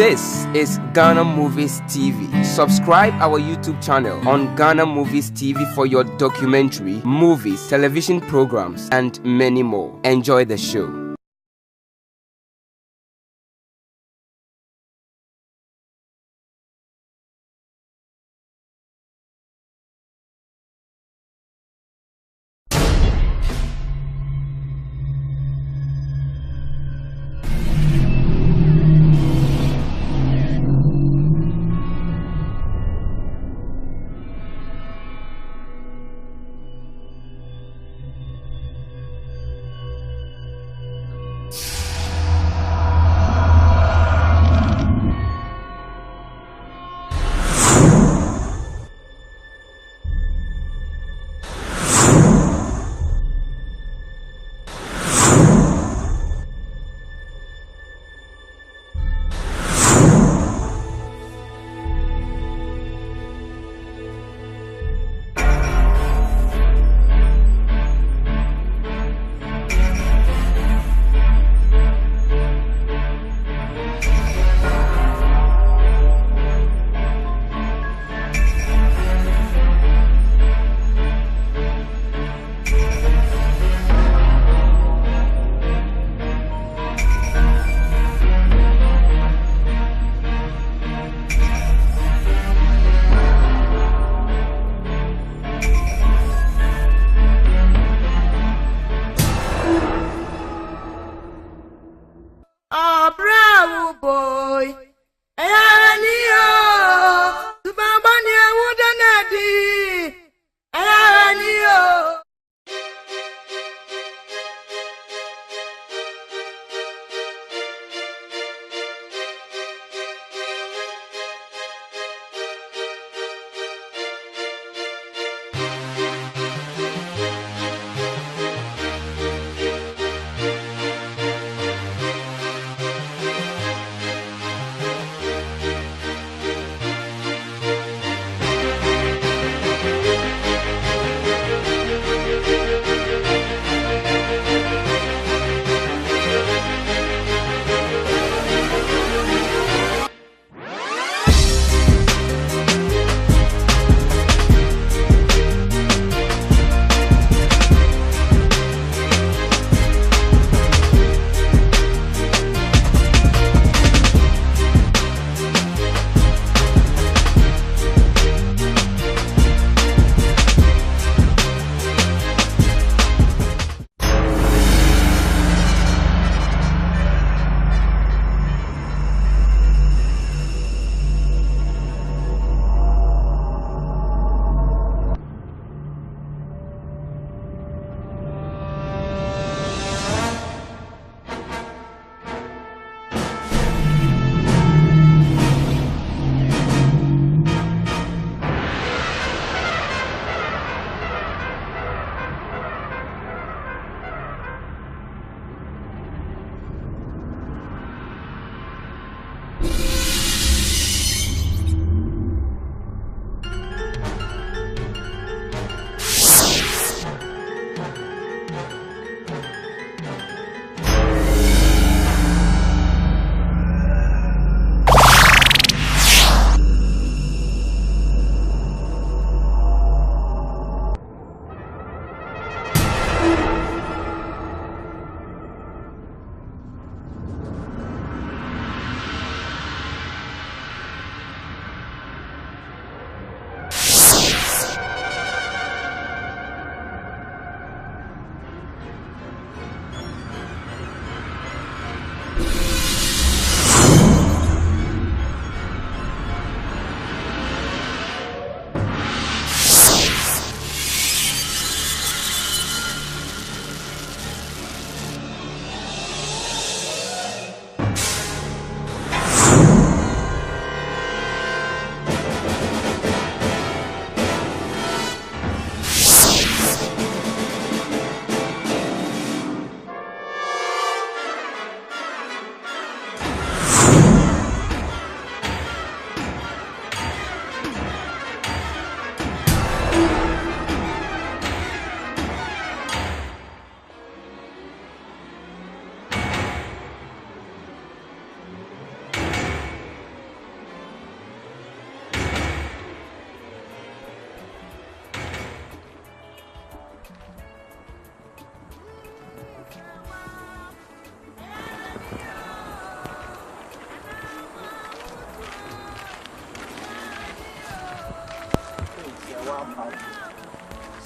This is Ghana Movies TV. Subscribe our YouTube channel on Ghana Movies TV for your documentary, movies, television programs, and many more. Enjoy the show.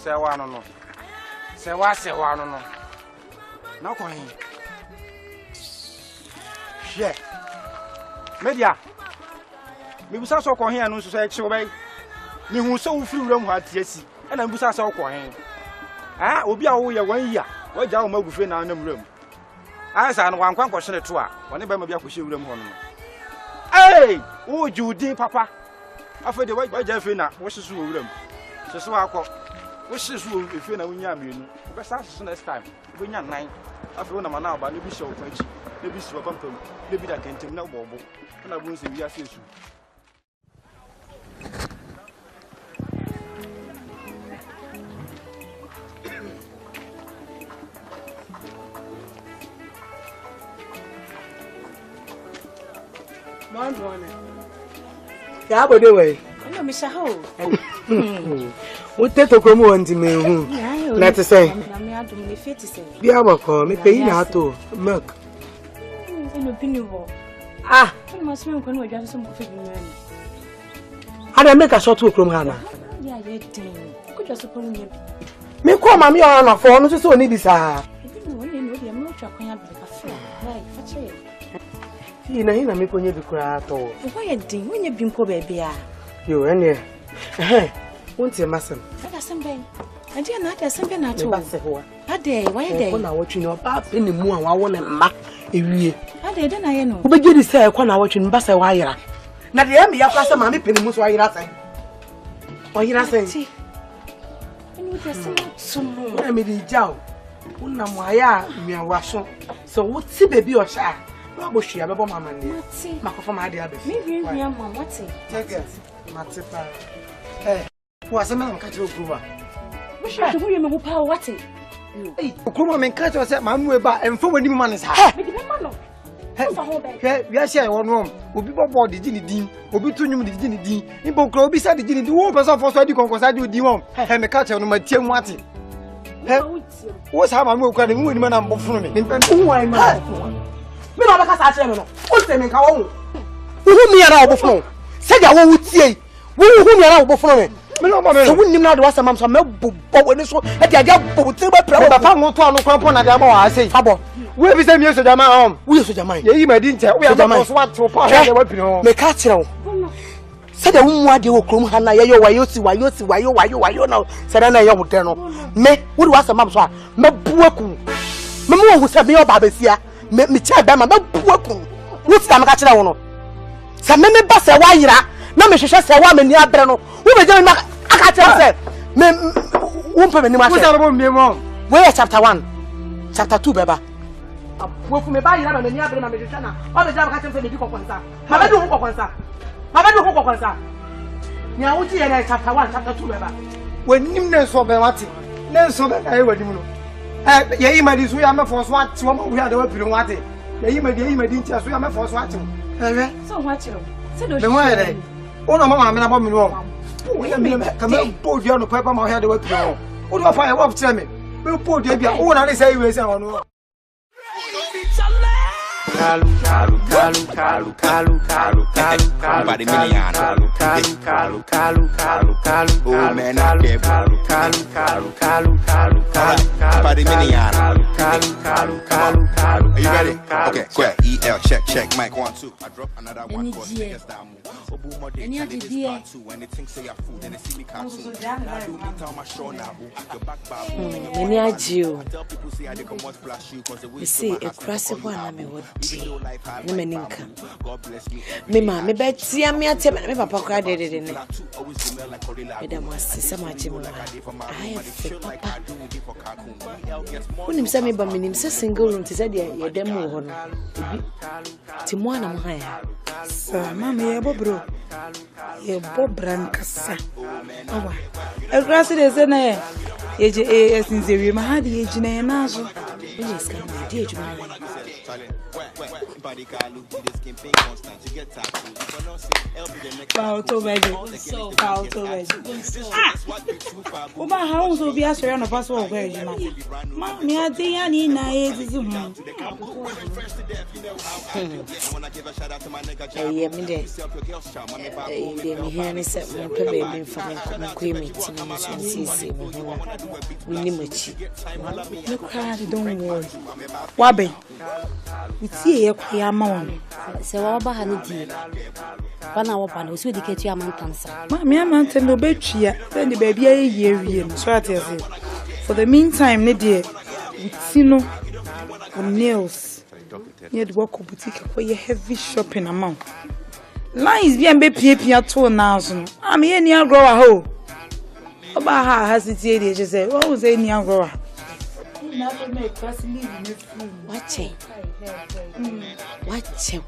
Say one no. Say one no. Now go in. Yeah. Media. Me busa so ko here no so say chewbai. Me hu so wu firi wura mu atiasi. E na busa so ko here. Ah, obi a wo ye 1 year. Wa ja wo magufe na na wura mu. Ah, sa no wan kwan ko hye to a. Woni ba ma bia ko hye wura mu ho no. Hey, wo judi papa. Afa de wa ja fe na wo hyesu wura mu. Hyesu akọ. Wo hyesu efe na wonya amenu. Wo be sa hyesu next time. Wo nya 9. Afa wo na ma na ba no bi hye wo kwachi. Ne bi si papa pam. Ne bi da kentem na bobo. Na bu nse wi asesu. Ya bode we. No me shaho. Wo teto ko mo anti me hu. Na te say. Na me adum le feti say. Bi abako me peyi na ato milk. No biniwo. Ah, No mas me ko no adwa so mo ko fe bi me. Ada make a short to krom hana. Ya ye den. Ko jwa so ko no. Me ko ma me on na fo no so oni bi sa. No ni no de me twa kwan ya bi ka fe. Right, fache. Hina me ponye bi kura to. Wo ye den, wo nye bi mpo ba bia. Yo ene. Wonte masem. Ada sembe. Ade na ada sembe na to. Ba se ho. Ade, wa ye den. Ko na wotwe no ba pe ni mu a wa wo ne mma ewie. Ade de na ye no. Wo be gidi say ko na wotwe no ba se wa yira. Na de me ya kwa se ma me pe ni mu so wa yira sai. Wa yira sai. Eni wo se na sumo. Na me di jaw. Una mo aya mi awaso. So wo ti bebi o sha. No bo hwia be bo mama ne. Mati. Makofo ma ade abe. Me wi mama mati. Take it. Mati pa. Wo ase me na ka tiro kuba. Wo sha wo ye me wo pa wati. Okuma men ka to say mamu e ba emfo wani mu man sa. Me di me ma no. We are share one room. Obi bobo di gini din. Obi tunyum di gini din. Imbo kro obi sa di gini din. Wo person for so di konkosa di odi won. He me ka che no ma tie mu ate. Wo sa mamu okura ni mu ni na mbofunu me. Mpem wan ma. Me na ba ka sa che me no. Wo se me ka wo hu. Wo mi ara obofunu. Se ja wo wutie. Wo hu mi ara obofunu me. Me no ma me. So wunnim na de wasa mam so me bobo woni so e de ade bobo ti ba pra. Ba pa ngo to anu kwan pon na de aba wa ase. Fabo. We bi say me so jama hom. Wo so jama. Ye yi ma di nche. We am so what to pa ha de wa pini ho. Me ka kire wo. Se de wunmu ade wo krom ha na ye yo wayo na se na ye wo de no. Me wo de wasa mam so a me buaku. Me mo hu se me yo ba besia. Me cha ba ma me buaku. Wo ti ta me ka kire wo no. Se me ba se wa yira na me hwehwe se wa me ni abre no. Wo be je me aka kire se me wo mpa me ni ma Wo sa bo me mo. We chapter 1. Chapter 2 beba. Wo fu me ba yira me ni abre na me hwehwe na. O be je aka kire se me di kokwansa. Ma be di ho kokwansa. Ma be di ho kokwansa. Ni a wo ti ye na chapter 1 chapter 2 beba. Wanim na so be wate. Na so be na e wadim no. Ye yi ma di so ya me for so ate wo ma wo ya de wa piri wate. Ye yi ma di ntia so ya me for so ate. So wa chiro. Se do. Me mo ye de. Ona mama me na bo me no. Wo ya me ka me po dia no papa ma wo ya de wa piri wo. Wo do fa ya wo tire me. Me po dia bia wo na le say we say wono. Kalu. Everybody million. Oh man, I care. Everybody million. Are you ready? Okay, quick. EL check. Mic 1 2. I drop another one. Any of the dear. When they think say I food, then they see me cartoon. Now do me tell my show now. Your back bar. Many are you. Tell people say I come out flash you because the way You see, a crassy one, I may would no meninka. Me ma, me bet see me at him, me papa cried it in it. Madam was so much. I have papa. When him send me by me, so single room to say, your demo on Timwana Haya. Sir, Mamma, your bobro, your bob brancassa. Oh, a grassy is in a age, since the room had the age in a nazo. Yes, come, dear. Oba how so be asori na pass wo gwa ejuma. Ma me ade ya ni na ezizi hu. Yeah, me de. They me hear me say me pe baby for me ko me tin me so sisi me ho. We ni machi. You can't don't worry. Wabe. Iti ye kwa ya ma won. Se wa ba ha ni di. Bana wo pa no so diketu amantansa. Ma me amantan no betwia. Then the baby aye wie no so ati ase. For the meantime, ne dear, iti no nails. Near the work of boutique for your heavy shopping amount. Lines be and be pia 2,000. I'm here near grower ho. Oba ha has it here, just say, what was any young grower? Watch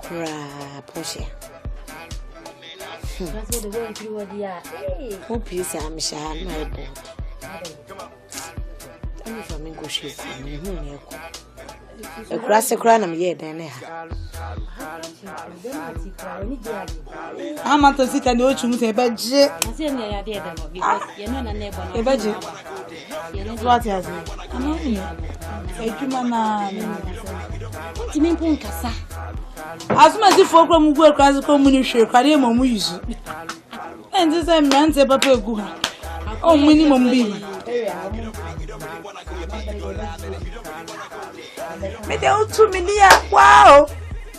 cry, Porsche. Oh, please, I'm shy, my boy. I'm from English. A grass a crown, yeah, then. I'm not a sick and old to say, but J. You're not a neighbor. What has it? I'm not here. To me, Punkasa. As soon as the folk from work as a community, carry my music. And this a man say, Papa Guha. Oh, minimum be. Me de 2 million. Wow.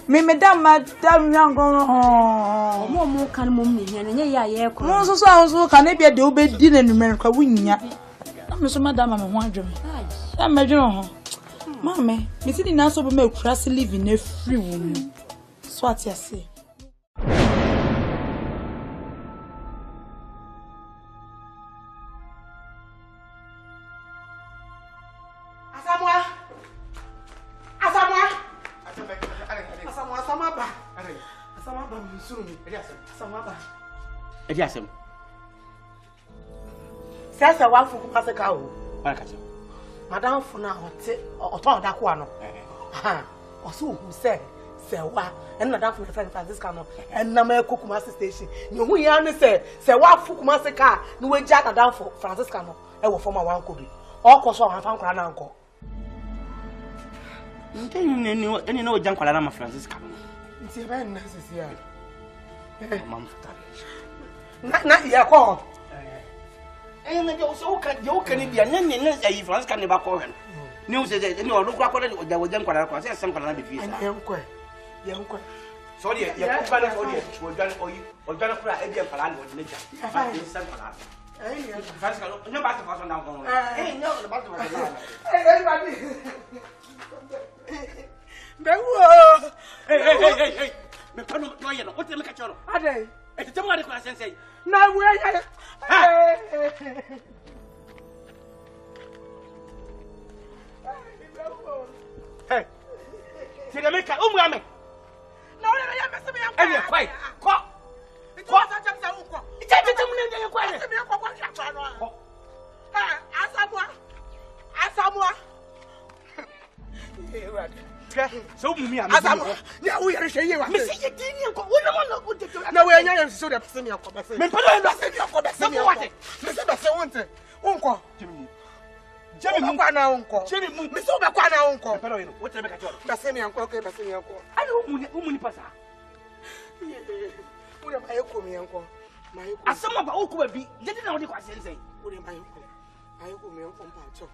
Me madam young go. Mo kan mo mi here na ya ye ko. Mo so kan e bia de obedi na numerika wunya. Na so madam me ho adwom. Na me dwom ho. Mama, me see na so be me kurase live na free wo. So ati ase. Ediasem. Sasa wa fuku paseka o. Baraka. Madam funa hote oton da ko ano. Ha. Oso hu se wa en madam funa Francisca no en na ma kokuma station. Ni hu ya ne se wa fuku maseka ni we ja madam Francisca no e wo forma wan ko bi. Okoso han fan kwara na nko. Eni no jankwala na ma Francisca. Nti ba na sisi ya. Mam futale. Na ya ko. Na so kan dia nen ayi Francisca ne ba ko hen. Ni o se ni o lokwa ko de o jankwala ko se sem kwala na be fi sa. Yankwa. So dia ya ko ba na so dia o jan kura e dia kwala ni o ne ja. Ba ni sem kwala. Francisca no ba se fa so na ko. No ba se fa so na. Everybody. Hey. Me pano no ye no. O te me ka choro. Ade. E te mo ade ko sensei. Na we ya. Hey. Ti de me ka o mu ame. Na we ya me se me yanko. Ene kwai. Ko. Sa cham sa unko. Ite mu ne de kwai. Se me yanko kwa sha cho no. Asamua. So me am. Asamua. Ya we ya hwe wa. Me se ye din yanko. Wo na mo no. Na we anya yam so de se me yanko ba se. Me pano e ba se me yanko ba se me what? Me se ba se wonte. Unko. Jemi mu kwa na unko. Jemi mu. Me se ba kwa na unko. Me pano e no. Wo te me ka choro. Ba se me yanko okay ba se me yanko. Ani wo mu ni pasa. Wo na ba yeko me yanko. Ma yeko. Asama ba o ko ba bi. Jedi na wo de kwa sensei. Wo na ba yeko. Ayeko me yanko mpa cho.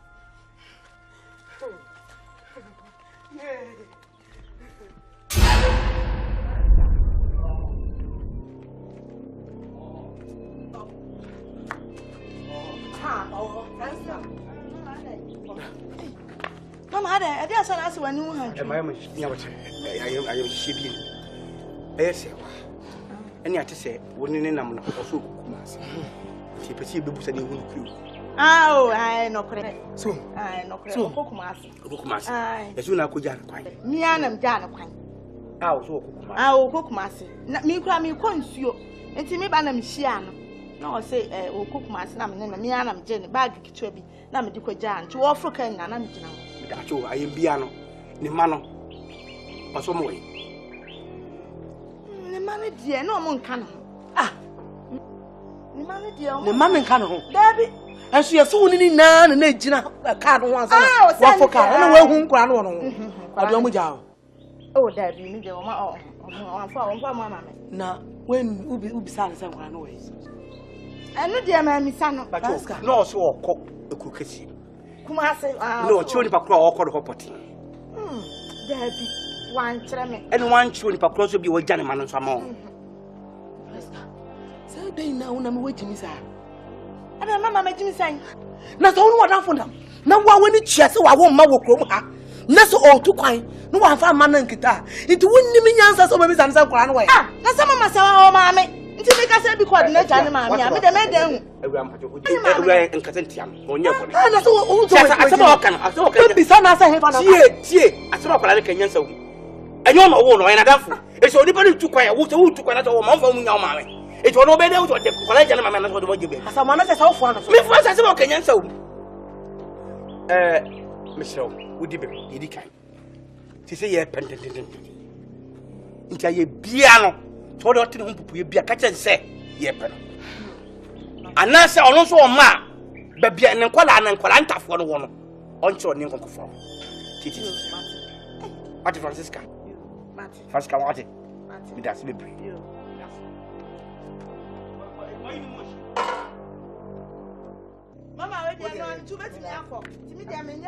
Mama, I did say that's when you want. I am shipping. Yes, and yet to say, when in a number also kumas. She perceived the books and you will crew. Oh, I no correct. So, I no correct. Kukumas. As soon as I could get quite. Me and am Jana quite. Ah, so Kukumas. Ah, Kukumasi. Me cry me consume. And to me, Banam Shiano. No, say, oh, Kukumas, Nam, and me and am Jenny, bag kitchebi, Nam Duco Jan, to Africa and Anam. I am piano, the mano. What's wrong with The money dear, no one can. Ah, the money dear, the man can hold. Debbie. And she has so many nan and a gin a card once. One for car, and away whom crown on. I don't know. Oh, Debbie, me, the woman, mamma. Now, when Ubi San some ways. I know, dear man, Miss Sano, But no, so cook the cookie. Kumasi, No, children, Pacro, or Copperty. Debbie, one tremor. And one children, Pacro will be with gentleman and some more. So they now, I'm waiting, Miss Anne. And Mamma made me say, Not only what I found them. Now, when it's chess, I won't mow her. Not all too quiet. No one found man and guitar. It wouldn't mean answers over Miss Anne's away. ah, that's some of myself, mammy. Until they can say, because the next animal, I made a man. Everywhere in Casentia, on your phone. And that's all. I saw be some answer heaven. I saw a Canadian so. And you're not one or another. It's only but too quiet. Who took another one from your mammy? It will not be able to the collection of man what you give. Someone else is how far. Me first, I saw Kenyan so. Michelle, would you be kind? To say a pendant into a piano. Told her to be a catch and say, Yep. And now, say, also a ma, baby and Colana and Colanta for the woman. On your name of form. What Francisca? Francisca, what it? It does be brave. Mamma, I don't too much in the to me, damn it.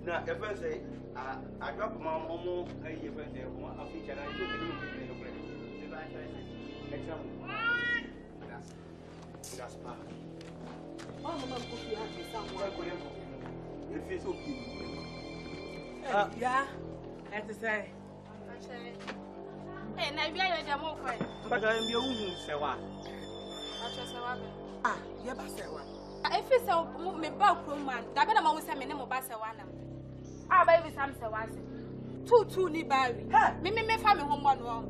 Now, if I say, I drop mom almost a year, I think I do that's part. If it's okay. Yeah, as to say. And I be a more quiet. But I'm your own, Sewa. Ah, yeah, Bassewa. If it's a me bulk room man, that better always a minimum Bassawana. Ah, baby, some say 2 ni Barry. Me family home one wrong.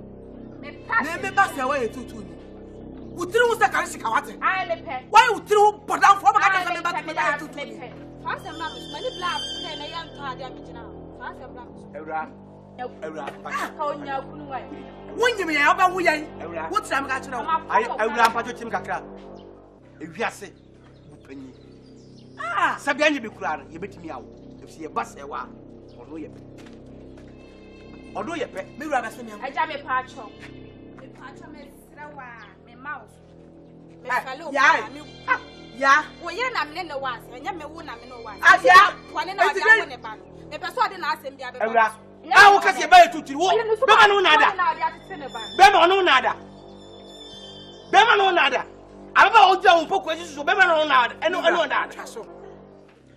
Me pass me Bassewa 2. Utru sa kan sikawate. I le pe. Why utru bodan for maka ka me ba 2. Fast and blams, many blams, then I am tired of it now. Fast and blams. When you may have a way, what's I'm got to know? I ran for Tim Kakra. If you say, ah, Sabian, you be crying, you bet me out. If see a bus a while, or no, you or do you pet me rather send I jam a patch on. The patch on me mouse. Yeah, well, you're not in the ones, and you're me one, I'm no one. Ah, yeah, one in a ban. The person didn't ask him the other. Now, because you're very to walk. Bema no nada. Bema no nada. Bema no nada. Aba oja un poco eso bema no nada. Eno nada.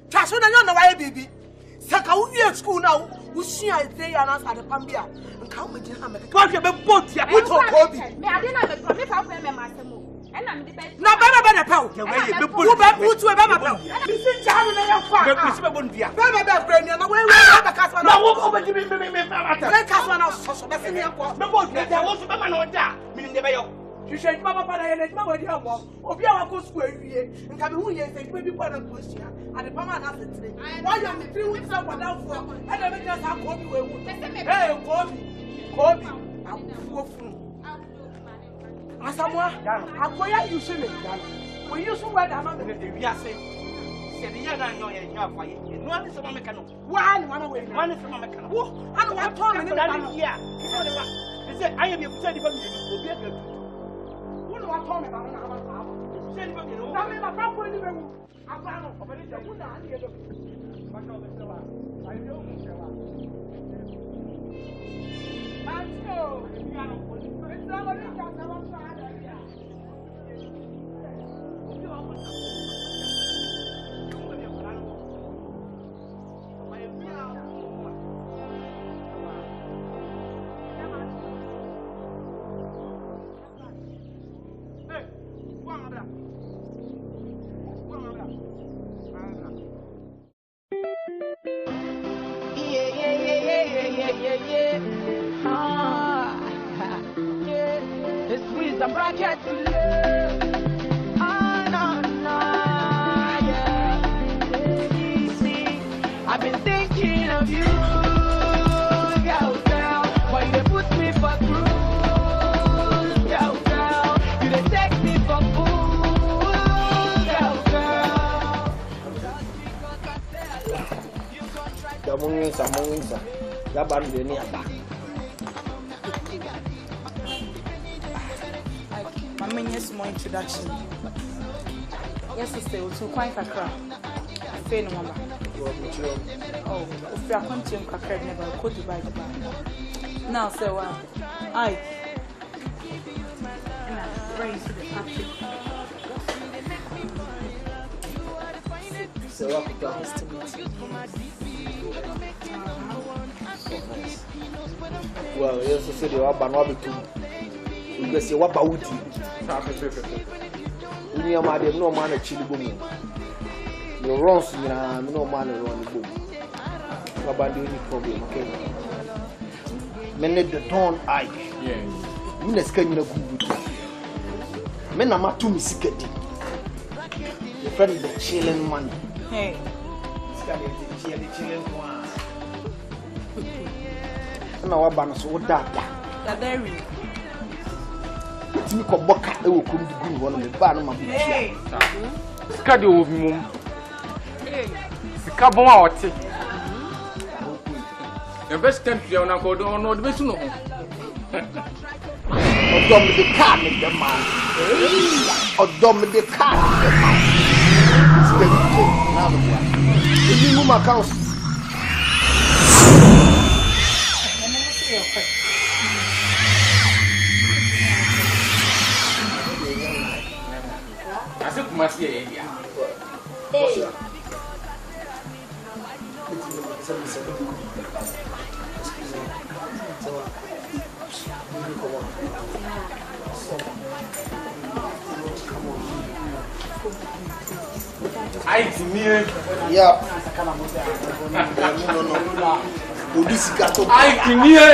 Taso na no why baby. Saka wo wie school now. Wo sua dey ya na pambia. Nka wo gina America. What you be boat ya. Wo to Kobe. Me ade na me promise fa me masemo. Ena me de be. Na bema pao. Ya we be boat. Wo be boot we bema pao. Mi sin janu na ya fa. Me se be bon dia. Bema be brand na we be kaswa na. Na wo be me ata. We kaswa na so be sin ya ko. Me boat ya wo so bema no da. Mi de be yo. Hwehwe baba pa na ye na ma wadi amo. Obi a wako school awie. Nka me hu ye se bi kwa na kosia. Ade pama na setre. Why you me 3 weeks out without for. And me just have Kobe we hu. Hey Kobe. I'm funu. Asamwa. Akoya you see me. We use word am me de wi ase. Se de ya na nyo ye nya afa ye. No ani se ma meka no. Wa ni wana we. Wa ni se ma meka no. Wo. Ana wa to me ni ba no. say I am your said about you. What do I tell me about now? Said about you. Now me my papa ni be wu. Aba no, obere je wu na ade ye do. Ba no be sewa. I know mu sewa. Macho, you are no police. It's all over the house. I want to add it. The bracket to love. No, yeah. Easy. I've been thinking of you, girl. Why you put me for cruise, girl. You dey take me for fool, girl. Samongisa. Yaban deni aba. Many small introduction. Yes, sister, to quite a crowd. Fair no mama. Oh, if you are continuing to crack, never go to buy the bag. Now, say what? I raise the topic. So what Nice to meet you. well, yes, so the Oba Woboyi. You guys say what about you? You are no man a chili boom. Your runs, no man around the boom. What about the only problem? Okay. Men let the dawn eye. Yes. You can you good. Men are not too misguided. Your friend is the chilling money. Hey. The chilling one. Now what about so that? You're there. Timi ko boka e wo kum di gun wono me ba no ma bu tia Sika de obi mum. Sika bon a ote. Invest 10 pia na ko do no de besu no. Odom de car me de man. Odom de car me de man. Sika di na bo ya. Ebi mu ma account. Must be area. Hey. I near. Yeah. No. Police got up. I near.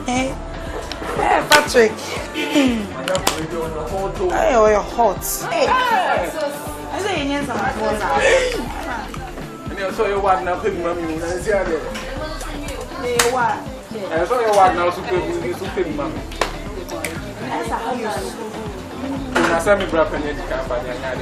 Hey, Patrick. Hey, oh, you're hot. Hey, I say you need some water. And you saw your wife now, pig mommy. I see her there. Hey, what? I saw your wife now, super mommy. That's how you do. I saw me brother in the car, but I had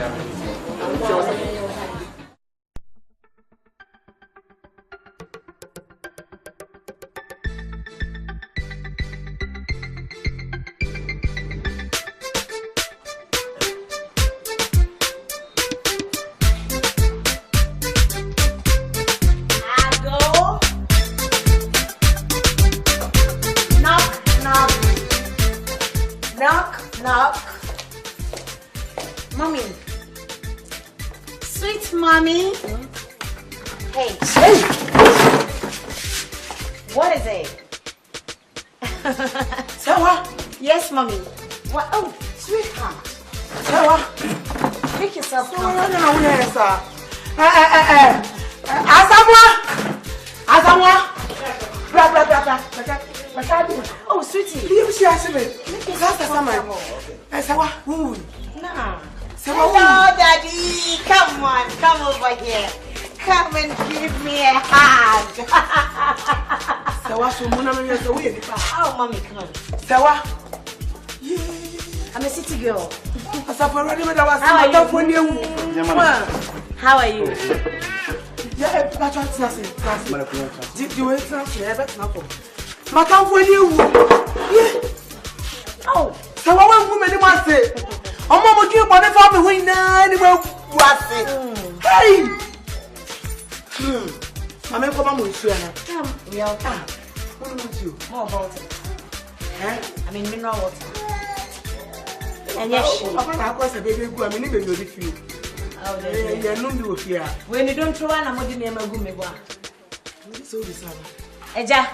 Knock. Mommy. Sweet mommy. Hey. What is it? Sawa? Yes, mommy. What? Oh, sweetheart. Sawa? Make yourself No, comfortable. sir. Asamwa. Blah. Oh, sweetie. You see us me. That's Comfortable. Sawa. Who? Nah. Sawa. Hello, Daddy. Come on, come over here. Come and give me a hug. Sawa, so muna me so we. Oh, mommy, come on. Sawa. I'm a city girl. How are you? Yeah, that's what I'm saying. Did you wait for oh, so one woman must say, oh, Mama, you want to find me when anywhere was it? Hey! I'm going to come with you. We are come. What do you more about it? I mean, mineral water. And yes, I'm going to a baby. I mean, even you feel. Oh, yeah, no, you here. When you don't try, I'm going to name a gummy. So this Eja.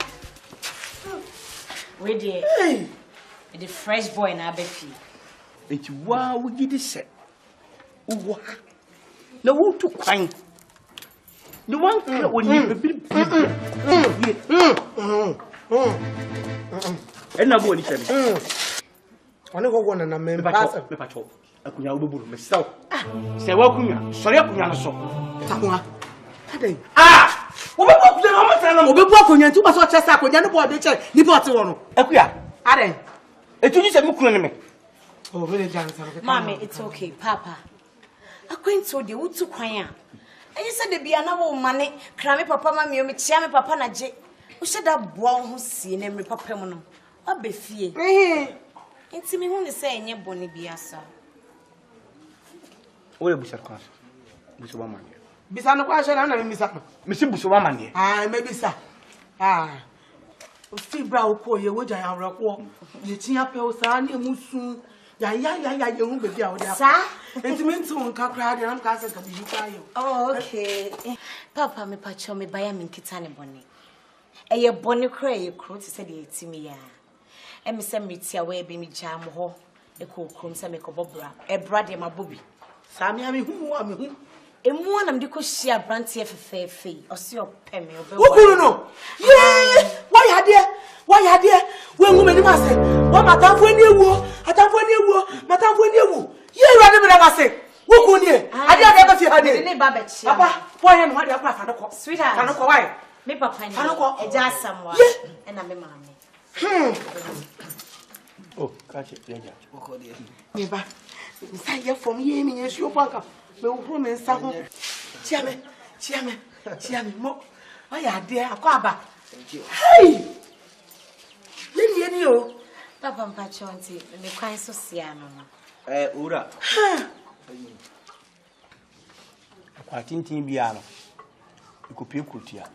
Where dear? Hey! The fresh boy in Abefi. It's wow, we get this set. Wow. No one to find. The one when you be. And now, what is it? I never want to name Patrol. I could now do myself. Say, welcome. Sorry, I could so. Ah! What about the moment? I'm going to walk on you to my chest. I could never be checked. You bought one. Akuya. Are it is a mukuneme. Oh, really, Mommy, it's okay, Papa. I couldn't so the wood to choir. And you said there be another money. Crammy Papa, Mammy, me chame Papa Naje. Who said that boy who's seen every papa mono? What be fear? It's me who is saying your bonny biasa. What a busacas. Buswoman. Bisano question, and Miss Buswoman. Ah, maybe, sir. Ah. Still brow call you, which I have rock walk. You tia pills, and you musu. Ya, you won't be out there, sir. And to me, soon, Cacrad, and I'm casting to be you. Oh, okay. Papa, me pacho me buy a min kitani bonny. A your bonny cray, you crow to say it to me. And Miss Emitia way be me jam ho, a cool crumb, some make a bobra, a brother, my booby. Sammy, I mean, who are me? And one of the share brandy for fair fee, or see your penny. Who know? Yeah, why are there? Why are there? When women must say, what Madame when you were, Madame when you were, Madame when you were. You rather than I say, who could you? I never see her name, Babette. Papa, why am I a craft? Sweetheart, I don't know why. Me papa, I don't know, just someone, and I'm a mammy. Oh, catch it, never. Inside here from ye, me, and your bunker. No woman, some chairman, more. Why are there a quabba? Hey! You, Papa Pachonti, and the kind so siano. Ura. I think Timbiano. You could pick Kutia.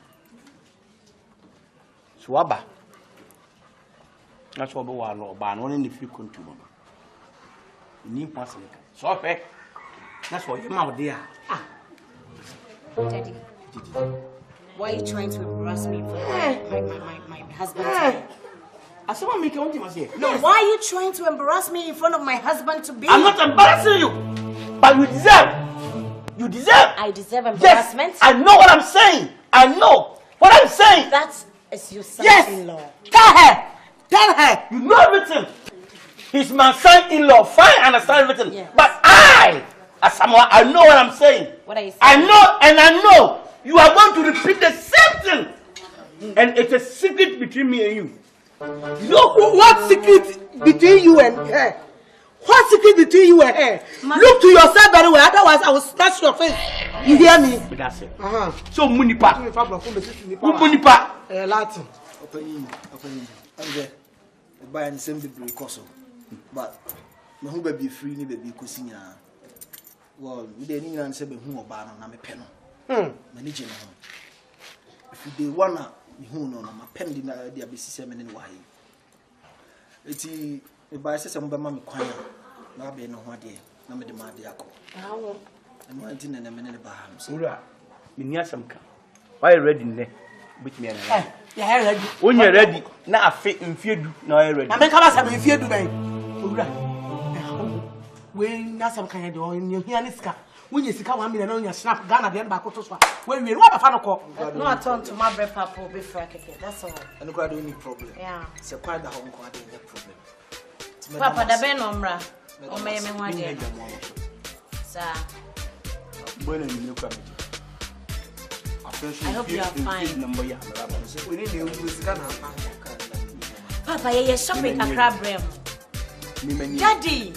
Swaba. That's what we are ban one in the free country. You need passing. So, that's what you're out there. Daddy, why are you trying to embarrass me for my husband? As someone make a say. No, why are you trying to embarrass me in front of my husband to be? I'm not embarrassing you, but you deserve. You deserve. I deserve embarrassment. Yes, I know what I'm saying. I know what I'm saying. That is your son-in-law. Yes. Tell her. You know everything. He's my son-in-law. Fine, I understand everything. Yes. But as someone, I know what I'm saying. What are you saying? I know, and I know you are going to repeat the same thing. And it's a secret between me and you. Look, what secret between you and her? What secret between you and her? Look to yourself very well, otherwise I will smash your face. You hear me? But that's it. So, Munipa. Munipa. Latin. Open. I'm there. Buy and send the because but my home baby free, ni baby cousin. Well, we didn't even say who or ban on a pen. Managing home. If they wanna, who know, my pen did not idea be 7 and why. It's a bicycle, some mammy choir. Now be no one day. No, me demand the alcohol. I'm wanting in a minute about him. Sura, you near some car. Why ready in there? With me, yeah, ready. When you're ready, now fit in fear, no, I ready. I make us have a fear to me. When that's some kind of door in your Hianiska. When you see 1 million on your snap, Ghana, then back to swap. When we want a fan call. No, I turn to my bread, Papa, before I get that's all. And look at any problem. Yeah. So quite the home quite the problem. Papa, the Ben Omra. Or may I want to sir. When you look at me. I hope you are fine. We need to use Ghana. Papa, you're shopping a crab rim. Daddy,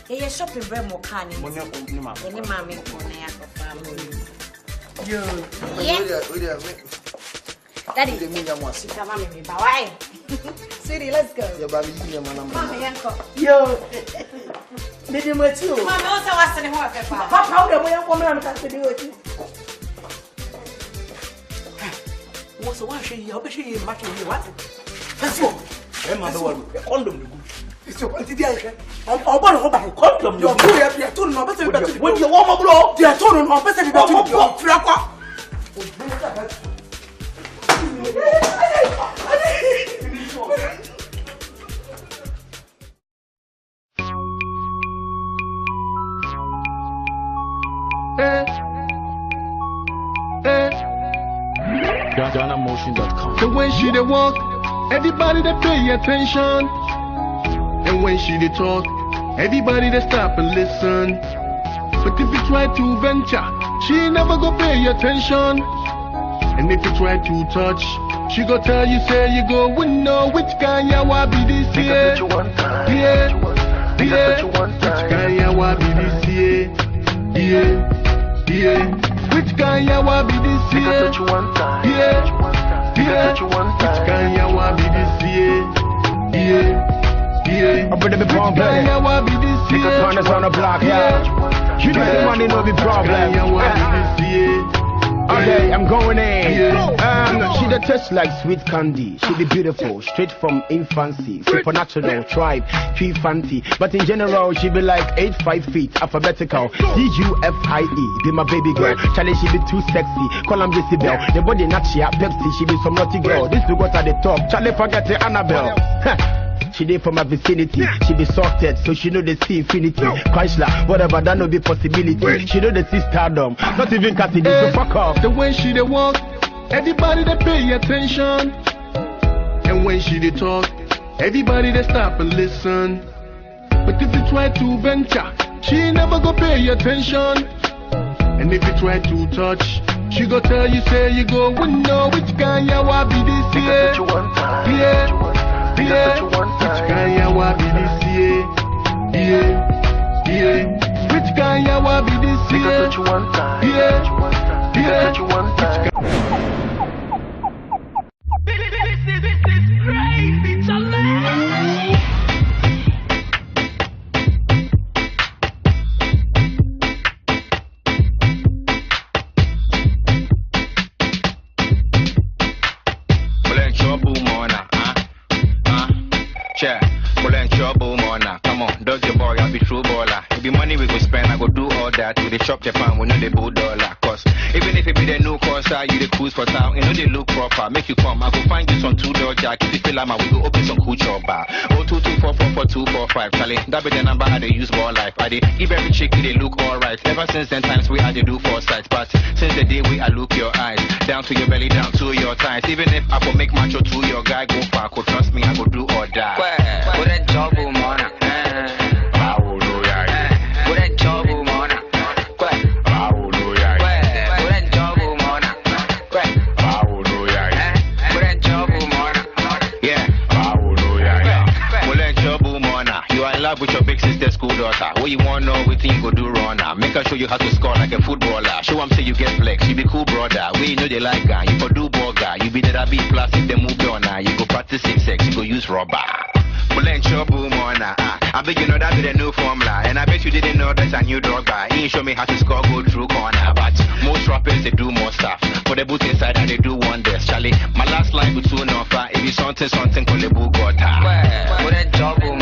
you're shopping very more canny. Any mammy for you. Daddy, the media was sick. Why? Sweetie, let's go. Your baby, your mammy, uncle. Yo, did you meet you? Mamma also was in the water. How the way woman can do it? What's the one she matching you? What? That's what. Emma, the one condom. It's your quantity. I'm going to buy condom. You're too no better when you warm up blow. They are too no better than GHANAMotion.com. So when she dey walk, everybody they pay attention. And when she dey talk, everybody they stop and listen. But if you try to venture, she never go pay attention. And if you try to touch, she go tell you, say you go, we know which kind ya wa be this year. Yeah, which kind ya wa be this year. Yeah. Which kind ya wa be this year? Yeah. Which kind ya wa be this year? Yeah. I'm gonna be problem. Which kind ya wa be this year? Because turn us on the block, yeah. You know the money no be problem. Okay, I'm going in. She the taste like sweet candy. She be beautiful, straight from infancy. Supernatural, tribe, tree fancy. But in general, she be like 8'5" feet, alphabetical. CUFIE, be my baby girl. Charlie, she be too sexy. Call him Jezebel. The body not she Pepsi, she be some naughty girl. This is what at the top. Charlie, forget the Annabelle. She dey from my vicinity. She be sorted, so she know the see infinity. Chrysler, whatever, that no be possibility. She know the see stardom, not even Cassidy, so fuck off. The way she dey walk, everybody they pay attention. And when she dey talk, everybody they stop and listen. But if you try to venture, she never go pay attention. And if you try to touch, she go tell you, say you go, we know which kind ya wa be this year. Yeah. Which kind ya wa be this year? Yeah. Which kind ya wa be this year? Yeah. This is crazy, Come on, does your boy, I'll be true baller. If the money we go spend, I go do all that. We dey shop Japan, we know the bull dollar. Cause even if it be the new Corsa, you the cruise for town, you know they look proper. Make you come, I go find you some $2 jack. If you feel like we go open some cool shop bar. 022444245, Charlie, that be the number I dey use for life. I dey give every chick they look alright. Ever since then times we I dey do 4 sides. But since the day we I look your eyes, down to your belly, down to your thighs. Even if I go make macho to your guy go far, could trust me, I go do or die. Put that job on. With your big sister school daughter. What you want to know, what you go do runner. Make her show you how to score like a footballer. Show them say you get flex, you be cool brother. We know they like guy, you for do burger. You be the B plus if they move on. You go practice sex, you go use rubber. I bet you know that be the new formula. And I bet you didn't know that's a new drug guy. He ain't show me how to score go through corner. But most rappers they do more stuff. For the boot inside and they do wonders. Charlie, my last line with 2 offer. If you something call the boot got put that job on.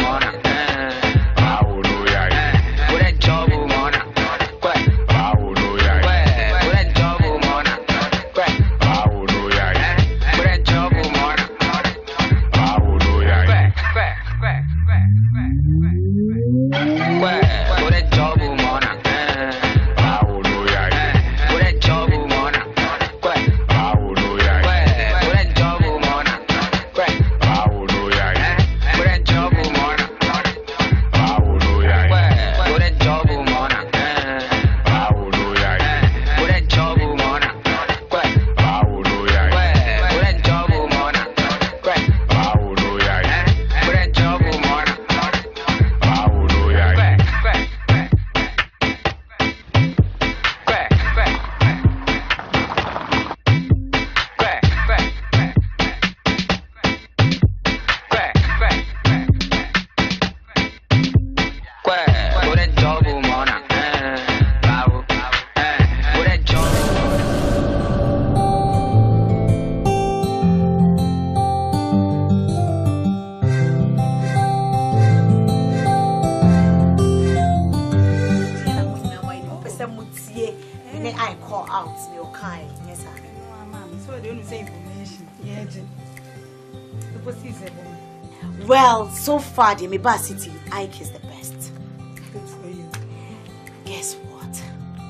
mouth, your kind. Yes, sir. So they only say information. Yeah, well, so far the Miba City, Ike is the best. Good for you. Guess what?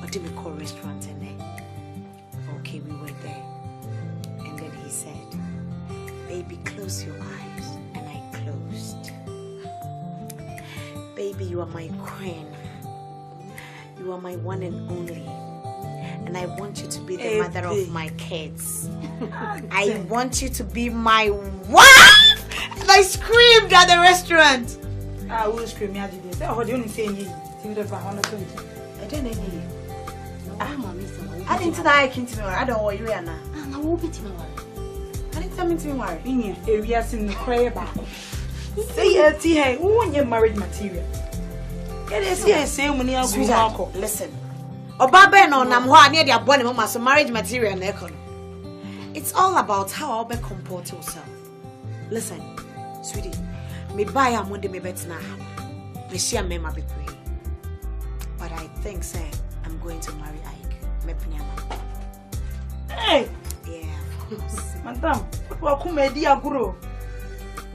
What did we call restaurant in there? Okay, we were there. And then he said, baby, close your eyes. And I closed. Baby, you are my queen. You are my one and only. And I want you to be the mother of my kids. I want you to be my wife! And I screamed at the restaurant. I will scream at this. I didn't say anything. I didn't know. I didn't know I came to me. I don't want you, Anna. I didn't tell me to be married. In here, areas in the prayer back. Say, hey, who want your marriage material? Listen. Obaba no nam ho ane dia bone mama so marriage material na ekon. It's all about how I'll be comport yourself. Listen, sweetie, me buy am de me betina ha. Me share me ma be pray. But I think say I'm going to marry Ike. Me pinyama. Hey, yeah, of course. Madam, what come e dia guro?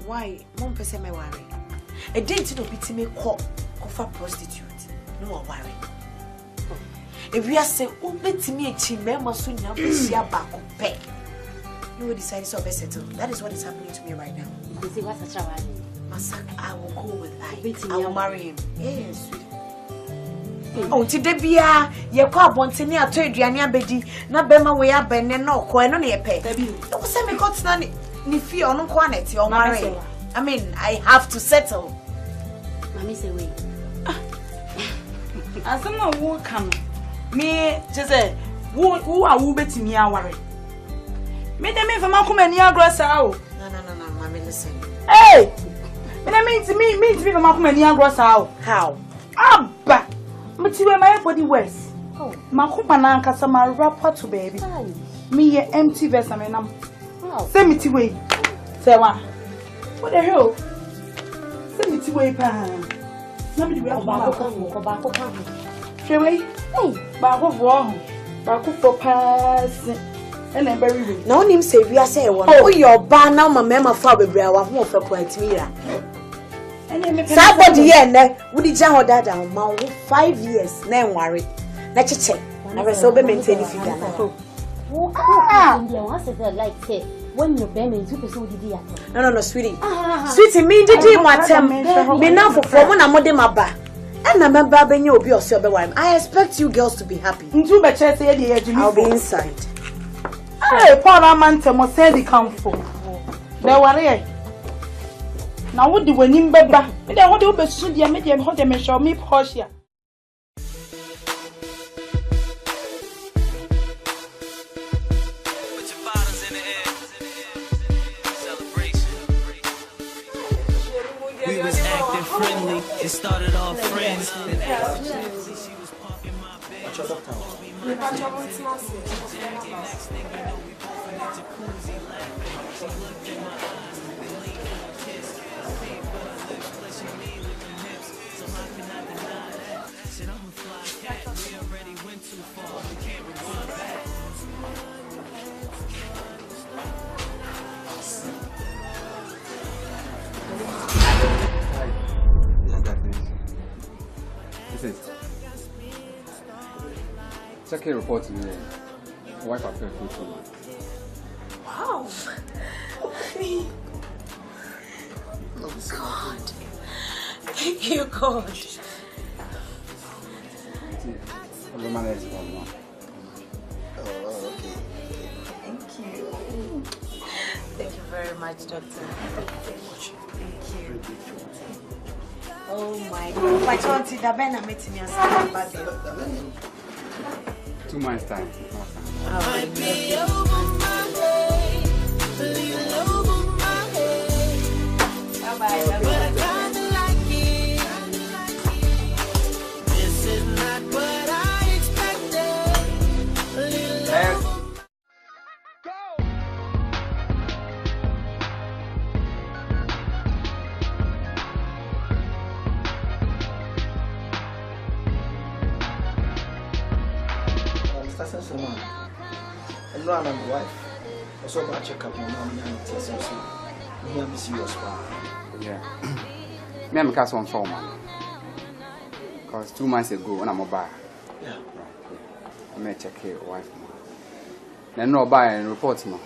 Why? Mom pese me worry. E didn't no biti me call for prostitute. No worry. If we are saying, oh, let me a chimema soon, now we see a back of pay. You will decide to settle. That is what is happening to me right now. You see what's a trouble? Masak, I will go with Ike. I will marry him. Yes, sweet. Oh, today be a ye call Bontinia to Adriania Bedi, not Bema way up and no coin on your pay. Don't send me got none. If you are not quantity or marry. I mean, I have to settle. Mammy say, wait. As someone who come. Me just say who are who betting me worry. Me dem if ma come any aggress how. No, mommy listen. Hey! Me dem mean to me if ma come any aggress how. How? Abba. Me ti we my body worse. Oh, ma come na nkasa ma rapport to baby. Me ye empty verse am nam. Say me ti we. Say wa. What the hell? Say me ti we pa. Na me di we ba ko kan. Hey, back of war, back for pass, and then very well. No name say we are saying one. Oh, your bar now, my mamma father, I won't for quite me. Somebody here, would the jar that down, 5 years, then worry. Let's check. Never so be maintain if you can. Like say, when you're bending, super so did you? No, sweetie. Sweetie, me did you want me now for when I'm on my bar. And remember, I expect you girls to be happy. I'll be inside. Hey, poor man, tell me say the come for. There were now what do we need better? Me dey what do be so dia me dey how dey me show me Porsche. We was acting friendly, it started off friends. Then after she was parking my bed. Next thing you know, we both in the jacuzzi laughing. She looked in my eyes, then leaned for a kiss. Paid for her lips, plus she leaned with them hips. So how can I deny that? Shit, I'm a fly cat. We already went too far, we can't rewind back. Check your report to me. Wife after food too. Wow. God. Thank you, God. Okay. Thank you. Thank you very much, Doctor. Thank you. Oh my God. My auntie Dabena meeting me as 2 months time. Might be over my head, a little over my head. But I kinda like it. This is not what I expected. A little over. Sensacional. And no, I'm my wife. Also, I check up my mom and test her. Me, I'm serious. Yeah. Me, I'm cast on form. Because 2 months ago, when I'm mobile. Yeah. Right. Yeah. I may check your wife. Then no buy and report no.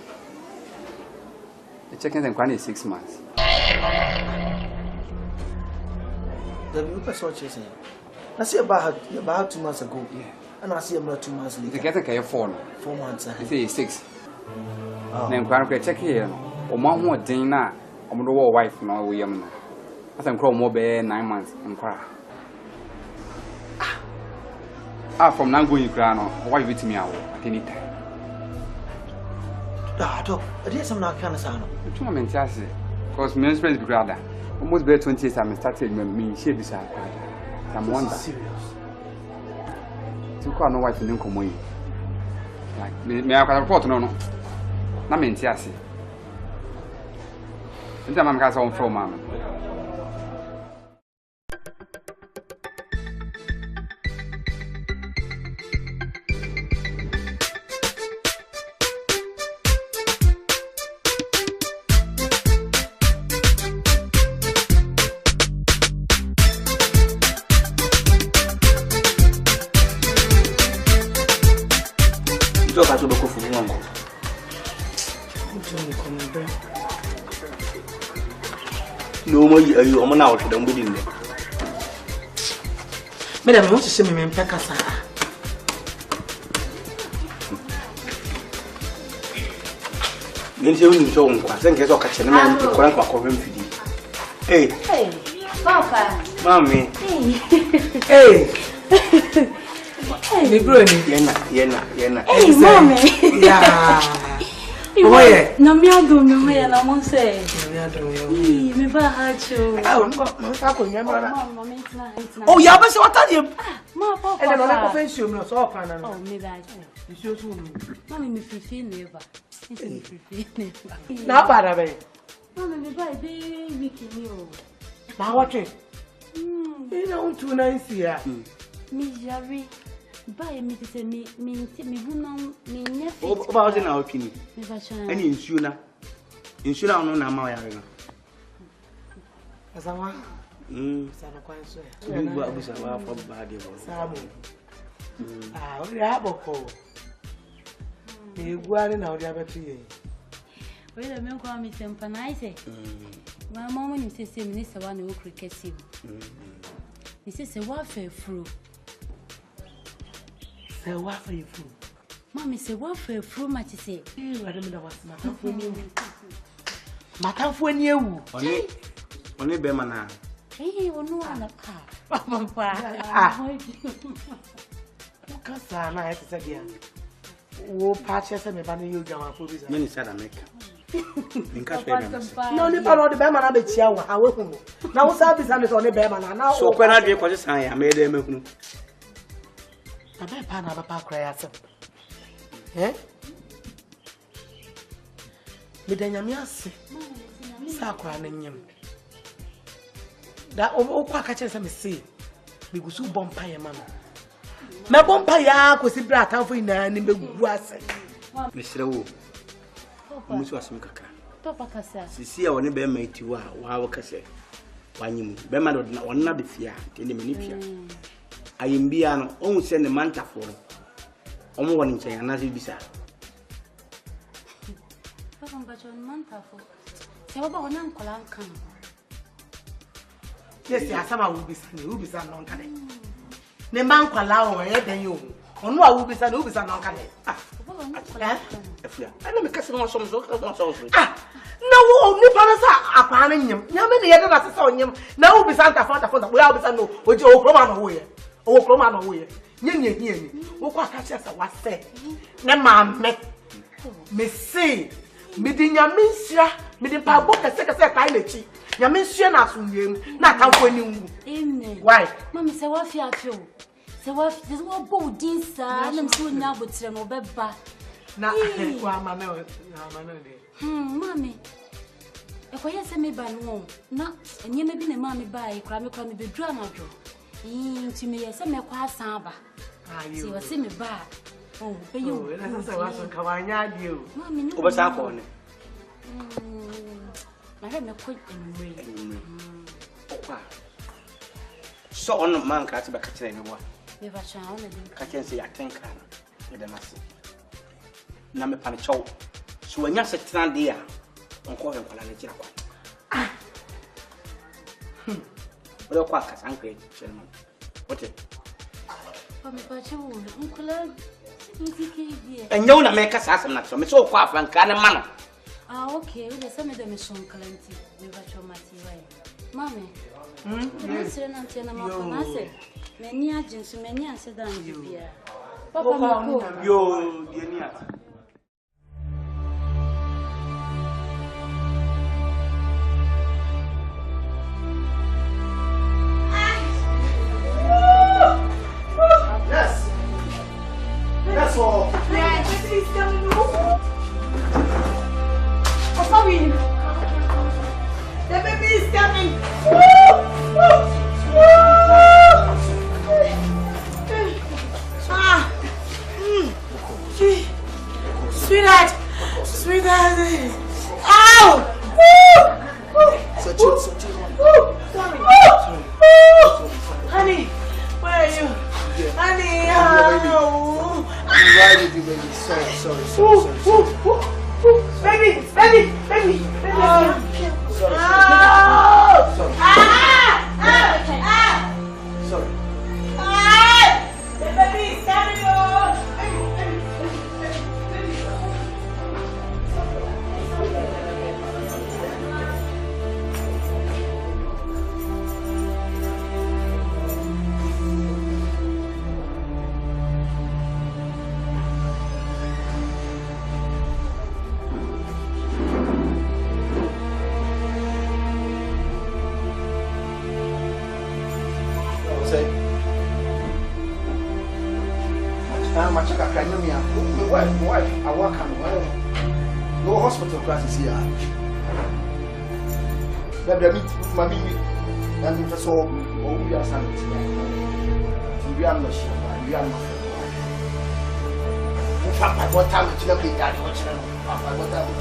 The checking them quite 6 months. The people saw chasing. I see about 2 months ago. Yeah. And I see about 2 months later. The getting care 4 months. They say 6. Then quite check here. O man who din na o mo do wife no we am na. I think more be 9 months and cry. From now going cry no, why with me at any time. I did some not kind of sound. The tournament, yes, because men's friends be rather. Almost by 20 years, I started me share this. I'm wonder. Serious. You can't know why to come away. Like, may I report? No. Not mean, yes. And then I'm going to from mamma. No more you are now to them within them. Madam, I want to see me in Pekasa. Then you show him, I think it's all catching them and the current for him. Hey, Papa, Mammy, Hey, Yena. Hey, Mommy. Yeah. Oh, yeah. No, me, I don't know where I won't say. Me, ba hacho. Oh, yeah, but what are you? Ma, Papa. And then I offense you, no, so far. Oh, me, that. You should soon. Mommy, me, feel never. Now, para me. Mommy, me, buy big weekend. Now, what? You know, 2 nights here. Me, Jerry. Buy me to say me, woman, me, nephew. Oh, about an hour, Penny. Any insula. Insula on my area. As I want. You go up with a laugh of body. We have a call. You go out in our other 3 years. Well, the milk call me Tempanize. My mom is the same minister one who cricket him. This is a warfare fruit. Say what for you food? Mommy say what for fruit much say. I don't know what's matter for you. Matter for you. Only Bemana. Hey, you know I'm a car. Papa. Because I have to say again. Oh, patches and me banning you down for this. Many said I make. No, you follow the Bemana be chiawa. I will know. Now, what's up is on the Bemana now. So, when I did what I made them. I bet Pan have a park cry. Eh? Midanyamiasi. Sakura name. That over catches me see. We go so bumpire, mamma. My bumpire was a brat out for in the was. Mr. Wu. Much was Maka. Papa Cassa. See, I want to be made to wow, Cassa. When you Bemma or not be fear, till the manipulation. I am being almost send a manta for almost 1 inch and as you decide. Yes, some will be Sunday, who be San non cadet. The man call out than you. On what will be San who be San non cadet. I don't make some Ah, no, Nippons are planning him. How many others saw him? Now be Santa Fanta for the way I know, which you Roman away. Oh, Roman away. Yen, what catch us was said. Never me say, meeting your minister, meeting Pablo, a second pilot. Your minister, not how when you. Why? Mammy, say what you feel. So what this will go this, I'm soon now with them or beba. Now, Mammy. If I say me by no, not, and you may be a mammy by crime, be drama. To me, I say me quite samba. You see me bad. Oh, but you. That's a was Kawanya you. Obasako. I had no quick and real. So on a man catch back at anyone. Never shall I can say I think I don't see. Name Panicho. So when you sit down there, Uncle and Quality. Well, quackers, uncle, gentlemen. What it? And you don't make us ask them, so quaff and kind of manner. Ah, okay, there's some of them is so clenty. We watch your material. Mammy, many agents, many answer than you. Papa, yo, dear. Yes. That's all. Yeah, this is coming home. Papa, the baby is coming. Sweetheart. Ow! Sorry. Honey, where are you? Honey, ow! Why did you baby? Sorry. Baby. Sorry. The baby is coming on. My chicken can me. My wife, I work on no hospital classes here. That meet Mammy and if I saw we are something. We are not sure. We are not. In fact, I got time to be daddy. I got time.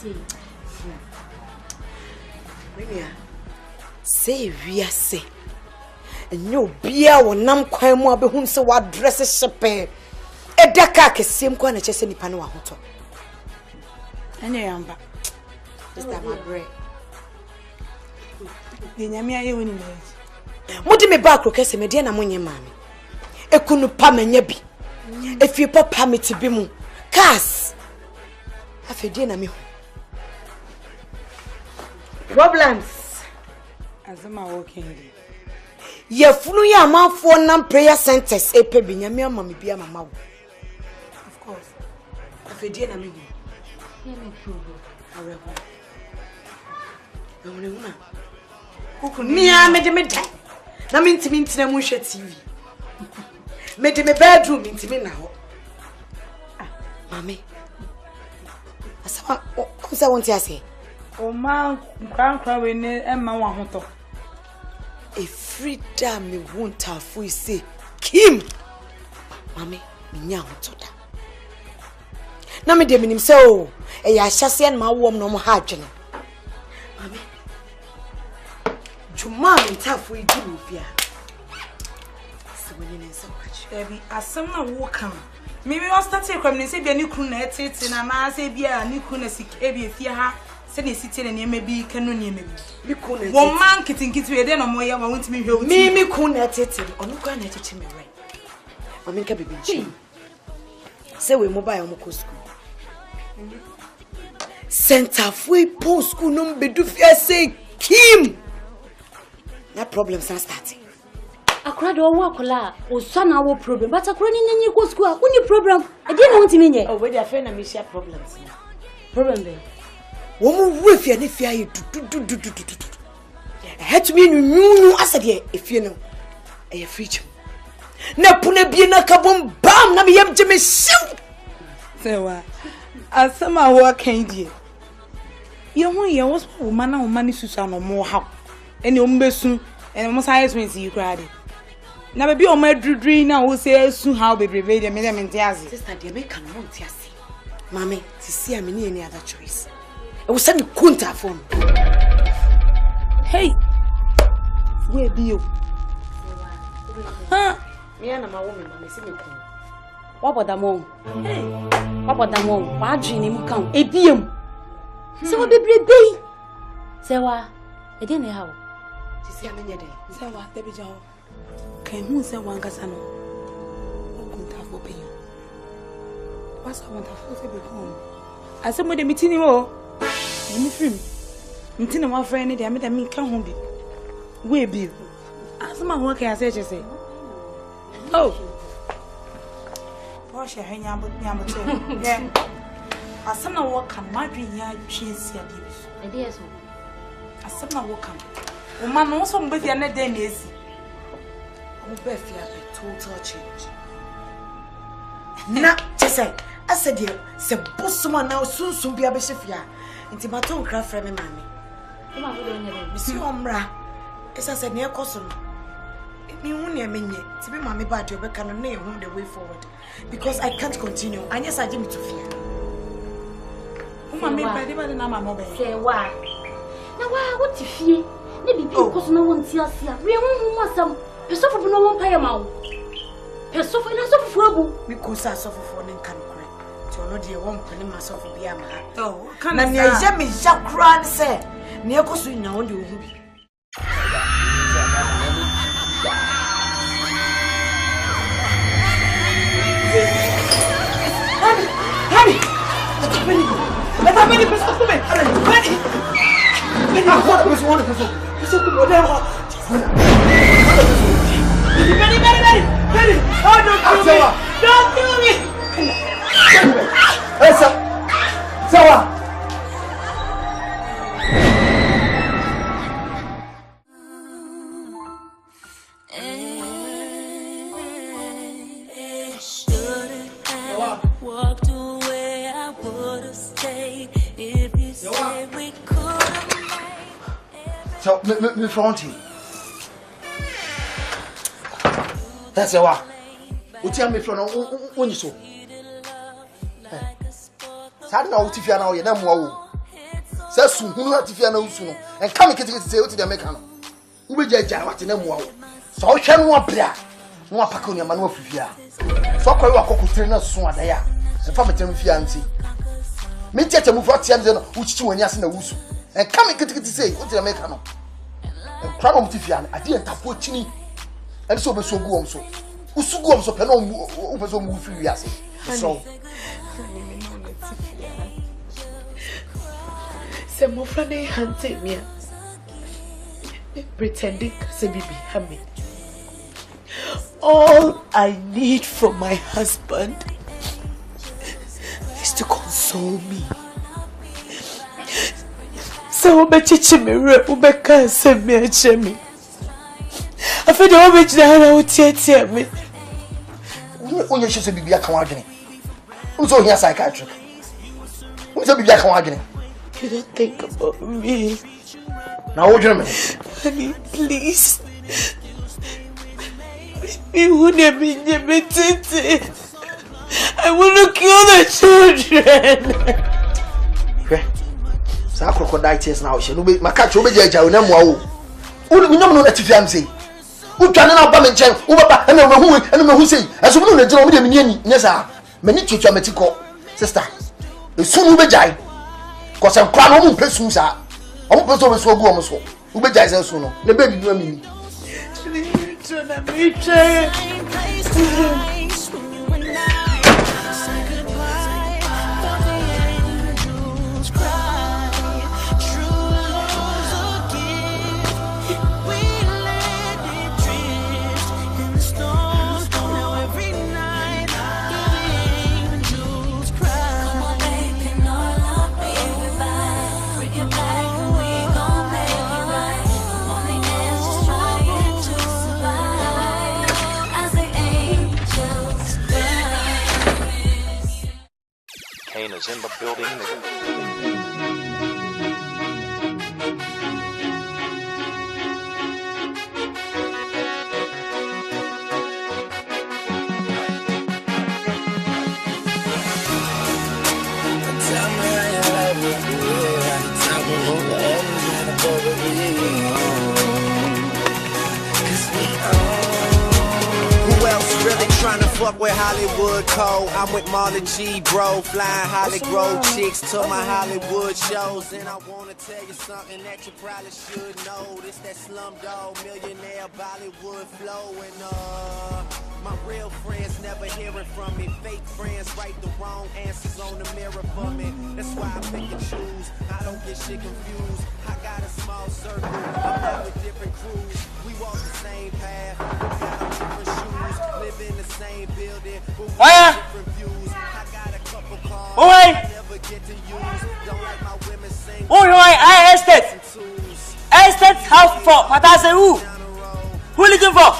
say. Say we are say. And no beer or nam quite more be whom so what dresses shepe. A daka same corner chess any panua hoto. And I am back. Is that my bread? Nyamia ye woni me. Modi me back rokese me dia na monye mame. Ekunu pa menya bi. Efie papa me tibi mu. Cars. Afedie na me ho. Problems. Azama working. Ye funu ya amanfo nam prayer centers epe bi nyame amame bi amama wo. Of course. Afedie na me ho. Ye me trouble. Areho. Una. Mia me de me dai. Na me ntimi ntina mu hwe TV. Me de me bedroom ntimi na ho. Mame. Asama o se won ti ase. O ma nkwa we ne emma wa hoto. Every time me won tafu ise Kim. Mame, me nya hoto da. Na me de minim se o e ya hyase na ma wom no mo ha adwene. Mame. Juma me tafu igi no bia. Se woni ne se kwachi. Baby, asem na wo kan. Me was starting kwam ne se bia ni kru na etete na na se bia ni kru na sike bia fie ha. Se ne site ne me bi kanu ne me bi. Mi ku na wo man kitinkitu e de no mo ye wa wontimi hwe wuti. Mi ku na etete onu kwa na etete me right. Mami nka bibi nchi. Se we mobile mo ko school. Center for post school no bedu fie say Kim. Na problems are starting. Akura do wo akola o so na wo problem but akura ni nyi go school akuni problem e dey na wontimi nye. Oh we dey afraid na me share problems. Problem be. Wo mu refia ne fia ye du. Het me nu asade e fie no. E fridge. Na puna bie na kabom bam na me yam je me shiw. Sewa. Asama wo kan die. Ye ho ye wo so ma na wo ma ni susu no mo ha. Ene o mbesu, ene mo science means you crowd. Na be bi o ma drudri na wo say su how bebrebe de me de mentiazi. Sister de me kan mo ntiase. Mama, ti see am ni any other choice. I will send you kunta for me. Hey. Where be you? Huh? Me and my woman, mama, see me kun. What about the mom? Hey. What about the mom? What dream you come? Ebiem. Se wa bebrebe. Se wa e dey na how? Ti see am any day. Se wa de bi jawo. Kan hu se wa ngasa no. O kunta for pay. What's I want to for be come? Asemo de mitini wo. Me film. Ntina my friend dey me me kan ho bi. We bi. Asema ho kan say say. Oh. Wash your hand nyambo tell. Yeah. Asema wo kan madwi ya twie sia bi. E dey so. Asema wo kan. O ma no so mbe fia na dey na esi. O be fia be total change. Na chese asedi se bosoma na sunsun bia be hefia. Nti maton kra fra me mame. Come on, we dey na. Bisi omra. Esa se ne ekoso no. Me hu ne menye. Ti be mame ba de obeka no na ehun the way forward. Because I can't continue. Anya sa jimi to fear. Mama me ba de ba na mama be. Say wa. Na wa what fie? Ne bibi ekoso na won ti ase a. We hu masam. Pesofo no won paye ma wo. Pesofo na sofo abu. Me ko sa sofo ne nkan kure. Ti ono de won pene masofo bi ama ha. Oh, kan na ne ya me ja kran se. Ne ekoso nya won de ohu bi. Honey! What's happening? What's happening? What's happening? Honey! What's wonderful? What's Benny! Oh, don't kill me! Don't kill me! Hey, Sawa! Walked away, I would have stayed if you said we could have. So, me fronting. That's a wa. Uti me front on you so. Sad now, Tifia now, you know. Says soon, who not if you know soon, and come and say what the American. Who will judge what in them wow. So I can one player, one pack on your man of fear. So I walk up with trainers soon there, and from a term fiancé. Me take a move for Tianzen, which two and yes in the Wusu, and come and say what the American. And crab of Tifian, I didn't have watching, and so be so go on so. Usu go on so penon over so move free as so. Some of them hunted me. Pretending to be happy. All I need from my husband is to console me. So much chimera, Ubeka sent me a chimney. I feel the image that I would tell me. When you should be a commodity. Who's on your psychiatric? Who's a big commodity? You don't think about me. Now, what do you mean? Honey, please. You wouldn't be limited. I want to kill the children. Sa crocodile tears now. She no be my catch over jaja na mo wo. We no know that if am say. Wo twane na ba me nchen. Wo baba e me hu say. Aso no na jira wo de me ni nyesa. Me ni twetwa metiko. Sister. Esu no be jai. Cause I'm crying on person, sir. I'm person so go on so. Who be jazz so no? The baby do me. Is in the building. Trying to fuck with Hollywood Code. I'm with Marlon G, bro. Flying Hollywood chicks to my Hollywood shows. And I wanna tell you something that you probably should know. This that Slumdog Millionaire Bollywood flow. And my real friends never hearing from me. Fake friends write the wrong answers on the mirror for me. That's why I pick and choose. I don't get shit confused. I got a small circle. I'm out with different crews. We walk the same path. We got on different shoes. Live in the same building. But we got different views. I got a couple cars. I never get to use. Don't like my women sing. I estate house for Patase who looking for?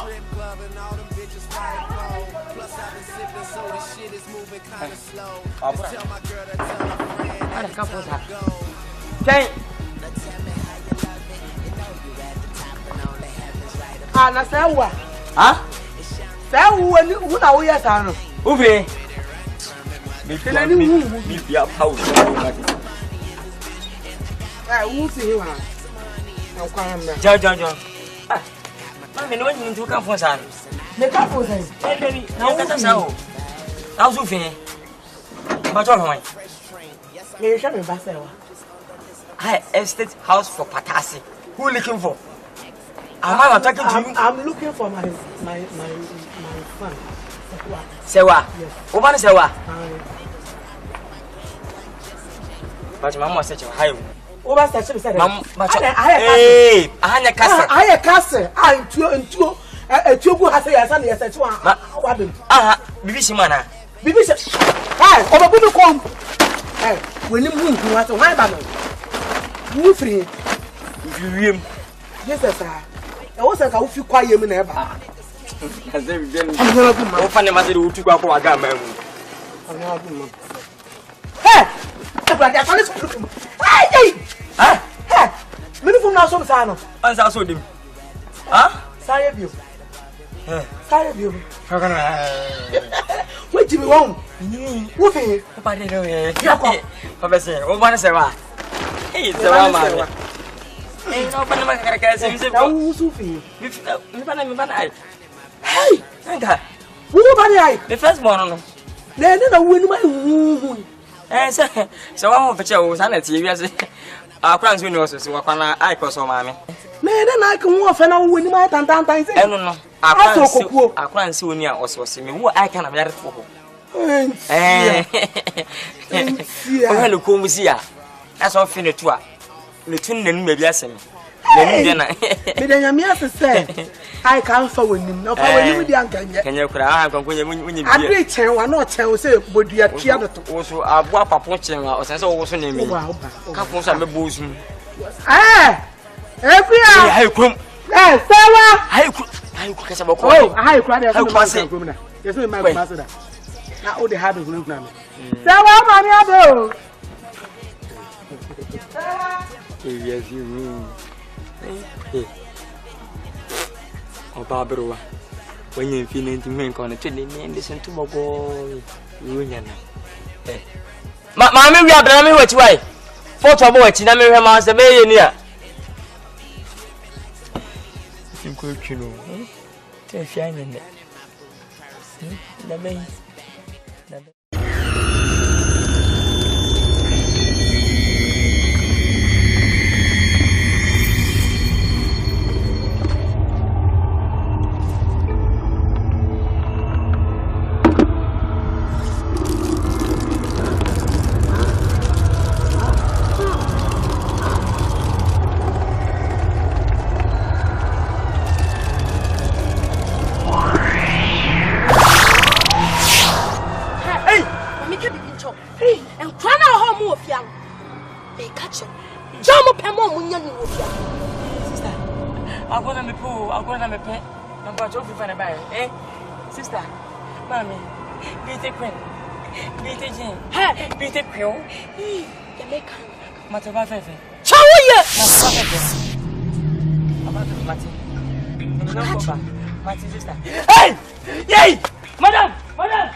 Na sawa. Ha? Sawa ni una wo ya sa no. Ubi. Me bia power. Wu si he wa. Na kwa na. Ja. Me no nyi ntu ka fon sa. Me ka fon sa. Baby, na ka ta sa o. Na so fin. Ba jo hoy. Me sha me ba sa wa. I estate house for Patasi. Who looking for? Am I talking to you? I'm looking for my son. Sewa. Yes. Oban Sewa. But mama said you high. Oban said she said. Mama, hey, ahanya castle. I castle. Into go has ya san ya say to wa dem. Bibi shimana. Bibi she. Hey, obabu mi kom. Hey, we ni mu nku wa so why ba no. Mu free. If you wiem. Yes sir. I was like, I will feel quiet in the bar. As they begin, I'm going to go find a matter who took up a gun. Hey, brother, I want to look. Hey, many from now, some son. I saw him. Huh? Sorry, you. Sorry, you. Wait, Jimmy, won't. Whooping. Papa, say, oh, one is a Hey, it's a woman. Ain't no fun. I'm going to say, hey, who are the first one? Then I win my woo. So I'm for you, sanity. Our friends will also see what I call so, mammy. Then I can walk and I'll win my tantan. I don't know. I can't see when you also see me. What I can have that for. Look, who was here. That's all finished to her. The twin and maybe I say. Then I say, I can't follow him. No, with the uncle. Can you cry? When you agree, tell not tell, say, would you appear to also a wapa punching or sense of what's name? Couples are the bosom. Ah, every hour. I come. I could about I cried as a master. There's no my master. Now, all the habits look now. Sarah, yes, you mean. Oh, Barbara, when you're feeling to make on a training and listen to my boy, Union. Mammy, we are blaming what you like. For trouble, it's not my master, millionaire. You could, you know, to shine in it. The main. Sister, mommy, beat a queen, beat a gin, beat a quill. Jamaican, Mataba Fefe. Chow, Mati, sister. Hey! Yay! Madam! Boy!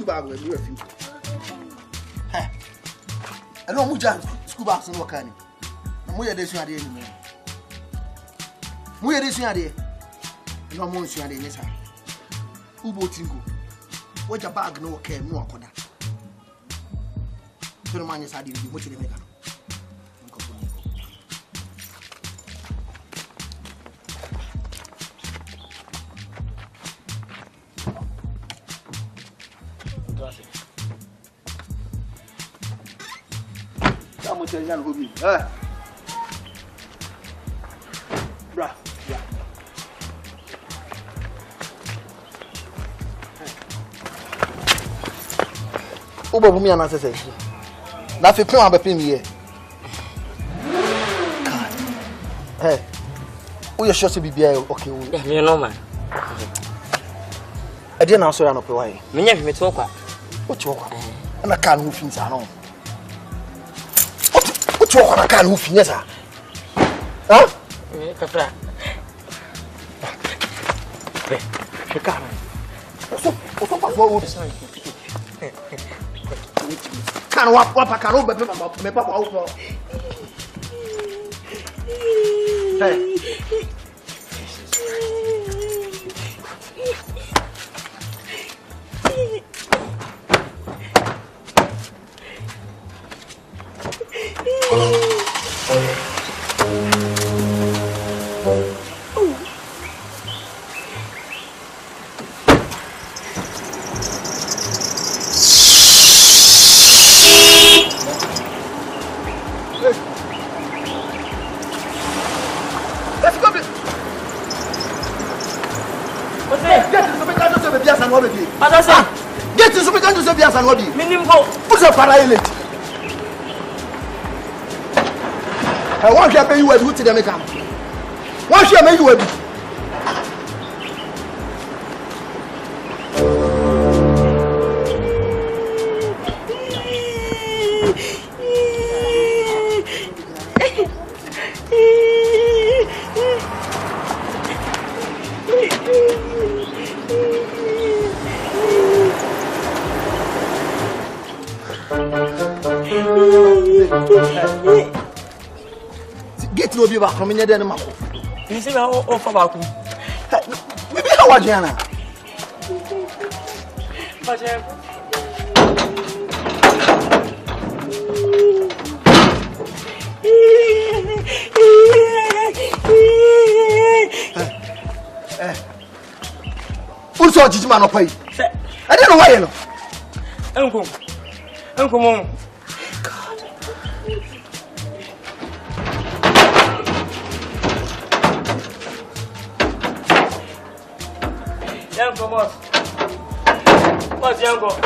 Bag when you refuse. Hey, I know Mujan school bags in Wakani. And we are this one anymore. We are this one day. No more in this house. Who bought you? What your bag no care, no corner. So the man is had you, what you make. Bra, Ubo bumi ana sese. Na fi pon abepin mi ye. Hey. Wo ye sure se bibia okay wo. Yeah, me no man. E dey na so ya no pe why. Me nya me to kwa. O to kwa. Na kan ho fin sa no. O to kwa na kan ho fin sa. Ha? Kapra. Che cara. O so pa fo wo. Kan wa pa kan o be me papa o. Hey. Get to something to Sophia and Hobby. Minimum, put a parallel. I want to pay you a good to the American. Why should I make you a bit? Get no be back from me then mako. You see how offer back. Maybe how are Jana? Who's all this man of pay? I don't know why you know. Uncle, Mom. Uncle, boss. What's Uncle?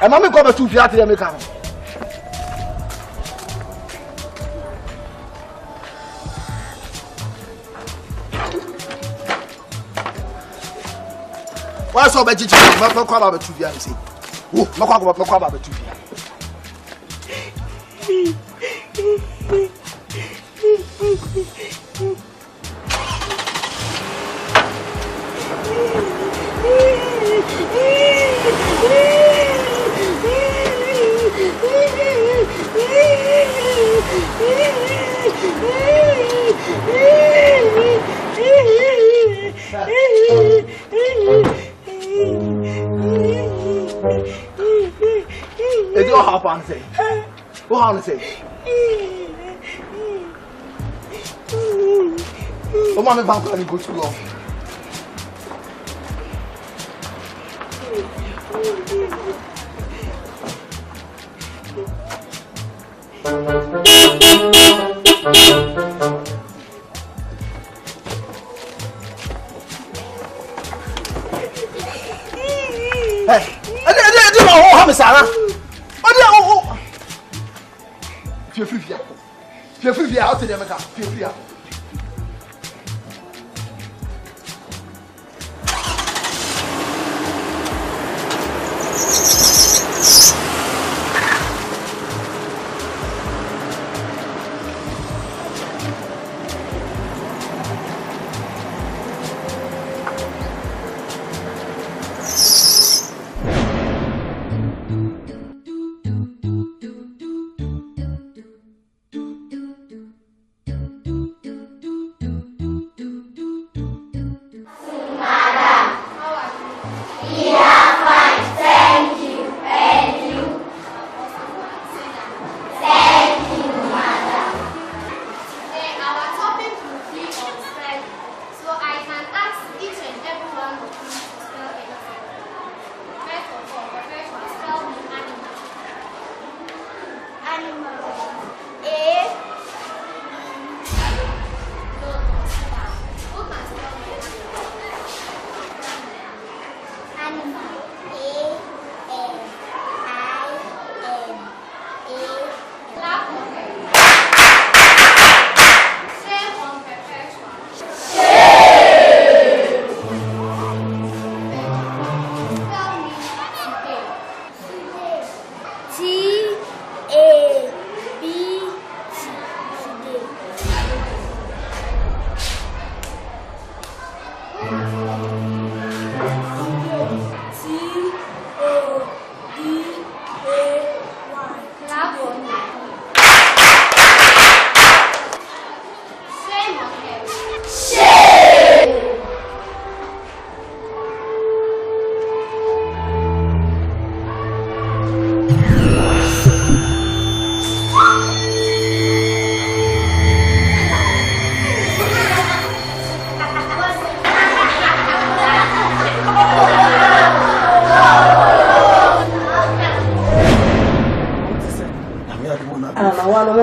And mommy come to Fiat and make come. What's up, Betty? I'm not quite about 2 years. Say, oh, no, about 2 years. It's all half on say. What on say? Oh, mommy, bank and go to go. Hey, I don't know how Sarah. Oh, feel free here. Feel free here out to them. Feel free here.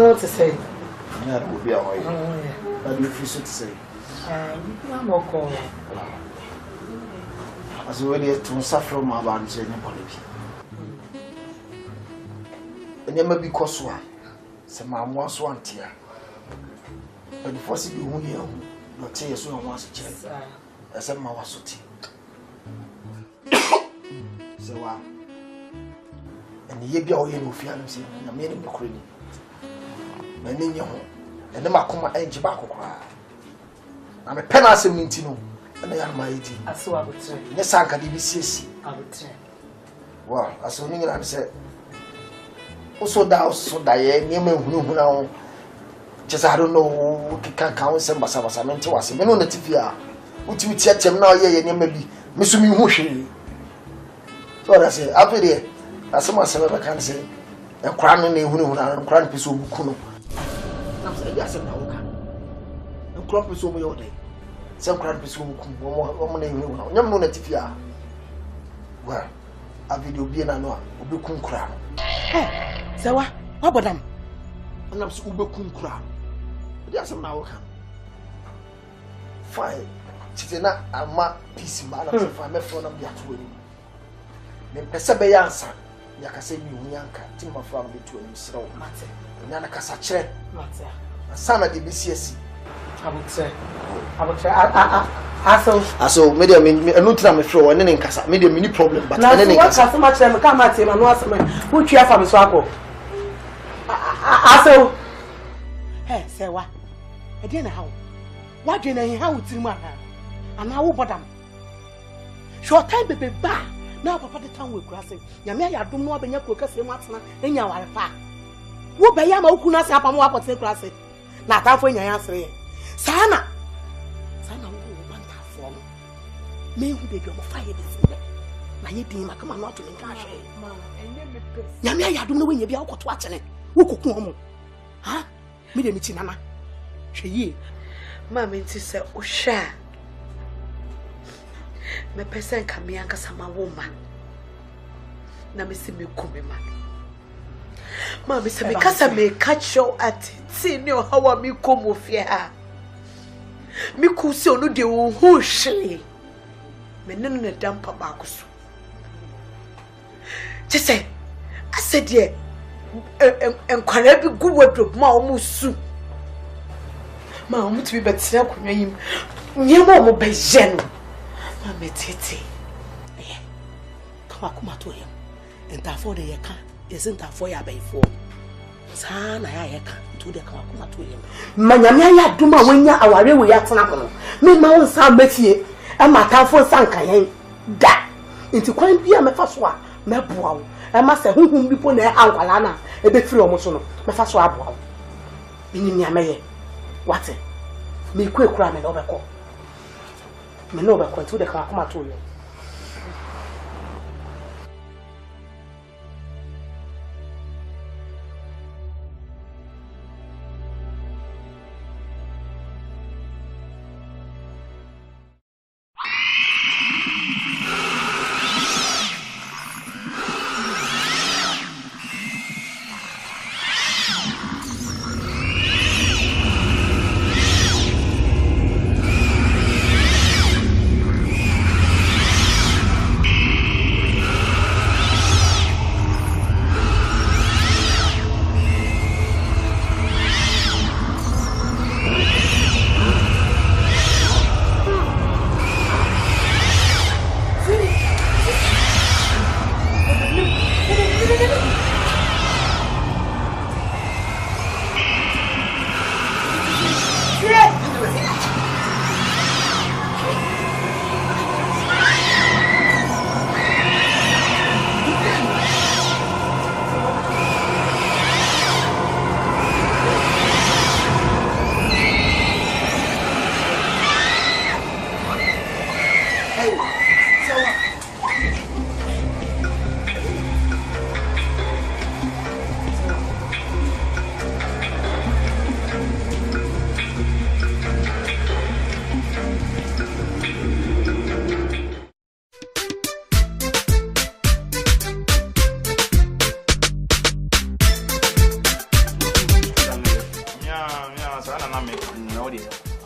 To say, I will be away. I do feel so to say. I'm more call. As well as to suffer my bands in apology. And there may be cause one. Some man wants one tear. But the first you who you not tear so once a check. As a man was so tea. So, and the year all you know, fiancé, and a man in the and then you and the Macoma edge back. na me pena asem nti no na ya ma yidi aso abotre ne sanka de bi siesi abotre wow aso ni ngira se so da ye ni ma hunu na wo just I don't know can sem basa mente wase me no na tifia uti tiatem na ye ni ma bi me so mi hu hwe so da se after there asema asema be kan se e kwra no na ehunu na kwra no pese obuku no na se ya asem na wo ka e kwra pese omu yo dey se kwra no pese obuku wo na ehunu na nyam no na tifia wa a video bi na no a obeku kwra no Sewa, what about them? And I'm so ubekum. Just now, fine. She's not a ma piece man. If I'm a phone of the two. Then Pesabe answer. Yakase, Yanka, Timber from between Slow Matter. Nana Casache, Matter. A son of the BCS. I would say, so maybe I mean, a neutral flow and then Casa, maybe a mini problem, but I didn't so much time come at him and ask me who you have from Swako. So, hey, say what? I didn't know how do you how it's in my hand? And now, bottom. Short time, baby, ba. Now, Papa, the town will crossing. Yamia, don't know when you cook us in what's not in your pa. Who by Yama who not have a more of classic? Not half when you answer. Sana, who want that form? Me who did your fire this. My team, I come out to make cash. Yamia, I don't know when you be out watching it. Who cook home? Huh? Me the meeting, Mama. She, Mammy, say, oh, share. My person can be anchor some woman. Now, Missy, me come, man. Mammy, say, because I may catch you at see no how I me come with ya. Me could so no de who she. Me none a damp bagus. Just say, I said, yeah. And Quarabi good wardrobe, ma almost soup. Ma almost be but self him. Near more by Jen. Mamma Titi. Come to him. And that for the yaka isn't that for ya before. Sana yaka to the Kawakuma to him. Manyamia Duma when ya away with Yatanakono. Me my own son Betty and my town for Sanka. Da into quite be a mefaswa, me bow. I must say, whom people near Alana, a bit free almost no, my first wab. Meaning, ya may. What? Me quick cram and overcall. Me no back to the car come to you.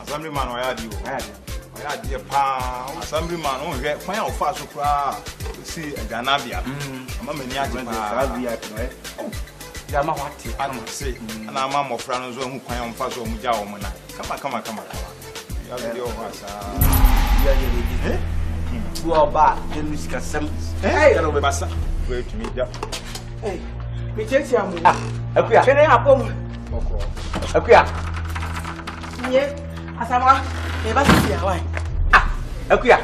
Assemblyman or I did Assemblyman, oh, fine or fast so cry. See a Ganabia. I'm a maniac. Yama what I don't say, and I'm mamma friends who cry on fast or Mujao. Come on. You are bad, then we can send. Hey, hello, Bassa. Wait to meet you. Hey, me take you. Can I have home? Okay. Yeah, Asama. Eba si ya why? Akuya.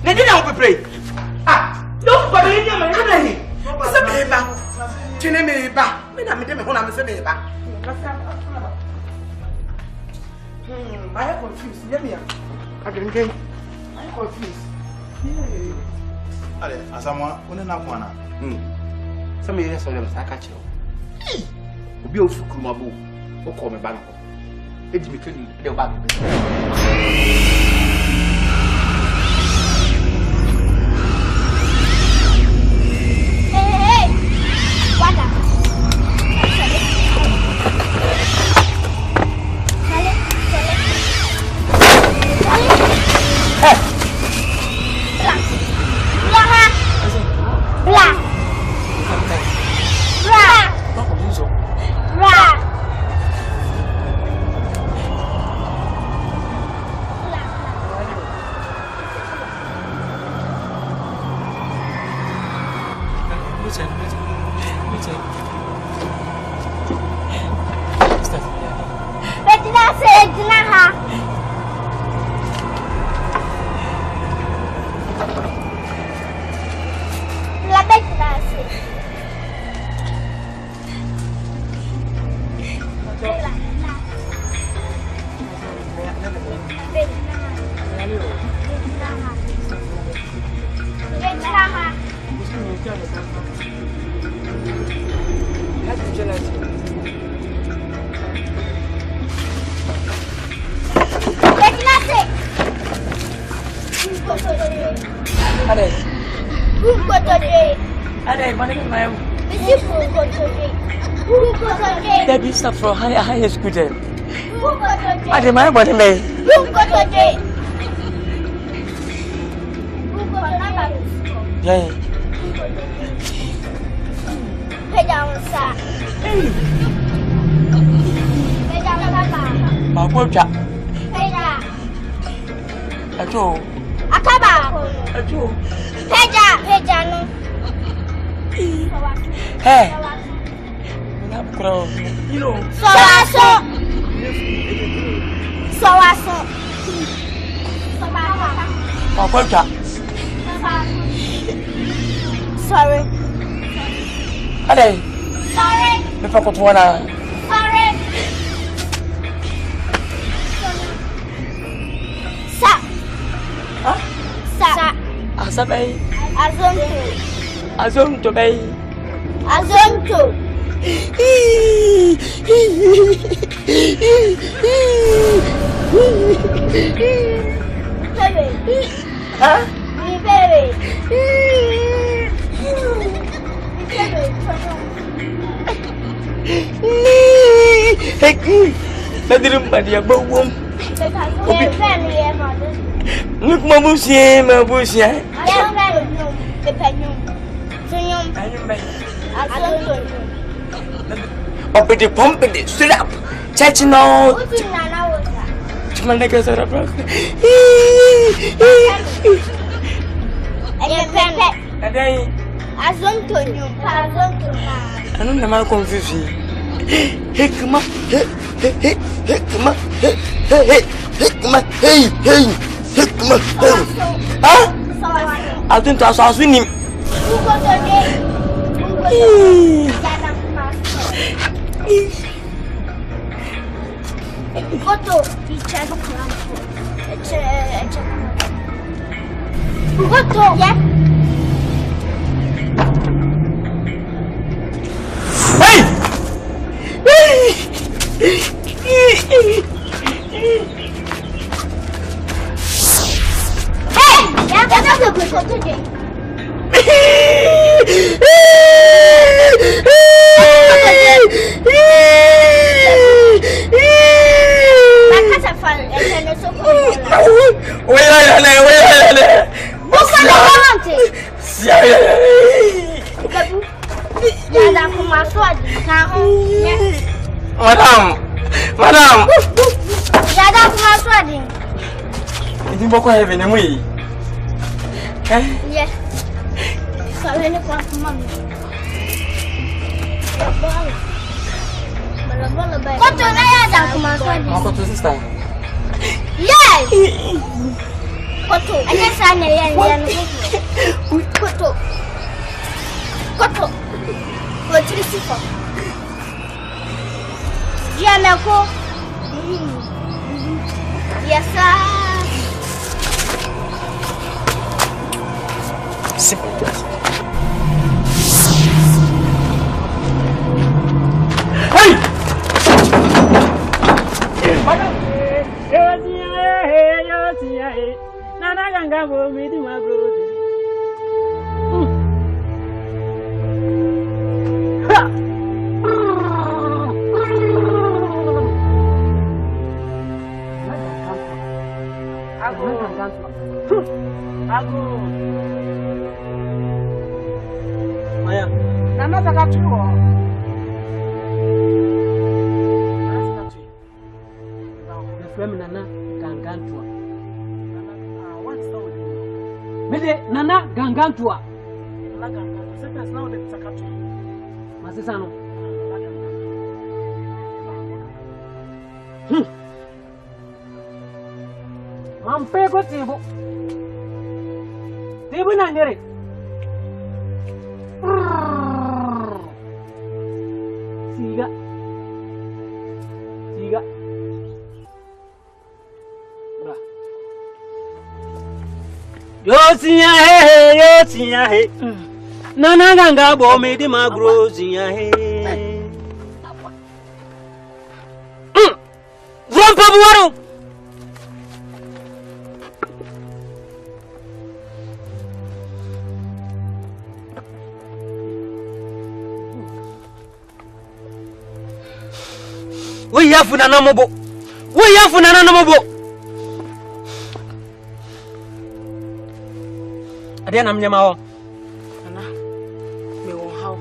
Ne di na wo pepre. Don't go in my money. Say me ba. Tine me ba. Me na me de me ho na me say me ba. I am confused. Let me. I am confused. Ale, asamwa, une na kwana. Some years so them saka chiro. Obi ofukuru mabo. O ko me ba no. Eji me kedi de ba be. Hey. Wada. That stuff for high school then. I demand what me. Yeah. Hey. You know. Sorry. Ade. Sorry. Me fakot wana. Sorry. Sa. Huh? Sa. Asabay. Azonto. Bay. Azonto. Huh? Bedroom pada bawum. Nuk mabusia. Open the pump and straight up. Church no. Cuma nak suara apa? Ada. Azontonyo. Anu nama konfusi. Hikmah. Hikmah. Ah? Aku tak sasu ni. Foto. Foto. Ya. Hey! Ya, ada foto deh. Madam. Jada kuma swadi. Ini boko heaven ni. Yes. Sabe ni kwa mami. Koto na ya da kuma swadi. Koto sister. Yes. Koto. Anya sana ya Koto. Koto. Koto sifa. Jiameko. Yes sir. Simple. Hey! Nana ganga bo mi di ma bro. Maya, nana zakatu wo. Nana gangantua. What's that? Mede nana gangantua. Nana gangantua. Sentence now the zakatu. Masisano. Mampe ko tibu. Tibu nangere. Siga. Siga. Yosia he. Nana ganga bo me di magro zia he. Rompa buaro. We have nana mobo. We have nana mobo. Ade na mnyama wo ana me wo hawo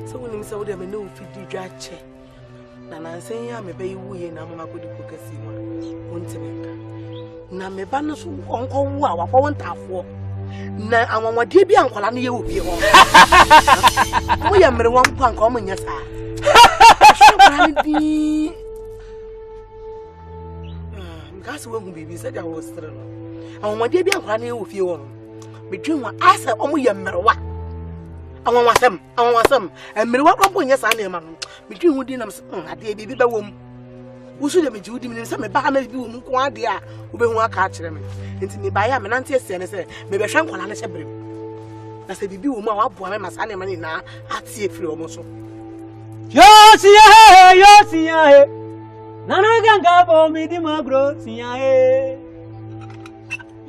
so wonim se wo de me no fidi dwache na nansen ya me bayi wuye na mama kodi kokasi ma wontemenka na me ba no so onko wu a wakọ wontafo na anwanwade bi ankwala no ye wo bi ho mo ya mere won kwa nka o munya sa shobani bi ngase wo hu bibi se da wo stre no anwanwade bi ankwala no ye wo fie wo between one asa omo ye mmerwa anwanwasem mmerwa kwampo nya sa na ema no between hu di na ade bibi ba wom wusu de meji udi mi se me ba na bibi wom ko ade a obehu aka akire me enti me ba ya me nante ese ne se me be hwa nkwala na chebrem na se bibi wom a waboa me masa na ema ni na atie firi omo so yo siya he nana ganga bo mi di magro siya he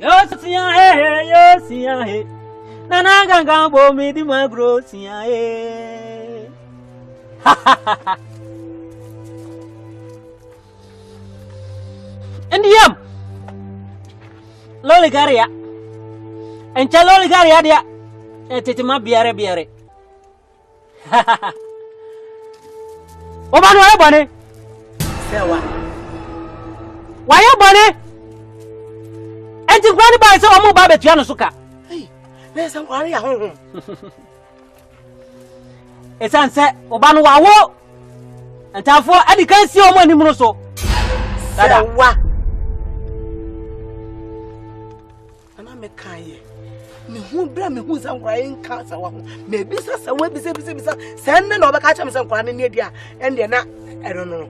yo siya he nana ganga bo mi di magro siya he Indiam loli garia encha loli garia dia etitima biare Obanu wa bone sewa wa ya bone enti kwani ba se omo ba betua no suka na se kwani ya honhom esan se obanu wa wo entafo adi kan si omo ni muro so sewa ana me kaye me hu bra me hu san kwai nka sa wa ho me bi sa sa wa bi se sen ne na obeka cha me san kwani ne dia ende na ero no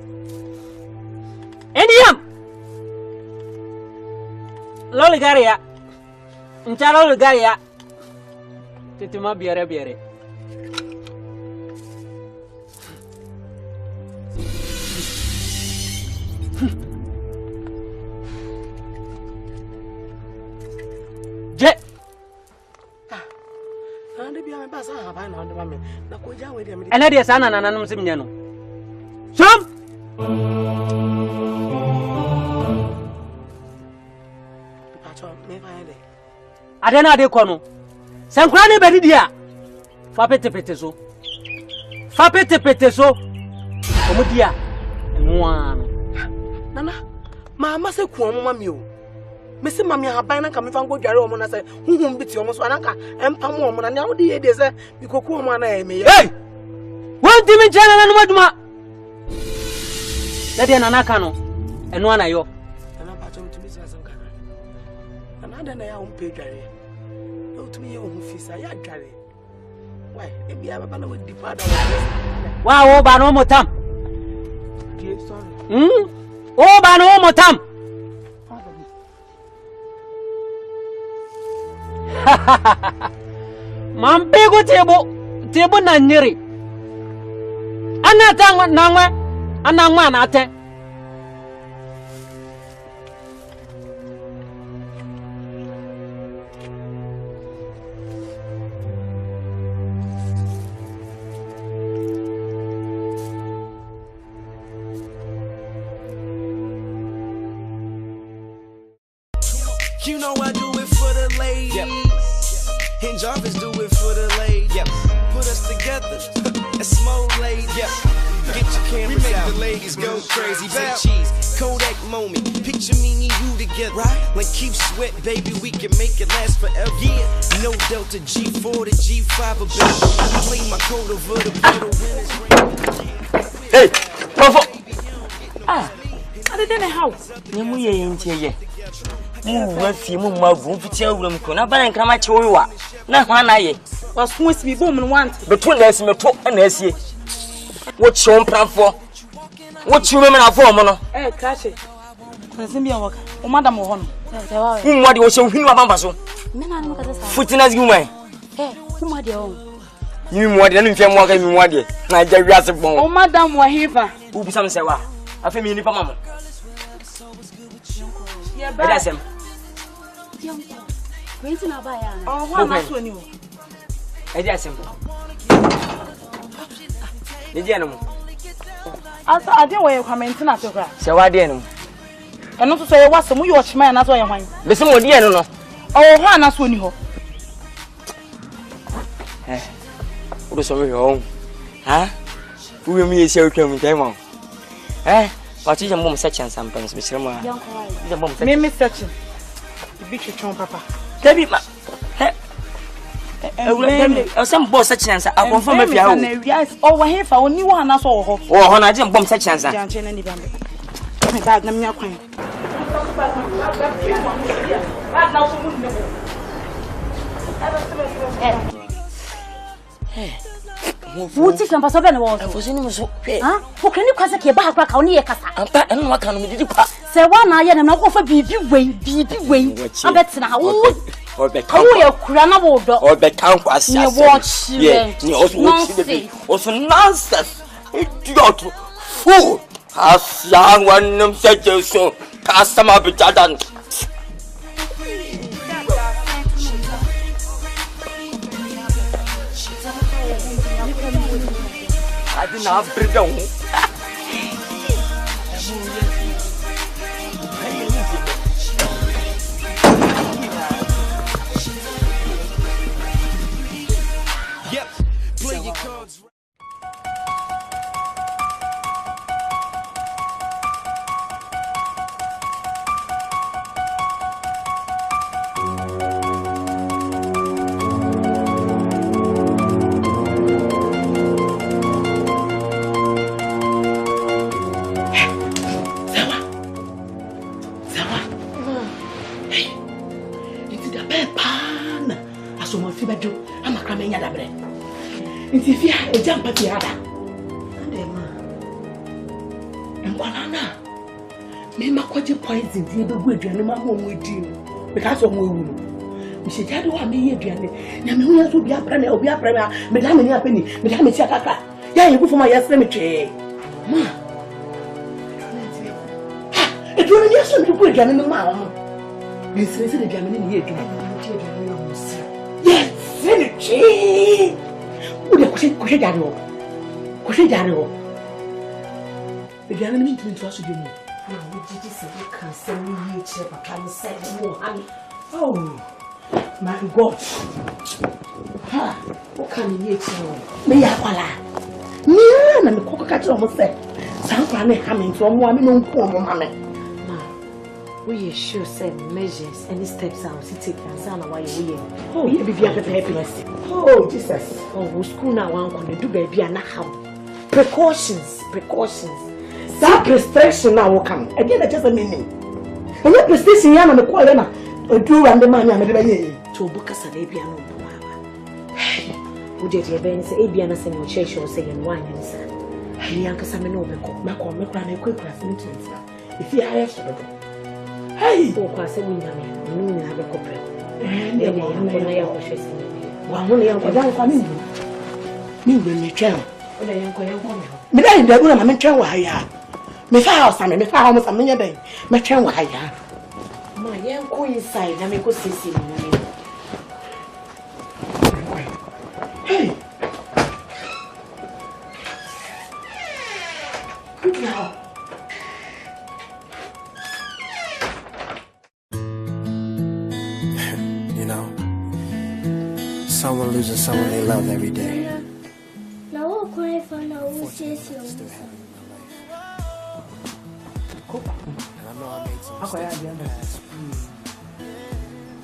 Indiam loli garia ncha loli garia titima biare je ande bia me ba sa ha ba na ande ba me na ko ja we dia me ene dia sana nananum sim nya no som Adena de kono. Sankura ni bedi dia. Fa pete so. Omudia. Enwan. Nana, mama se ku omo mami o. Me se mami haban na ka me fa ngo dware omo na se huhum biti omo so anaka empam omo na nya wo de ye de se bikoku omo na e me ye. Hey! Won ti mi chana na no maduma. Na de nana ka no. Eno ana yo. Nana pa chom ti mi se sanka. na da na ya umpe dware no to me ohun fisa ya dware why e bia baba na we di father wa wo ba no motam o ba no motam Mampego tebo na nyiri anata nangwe anangwa anate You know I do it for the ladies. Yep. And Jarvis do it for the ladies. Yep. Put us together, a small lady. Yep. Get your cameras we make out. The ladies go crazy. Bad cheese, Kodak moment. Picture me and you together. Right? Like keep sweat, baby. We can make it last forever. Yeah. No Delta G4 to G5 or better. Play my code over the pedal when it's raining. Hey, Papa. Ah, I didn't know how. Nyamu ye ntiye. Mu fi mu mavu fitia wuram ko na ban krama chewa na hwana ye waso esi bom no want beto na esi meto na esi wo chom pranfo wo chume me na fo mo no kache nsim bia waka o madam ho no mu de wo hwe hwinu abamba so me na no kasa futina zi umai mu de o ni mu de na mfia mu aka mi mu de na ja wiase bon o madam wa hiva u bisam se wa afa mi ni pa mama ye ba edasem Wait na ba ya. Oh, wa na so ni o. E dia simple. Ni dia no mo. Ade wo ye comment na to kra. Se wa dia no. E no so ye wasem yo chima na so ye hwan. Be se mo dia no no. Oh, wa na so ni ho. Wo so me ho. Ha? Wo mi ye se o twam ntai mo. Wa ti je mo se chan sampans be sire mo. Je mo se. Me searching. Be chon papa. Debi ma. Some boss such chance. I confirm if you are. Oh, we have our new one as all. Oh, I didn't bomb such chance. My bag, let me acquaint. What is number 7 was? I was in so. Huh? Who can you cast a back back on your casa? And what can we do? Say one I am not for BB way. I bet now. Or the Crana or the count was your watch. Yes, also nonsense. Idiot fool. As young one said so. Customer be done. I didn't have to go. Yep, play your cards. Nti fia e jampa tiada. Ande ma. Enkwana na. Me makwaje poison di be gu aduane ma mo edi no. Because of mo ewu no. Me se jade wa me ye aduane. Na me hu ya so bi apra na obi apra me da me ni apani. Me da me ti akaka. Ya ye bu fo ma yesre me twe. Ma. E do ni aso me gu aduane no ma o. Me se se de aduane ni ye aduane. Yes, finish. Udah kushe jari o. Bibi ana mi tumi tuaso demu. Na wo jiji se be kan se mi yi chire papa mi se mo hani. Oh, my God. Ha, o kan yi chire o. Me ya kwala. Ni na me kokko ka chire mo se. San kwa na ha me nso mo ami no nko mo ma me. Ma, we sure say measures any steps out to take and say na why we. Oh, you bibi aka happiness. Oh, Jesus. Oh, school now one can do baby and how. Precautions. That prescription now will come. Again, that just a meaning. And that prescription, yana me call yana. Odu and the man I made to book us an Abiano. Would you ever say Abiana send your church or say in wine and son? Hey, Uncle Simon Obeco, Macor, make quick class. If you are hey, for I said, we have a couple. And then I am going to watch us. One only uncle down for me. Me will me trail. Me I don't know, I'm trail why ya. Me house, I me almost a million day. Me trail why ya. My young go inside, I may go see. Hey, good now. You know, someone losing someone they love every day. Now what cry for now? Who says you?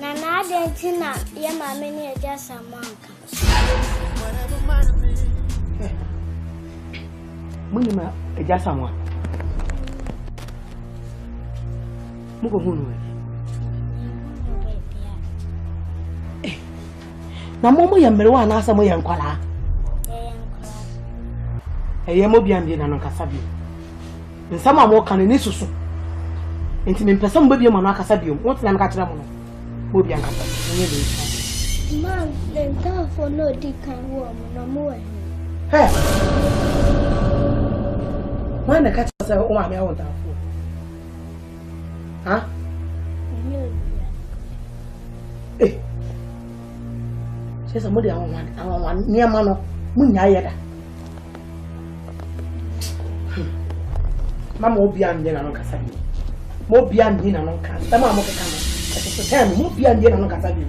Nana Dentina, your mammy, just a monk. Munima, just someone. Mugo. Na momo ya mmerewa na asa mo ya nkwala. Eye mo bia mbie na no kasa bi. Nsama mo kan ni susu. Enti me mpesa mo bia mo no akasa bi. Mo tena ka kira mo no. Mo bia nkasa. Onye be. Man, then that for no di kan wo mo no mo e. He. Why na ka kira o ma me awon ta fo. Ha? Eh. Say somebody I want near mano, Munya yada. Mamma will be on dinner on Casabi. More beyond dinner on Casabi. The mamma can come. At the time, more beyond dinner on Casabi.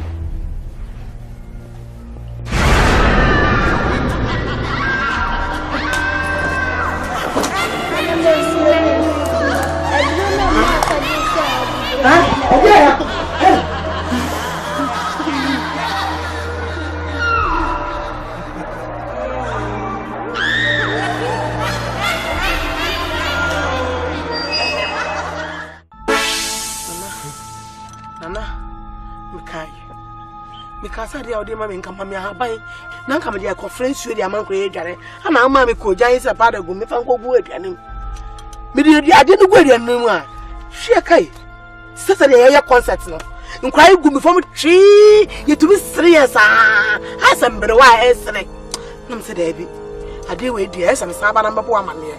Because I did my income, my buy. Now come to your conference with your man created, and now mammy could giants a part of me from go wood and him. I didn't go there no more. Shake. Saturday, your concerts now. Inquire good before me tree, you to be serious. I some better why I say. I'm said, Debbie. I did wait, yes, I'm Sabbath number 1 man here.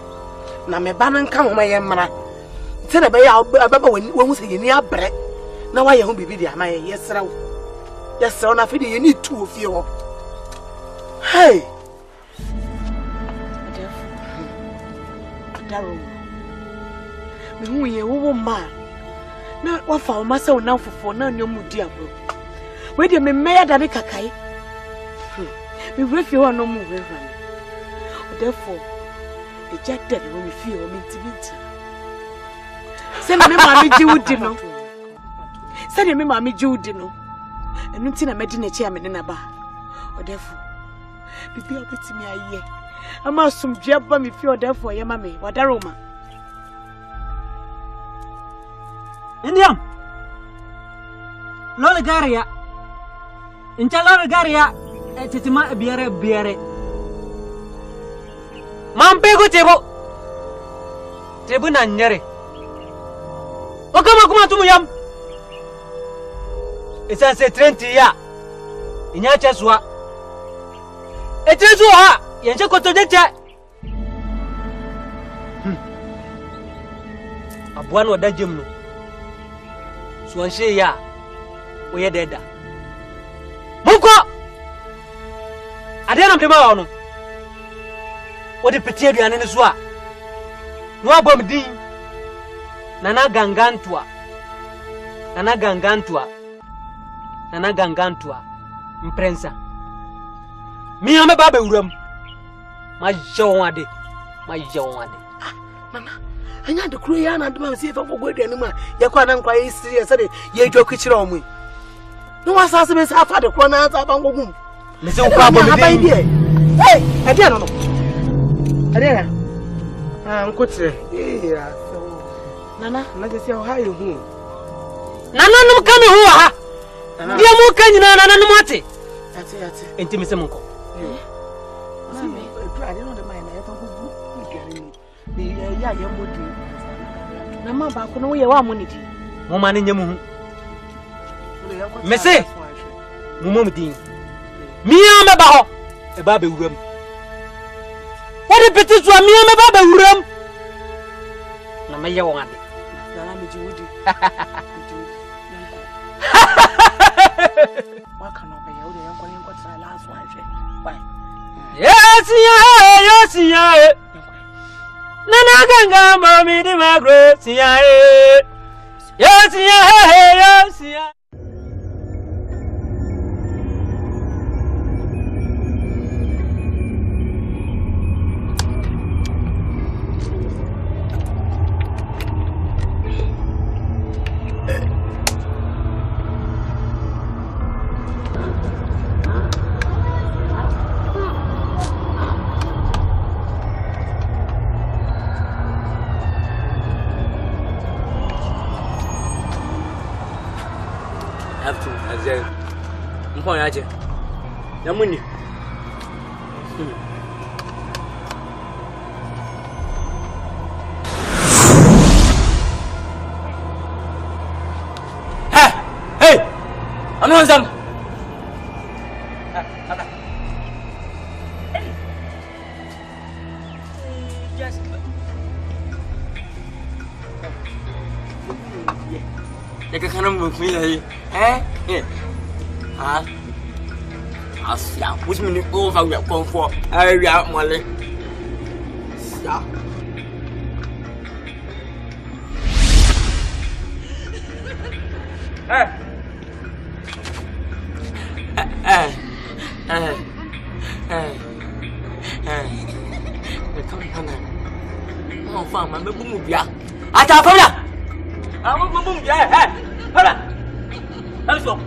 Now my banner come on my young man. Tell about when we say near bread. Now I won't be video, my yes, sir. Yes, sir, I feel you need 2 of you. Hey, Darrow, me who woman. Now, what for myself now for none your dear bro. Where do me mad at the cakai? We will feel no more. Therefore, the jack dead when we feel intimate. Send me Mammy Judino. Send me Mammy Judino. And nothing I made in a chairman in a bar. Or therefore, be able to me a year. I must some job by me feel therefore, your mammy, what a Roma. Indiam Lolagaria Inchalagaria Titima Biere Mampego Tebo Nanyere Okama to Yam. It's a 30 ya in your chest. It is what you go to the chat. A one or that Jimno. So I say, ya, we are dead. Muko! I didn't know what the Petian in the Swa. No bomb D. Nana Gangantua. Nana Gangantua. Imprensa. Me am a baby room. My Joade. Mama, I had the crew and I'm see if I forgot anymore. You can't quite serious. You joke kitchen on me. No one's asking me how far the corner out of our room. Mr. Hey, I don't know. I didn't. I'm good. Yeah, Nana, let us see how high you move. Nananum come who ha. Dear mo can you nananum ate. Intimacy monko. I don't know the mind. I don't know. Yeah, you're good. Nama ba ko no ye wa mo ni di. Mo ma ne nyemu hu. Mese. Mo mo din. Mia me ba ho. E ba be wuram. What the petit so mia me ba be wuram. Na me ye won ade. Na me ji wudi. Wa kan obe ye wudi yan ko try last one hwe. Why? Yes ya. Nana ganga mami di magro siya e. Yes ya. Mpo yaje. Yamuni. Hey! I'm on some. Cái khả năng mực mi này, hả? Asia, which means over we are going for area money. Yeah. Come on, oh, fine, my boom, yeah. I can't follow. I want boom, yeah. Hold on. Let's go.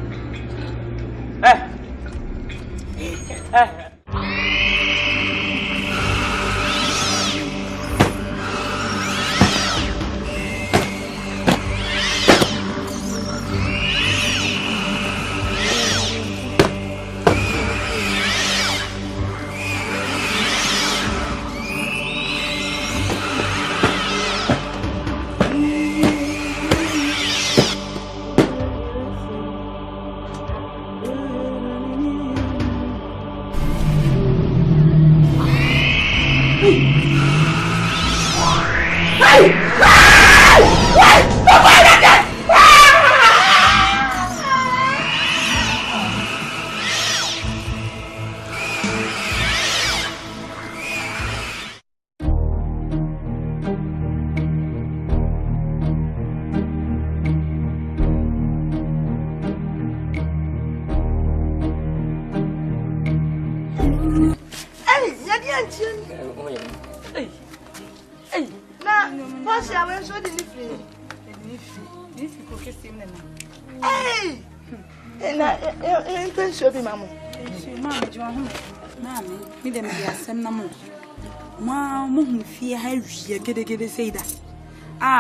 Gede say that.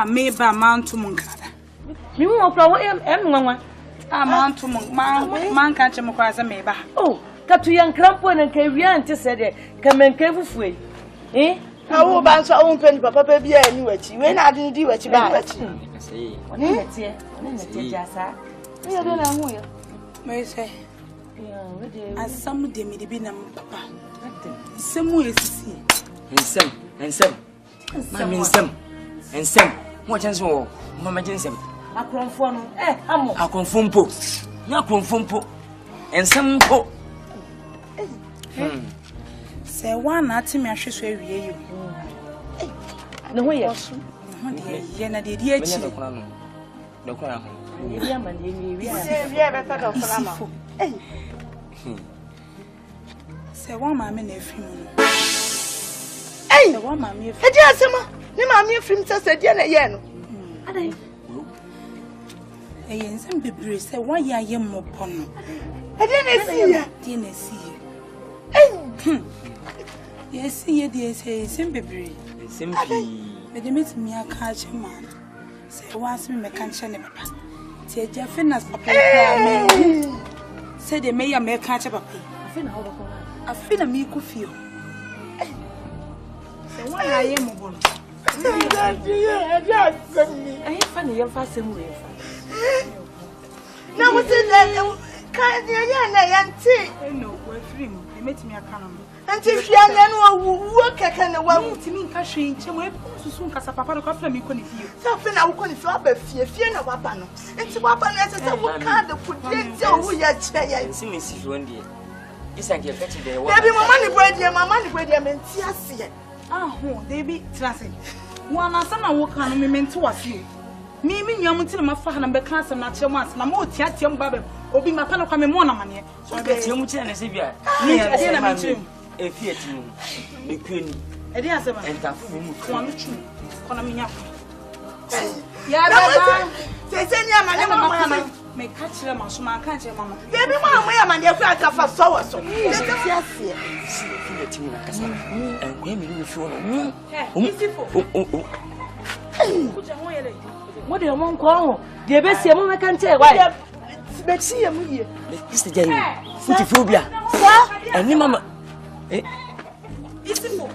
Maybe man to Munkada. Me won't flower M1. Man to man can't come across a maybe. Oh, got to young crampon and carry to say, come and careful free. Eh? I will bounce our own penny, Papa, baby, anyway. When I didn't do what you got. See, what is it? We don't know who may say. As some of them may be Papa. Some ways to see. And some. Mammy and some. What chance for Mamma Jensen? I confirm, I confirm po. Not confirm po. And some po. Say one at me, I should swear you. No way. Yena did yet. No crown. We are better of say one mammy nephew. Hey, one mammy, a dear summer. No mammy from Sassa Diana Yen. A yen be breeze, say why ya yam more pon. I didn't see you. Yes, see ye, dear, say, simply breeze. Simply, but they met me a catch man. Say, once me can't shine. Tia Finas papa. Said they may a mere catch papa. I feel a me could feel. So why I am a woman? I ain't funny, you're fasting with. Now what's it? Can't you no, we're free. They made me a canon. And if you are work, I can well to me cashing. So soon as a papa of me couldn't feel. Something I couldn't feel up a fear no weapon. It's a weapon as a what kind of put we are chair. See me see one day. It's like you're fetching the money my money bread, I mean, see. Ah, they be transit. One as I walk on me meant to us you. Me, I'm telling my father and be class and not your once, and I'm more tiatium babble, or be my panel coming more money. So I bet you much and a severe. A Fiat, a queen, a dear seven, and that one true. Conamina. Yeah, say, Mamma, may catch them, Mamma, can't you, Mamma? Baby, Mamma, my dear, I can for so. Yes, and women will follow me. What do you want call? The best I can tell why. Betsy, here. Mr. Jenny, Footyphobia, sir, and Mamma. It's simple.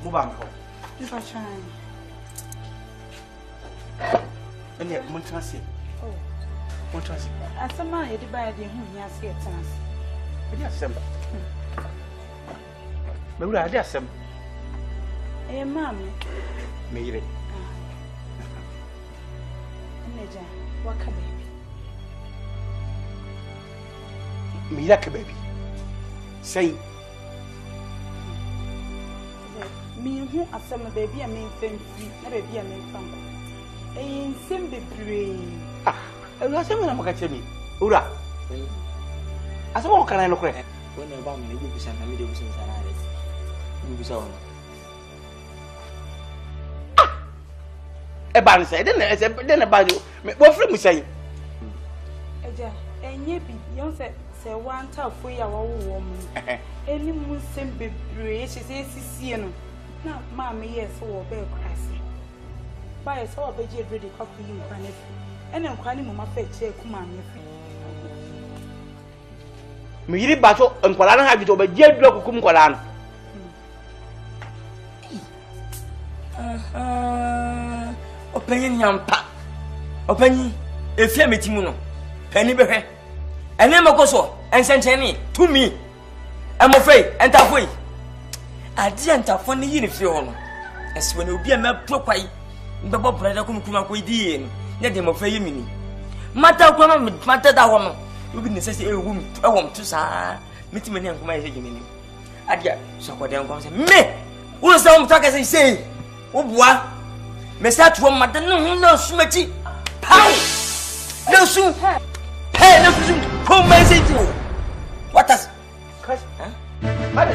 Move on. If I try. And yet, Montrasi. Oh, Montrasi. As a man, you buy the whom he has yet. Yes, Sam. Maybe I just am. Eh, mammy. Made it. Major, what a baby. Me like a baby. Say. Me who are some baby, I mean, fancy, never be a man from. Eh, Simba Bray. Ah, I was saying, I'm going to me. Ura. As a walk, can I look at when I found me, you sent me the business and I was on. A band said, then about you. What from me say? Eja, and ye be young say one tough for your woman. Any Muslim Bray, she says, see, now, mammy, yes, or bear crassy. By a saw a veggie ready copy you, and I'm crying my fetch, come on, Me yiri baso nkwala na ha bi to be je dlo kukum kwala no opanyin nyampa opanyin efia metimu no pani behwe ene makoso ensencheni to me amofei entafoi adi entafo ne yiri fi ho no eswe ne obi a maprokwai mbebo brada kumkuma ko idie no ne de mofei yemini mata kwa mata da ho no obi ne sese ewum ewom to saa metima ne nkoma yese gimini adia so kwade nkoma se me wo se wo mtaka se wo bua me sa to mata no na sumati pau no su hey no su ko me se ti what is cuz bada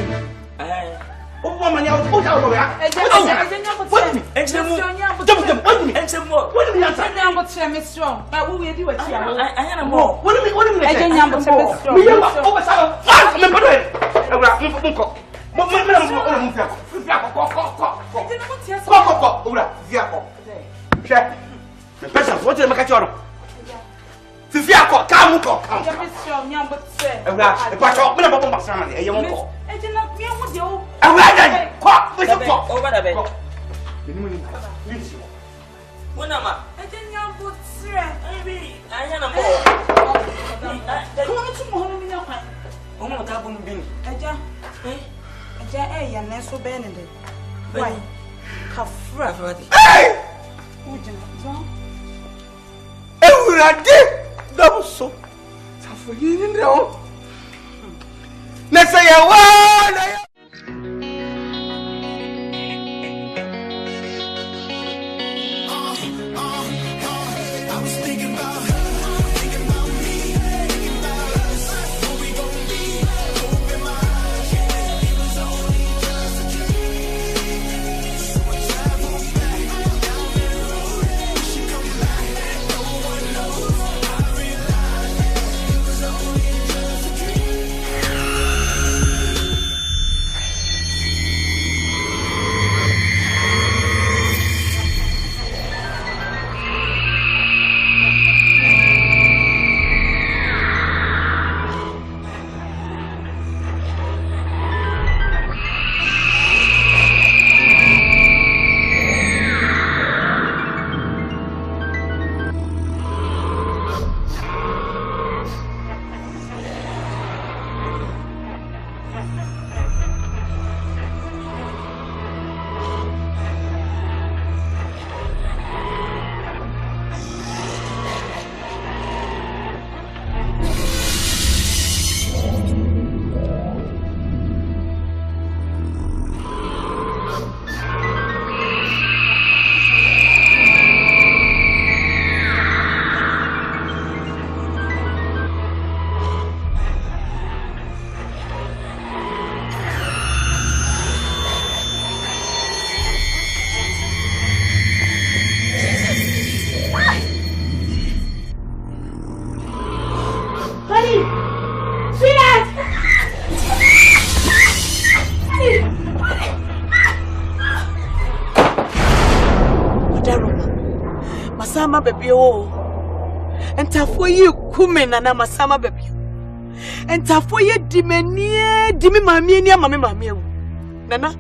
o bo mani o ta o ya Masama baby oh. Entafo ye kume na masama baby. Entafo ye dimenie dimi mami ni amame mami ewu. Nana.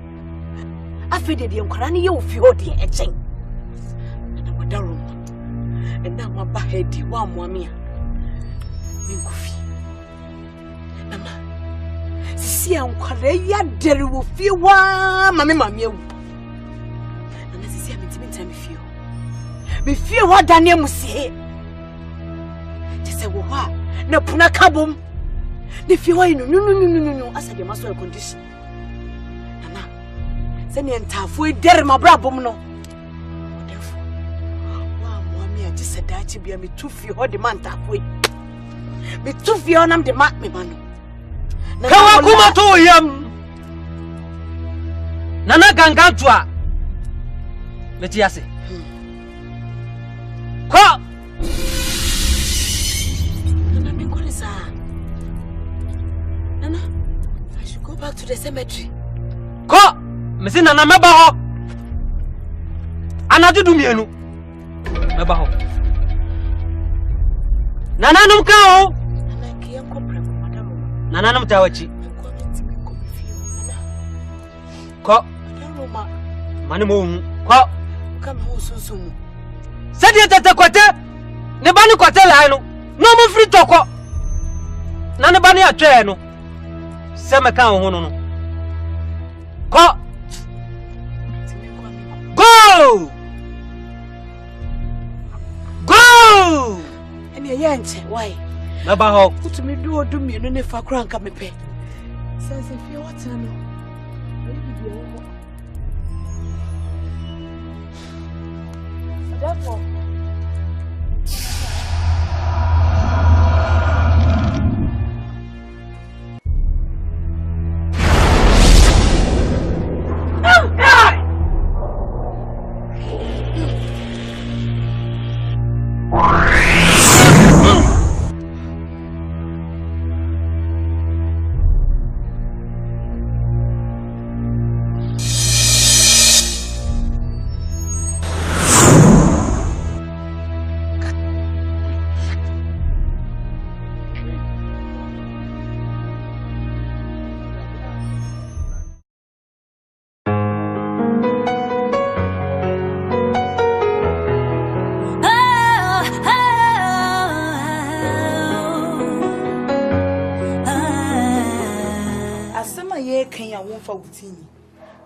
Afede de nkwara ne ye ofi hodi echen. Nana wadaro. Enda maba hedi wa amwame a. Minkufi. Nana. Sisi nkwara ya dere wo fi wa mame mami ewu. Nana sisi amitimi ntami fi. Me fear what Daniel must say. Just say, "What? No puna kabum." The fear, no. I said, "You must have a condition." Nana, send me and Tafu, dare my brabum no. Therefore, wow, mommy, I just said that to be me too fear what the man Tafu. Me too fear on the mat, me man. Kawakuma to him. Nana Gangatua. Metiase. Ko! Nana, me call is Nana, I should go back to the cemetery. Ko! Missing Nana Mebaho. Anadu do mienu. Mebaho. Nana no kao. Nana no tawachi. Ko! Mani mo ko. Come home soon. Said you tete kwete ne bani kwete la no no mo free toko na ne bani atwe no se me kan ho no ko go ene ye nche why na ba ho utumi du odum mi no ne fa kra nka mepe sense fi what no therefore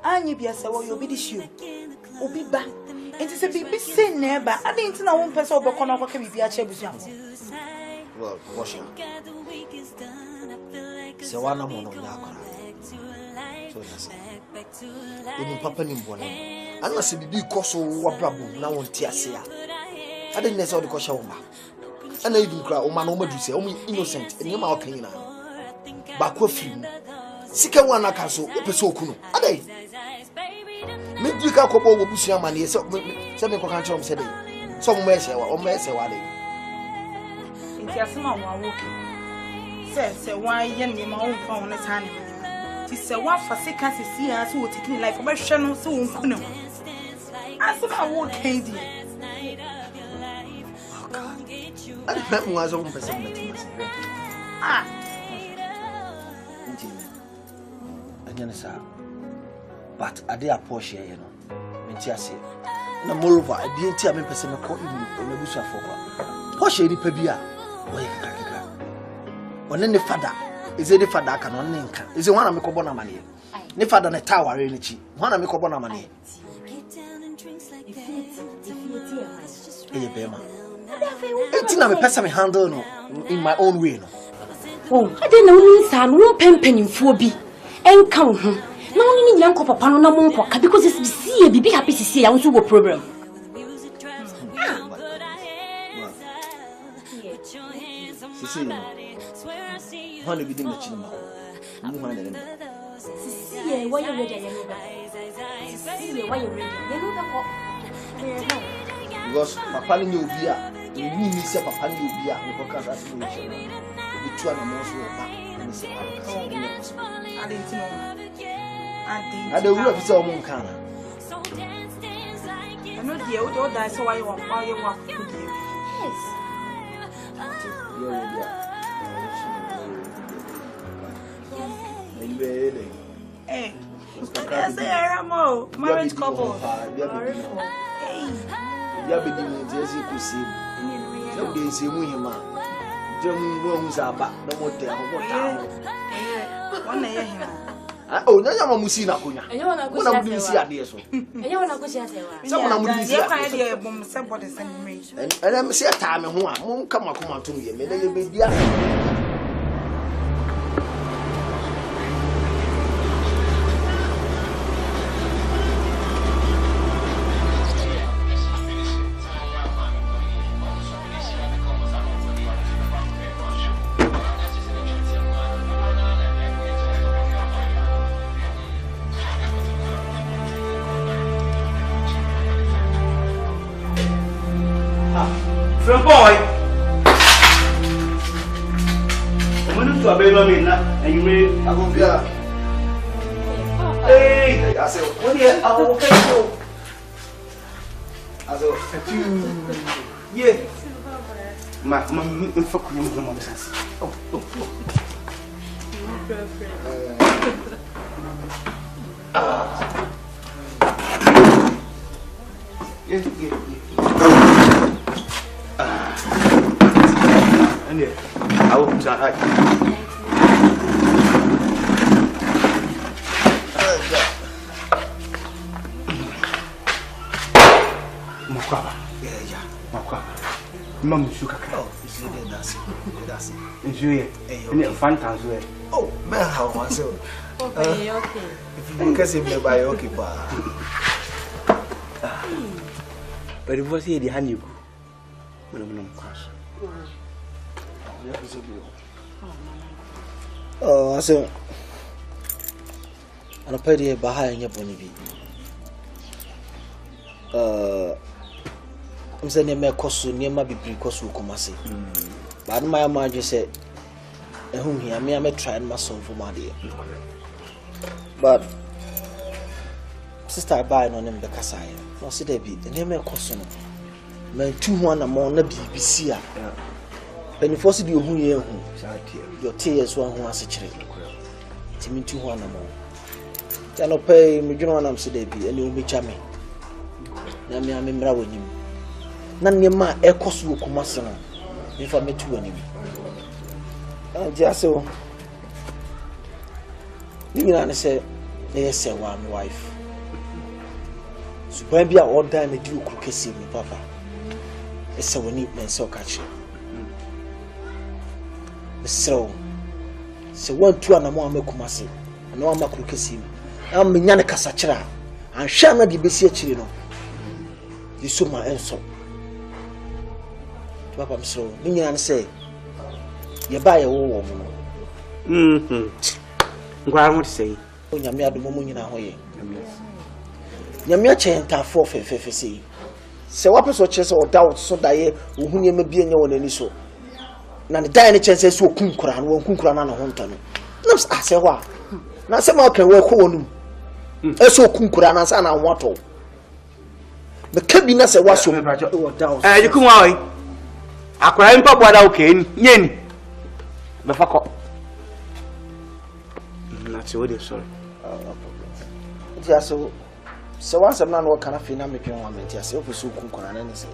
Anyi bia se wo yo bi di hio obi ba enti se bibi se na ba ade enti na wo mpese obekọ na okoka bibi a che busu am well washing se wana mo no nya akora so yes oni papa ni mbone ana se bibi koso wo brabo na won ti ase a ade ne se wo de ko hye wo ma ana idum kra o ma no madu se o innocent eni ma o kan yina ba ko firi sika wana ka so o pese okuno ade me di ka ko bo busu amane se me ko kan che o se de so mo ese wa de nti asema wo awoke se wa ye ne ma wo fa wo ne sa ne ti se wa fa sika se si ha so wo taking life ba hwe no se wo nkunu asema wo kendi ade fa mo azo mo pese me ah anya sa but ade a Porsche ye no menti ase na moreover ade enti a me pese me ko ibu me busu afọ kwa Porsche ni pa bi a wo ye kaka one ne fada Is it the father can on ninka? Is it one of me cobona money? Ne father ne tower really cheap. One of me cobona money. Hey, Bema. It's not a person handle no in my own way. No. Oh, I didn't know son won't pen in 4B and count him. No one in young papa no more because it's see be happy to see I want to go program. One of the cinema. Why you ready? Why you ready? Because Papa knew beer, you need me say Papa knew beer, because as you know, you two are most of I didn't know. I don't know if it's all Moncana. I'm not here with all that, so I want all you want to do. Yes. Hey, I say I am all marriage couple. Ya be di Jesse ku see. No dey see mu hima. Jemu wo hu sa ba na mo te ho ta. One na ye hima. Oh, nya ma musi na konya. Enye wana ko na mu si ade so. Enye wana ko si ase wa. Se mo na mu si. Ya kan dey bom se body se me. Ene se ta me ho a mo nka makoma to ye me na ye be bia. From boy, I'm going to obey me now, and you may go here. Hey, I said, what do you have? I said, yeah. My fuck you, my mom says. Oh. Yeah. And yeah, I will try. Makwaba. Yeah. Makwaba. Mama shuka. Oh, it's really that's it. Enjoy it. And it's fun as well. Oh, man, how was it? Okay. If you can see me by okay, but it was here the honey. Oh, I said, I'm pretty behind your bonny. I'm saying, my cost near my big cost will come. I say, but my mind said, whom he may have tried my son for my dear. But sister, I buy on him because I am. No, see, they be the name of cost. Man, 2-1 among the BBC. When you force you who you your tears one who has a child. It's me 2-1 among. Cannot pay me, you know, I'm said, and you'll be charming. Nami, I'm in with him. None near my air cost will come if I met you anyway. Just so. You know, I say, yes, sir, one wife. So, when be all done, the Duke could see me, Papa. It's so neat and so catchy. So, 1-2 and more Makumasi, and no Makukasim. I'm Miana Casachra, and shall not be busy chino. You saw my answer. Papa, so, Minian say, you buy a woman. I want to say, oh, Yamia the moment in our way. Yamia chain ta 4-5 say what person chess or doubt so that who may be in your own so. Now the dining chances so kunkran won kunkran na honta no. Nam say wa. Na say ma kan we ko wonu. E so kunkran na sa na wato. Me kabi na say wa so me brajo e wo doubt. You come away. Akwara mpa boda okay nyeni. Me fakọ. That's what they sorry. Yeah, so once I'm not working a film, I'm making one mentia. So if you so kunkran na say.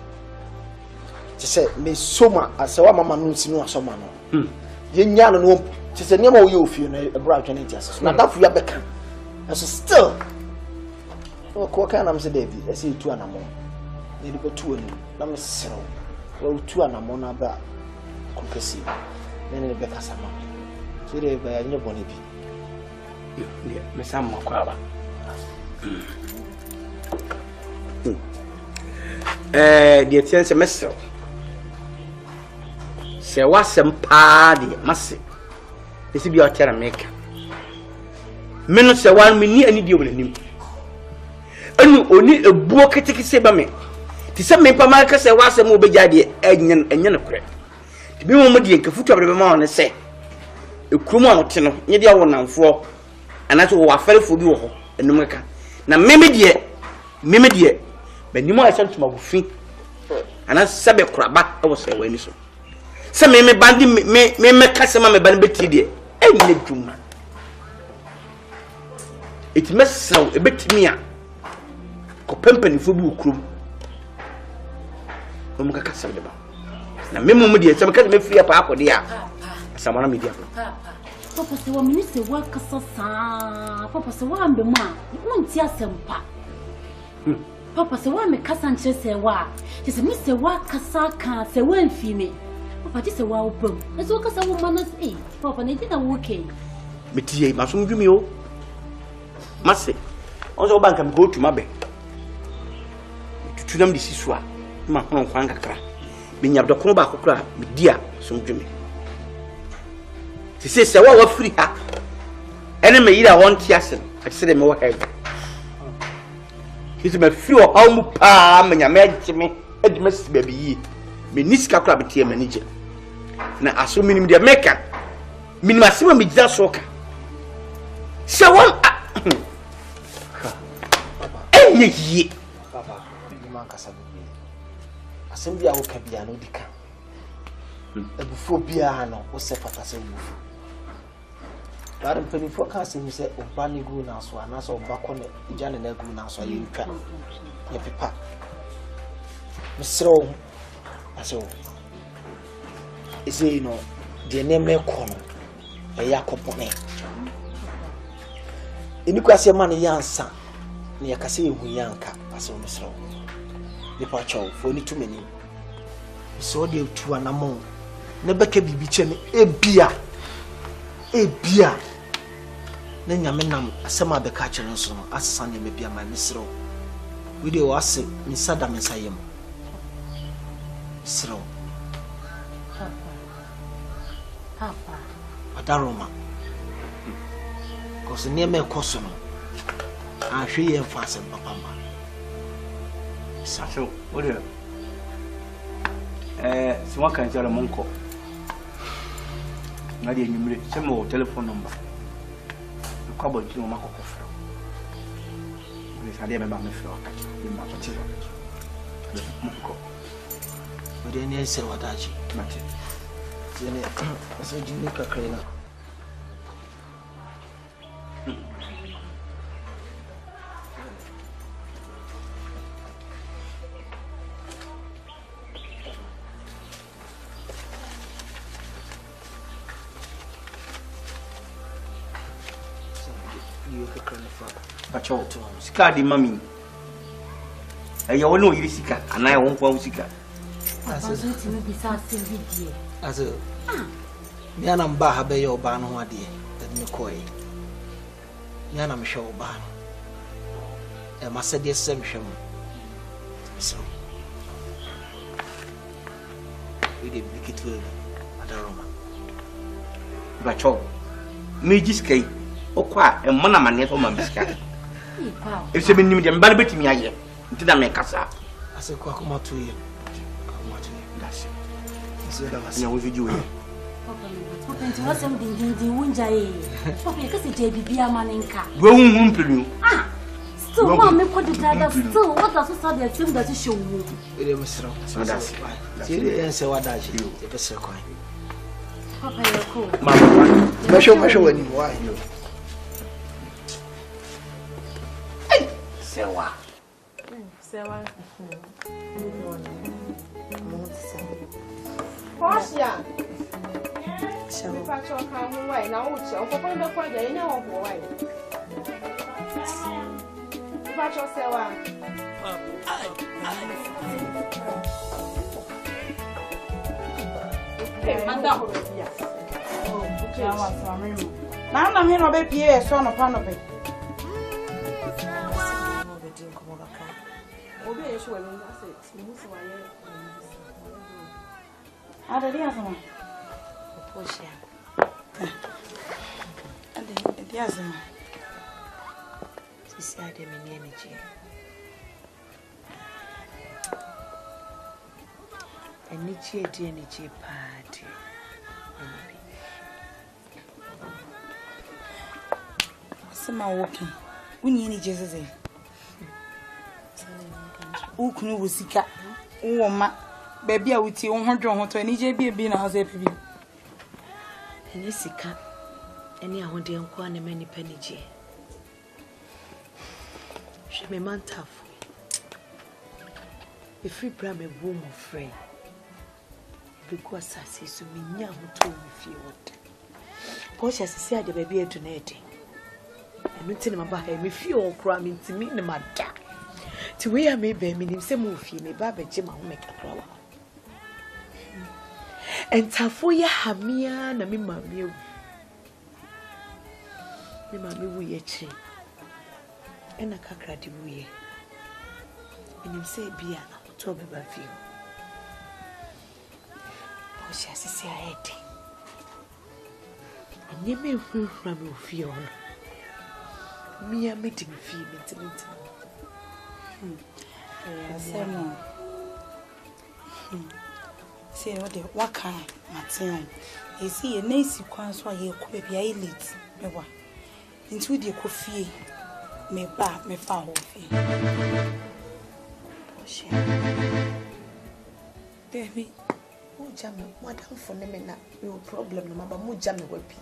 She said, me soma as a mama no sinu asoma no. Ye nya no She said, "Never you feel a bright and just not that for your back." And so still, what kind of David? I see 2 animals. Need to go 2 and let me sell. Well, 2 animals about cookie. Then the better summer. So they buy a new bonnet. Miss Amakwaba. The chance semester. Say was some party, massive. This is your terror maker. Men say 1 minute any deal with him. Only a book take say by me. To some me Pamaka say was a mobile idea, and Yanocret. To be more than foot of the man say. A crumon, near the one and 4, and that's what I fell for you and no maker. Now, Mimmy dear, but you might send to my feet. And I said, a crab back, I was away. Some may bandy may make customer bandit dear, and live to man. It must sound a bit near. Company for book crew. Omaka Sababa. Now, Mimmo dear, some can make free a papa dear. Someone media. Papa say one minute work sa. Papa say one be ma. Won ti asempa. Papa say one me kasa nche say wa. She say me say wa kasa kan say one fi me. Papa just say wa obam. E so kasa wo manas eh. Papa na dina wo okay. Me tie ma so ndwumi o. Ma se. On so bank am go to mabe. Tutunam di sisua. Ma hono kwan kakra. Me nyabdo kono ba kokra me dia so ndwumi. She says, "I was free her. Enemy either one kiasin." I said, "I'm okay." He's my free or home palm and your marriage me. It must be me. Niska crab tea manager. Now, assuming the American, me maximum be just soccer. So one, ye, Papa, you man casabi. Assembly, I will be an odika. A buphobia, no, was a fantasy. Madam Penny forecast him say Obani grew now, so and also back on it, Jan and Egg now, so you can. Your papa. Mr. I said, is it, you know, the name of Corner, a Yakopone. In the question, money, young son, near Cassie, who yanka, I saw Mr. Departure for only 2 minutes. So dear to an among. Never can be bitching a beer. Then your men asema be catcher and so as Sunday may be a my misro. We do ask Miss Adam and Sayam. Misro. Papa. Adaroma. Cause near me cosono. I show you fast and papa. So, what do you? Someone can tell a monko. Not the same more telephone number. The cupboard to Marco. I didn't remember my floor. But then you say what I so you make a crane. Pacho, Sika di mami. You will know you Sika, and I won't go Sika. As a Yanam Bahabe or Ban, what dear, that me coy. Yanam show ban. A Massadia Semsham. So we did make it well at Aroma. Pacho, me just came. Okwa e mona mane to mambisika e se be nim de mbale betimi aye nti da me kasa ase kwa kuma to ye that's it da nya wo video ye papa nti wasem dindindi wunja ye papa ye kase je bibia manenka we hunhun mpelu still ma me ko dada still what does so the team that show you e dey misro so that's it e say wada je e be se kwa papa ye ko mama masho wani why you Sewa. Sewa. Portia. If I talk how way now, so for the project, you know why. If I just say one. Now I'm here no be pie so no pa no be. Obi e show me say mu so aye. Ada dia sama. Poxa. Ada dia sama. Sisi ade me ni energy. Energy party. Sama walking. Unyi ni Jesus. Ukunu wusika. Uwoma. Baby a wuti wo hodro ho to ani je bi na hoze pibi. Ani sika. Ani ahode enko na mani panije. Hwe me mantafo. If you bring me warm of friend. Because I see so many who told me field. Porsche see the baby at tonight. And nothing about me feel cramming to me in my dark. To where I may be meaning some movie, me Baba Jim, I'll make a crowd. And Tafoya Hamia, na me mammy. Me mammy, we each. And a cacrati we. And you say, Bia, to be by you. Porsche see I ate. And you may feel from your field. Me a meeting fee, Semo. Say what kind Martin. You see a nice sequence why you could be a late. Mewa. Into the coffee. Me ba me foul fee. Porsche. Baby. Mujame, madam for nemena. No problem, no mama mujame wepi.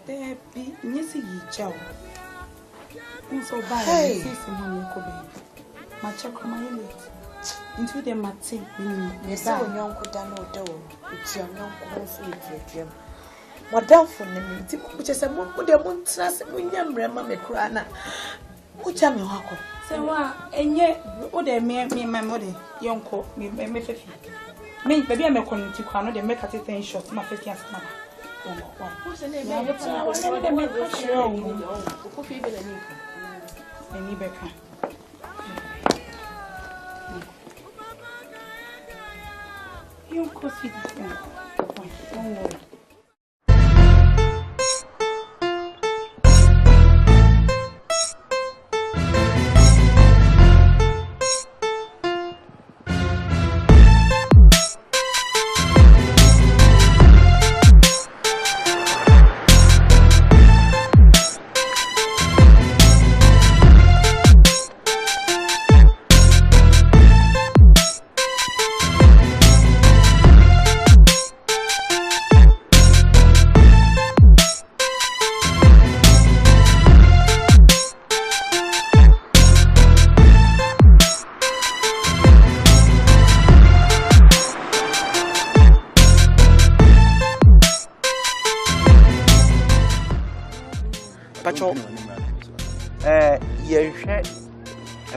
Baby, nyesi yichao. So bad, see someone could be. My check on my late. Into the Martin, Miss Uncle Dano, it's your uncle with your madam for nemena, which is a month with a month, when young Mamma Crana. Mujame wako. Say what, and yet, what they me my mother, young court, me, me, baby, I'm a calling to Crano, they make a thing short, my 50 years, mama. What's the name? Any Becca. You could see this thing. Don't worry.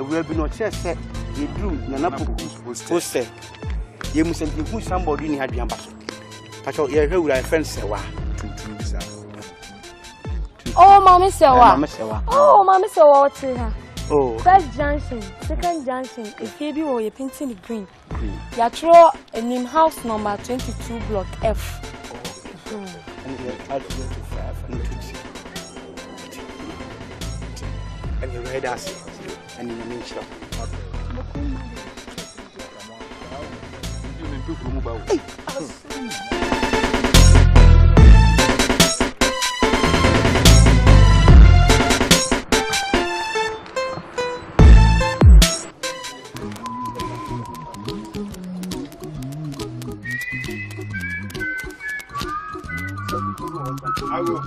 We have been not just said you do Nanapo poster. You must send you somebody in had Yambaso. Patrol, you heard what I friend say. Oh, Mamma Sawa. Oh, Mamma Sawa. Oh, first junction, second junction, if Phoebe or you painting green. Yatro and in house number 22 block F. And you read us. And in the nature. I will.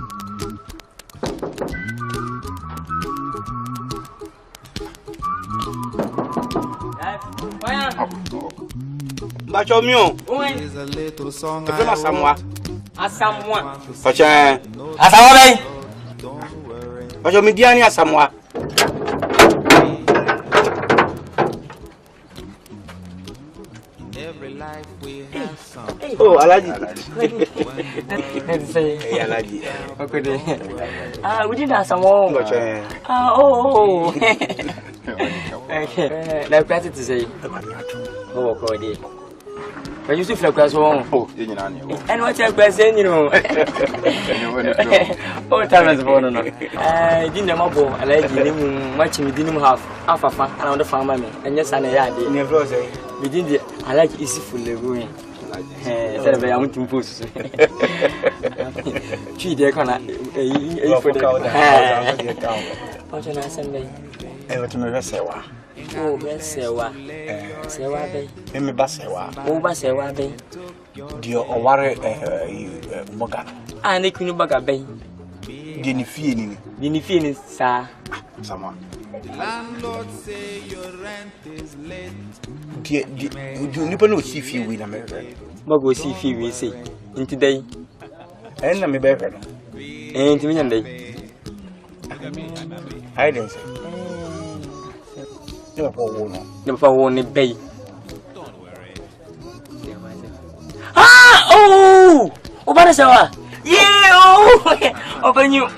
Bacho mio. Is a little song. I Asamoah. Oche. Asamoah bay. Oche mi dia ni Asamoah. Oh, Alaji. Hey, Alaji. Okay. We did Asamoah. Oche. Oh. Okay. Like that to say. Oh, God. But you see, like that's wrong. Oh, you know. And what you're saying, you know. Oh, time is born. No. I didn't know about a lady watching me didn't have half a fan around the farm. And yes, I had never say. We didn't. I like easy for the ruin. Said I want to post. She there can for the what Sunday. Ever to me, Sewa. Oh, Sewa. Sewa Bay. Mimi Basewa. Oh, Basewa Bay. Dio Oware Moga. And they couldn't bug a bay. Didn't feel any, sir. Someone. The landlord say your rent is late. Do you know see if you win America? Go see if you will say in today. And I'm a better. And to me, and day. I didn't say. Never won a bay. Ah! Oh! Obanasawa! Yeah! Oh! Open you!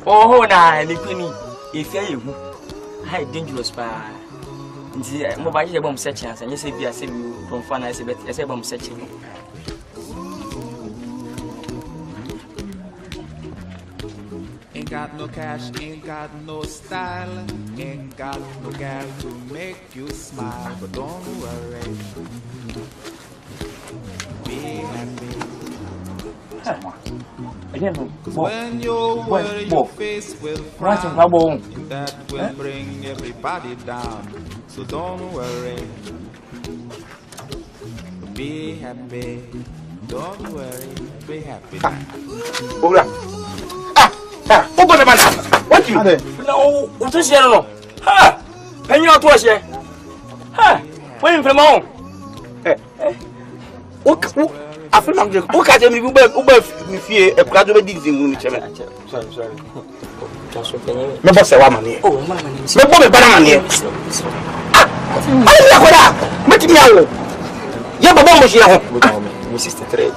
Oh, na the queenie. If you high dangerous by the mobile bomb searchers, and you say, be a civil from fun, I say, but I say, bomb searching. Ain't got no cash, ain't got no style, ain't got no girl to make you smile, but don't worry, be happy. When you worry, your face will frown, that will bring everybody down, so don't worry, be happy, don't worry, be happy. Obra. Open the man. What you? No, what is yellow? Ha! And you are to us here. Ha! When from home. I feel like look at me. Uber, fear a crowd of these in the channel. Sorry. Never say one money. Oh, my money. No problem, banana. Ah, make me out. Yeah, but one was here. My sister, three.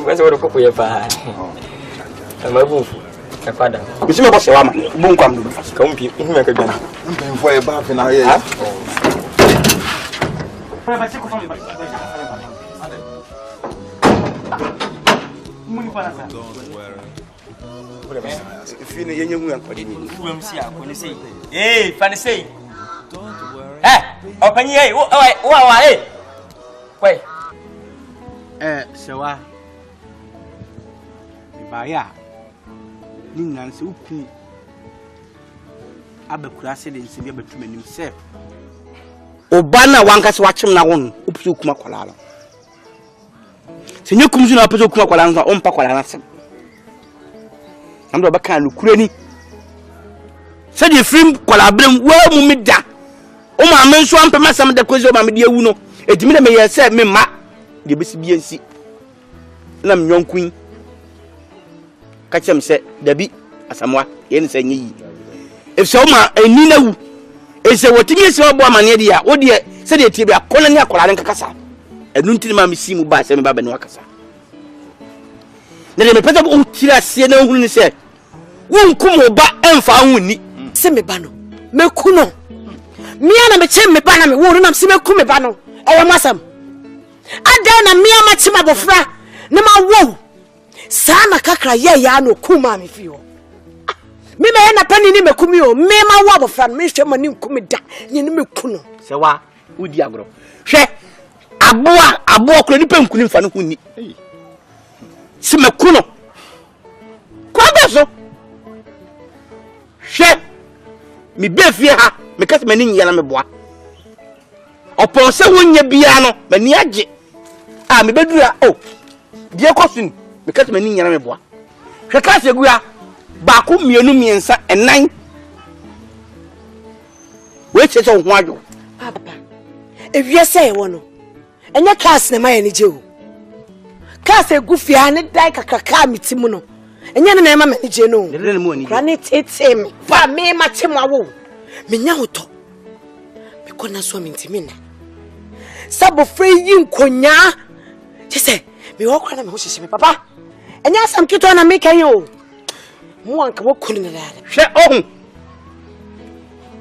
What's what a couple of I'm a boof. A father. You see, what's your woman? Boom, come you. Make a gun. I'm for a bath in our ear. If you need anyone, hey, fancy. Eh, open ye. Oh, wait. Sewa. Baya. Ningan se uku. Abekura se de nse bi abetu manim se. Obana wanka se wachim na won, upu kuma kwalala. Se nyekum zu na peso kuma kwalala no ompa kwalala na se. Amdo baka lukure ni. Se de film kwalabrem wa mu meda. O ma menso ampema sam de kwezi o ma mede awu no. Edimi de meye se me ma de besi bi ansi. Na mnyonkun. Kachem se dabi Asamoah ye ne se nyi. If so ma eni na wu. E se wotimi se obo amane de ya, wo de se de tie bi akona ni akola nka kasa. Enu ntini ma mesimu ba se me ba be no akasa. Ne de me peta bo tira se na hu ni se. Wo nkum ba emfa hu ni. Se me ba no. Me ku no. Mia na me che me ba na me wo no na se me ku me ba no. E wa masam. Ada na mia ma chi ma bofra. Ne ma wo. Sana kakra ye ya no kuma me fi ho. Me me na pani ni me kumi o. Me ma wo bofra me hwe mani nkumi da. Ye ni me ku no. Se wa udi agro. Hwe aboa kura ni pe nkuni mfa no hu ni. Si me ku no. Kwa beso. Hwe mi be fie ha me kase mani nya na me boa. Opon se wonya bia no mani age. Ah me bedura oh. Die kosun me kase mani nya na me boa. Hwe kase gua ba ko mienu miensa enan. We che so ho adwo. Papa. Ewie se e wo no. Enya class na ma ye ni je o. Kase gufia ne dai kakaka mitimu no. Enya ne na ema manage no. Dele mo ni. Kra ne tete me. Fa me ma chemu awo. Menya hoto. Me kona so mintimi na. Sabo free yi nkonya. Chese, me wo kra na me ho hihye me papa. Enya asam kito na me kan yo. Mo anka wo kunu na dada. Hwe ohun.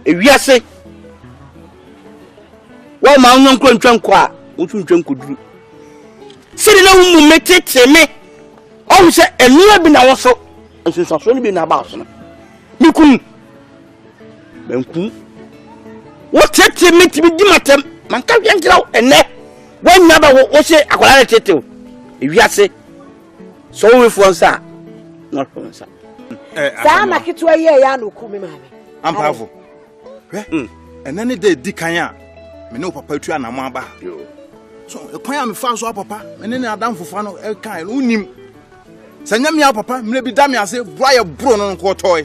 Ewiase. Wa ma onyo nkrontwanko a, wo tu ntwanko duru. Sidi na wo mu metete me. Oh, say, and you been also, and since I've only been about, you couldn't. What takes me to be dimatem? Man can't get out and net. When never was it a quality. If you say so, if one sir, not for one sir. Sam, I get to a year, Yano, Kumi, mammy. I'm powerful. And any day, Dicaya, me no papa to an amaba. So, a quam fast up, papa, and then I down for fun of a kind, unim. Sanya mi papa maybe damn me say boy bro no ko toy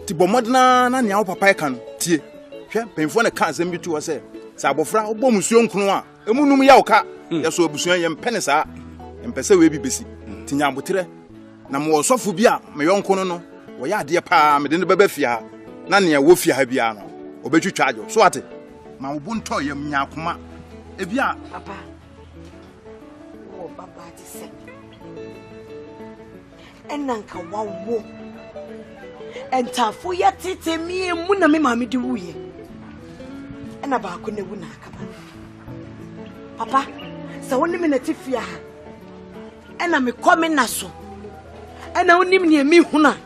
ti bomodna na nya papa ka no tie hwe penfo na ka asem bi tu say sa abofra obom musuo nkunu a emunum ya oka ye so abusuan ye mpene sa empese we bi besi ti nya abotre na mo sofo bi a me yonko no wo ya ade pa me de baba fia na ne wo fia ha bia no obetwitwa ajo so ate ma wo bonto ye nya akoma e bia papa oh baba ti se enanka wawo entafo ya tete mi mu na me maame di wuye ena ba ko na wu na akaba papa sa woni me na tifia ha ena me kome na so ena woni me mi huna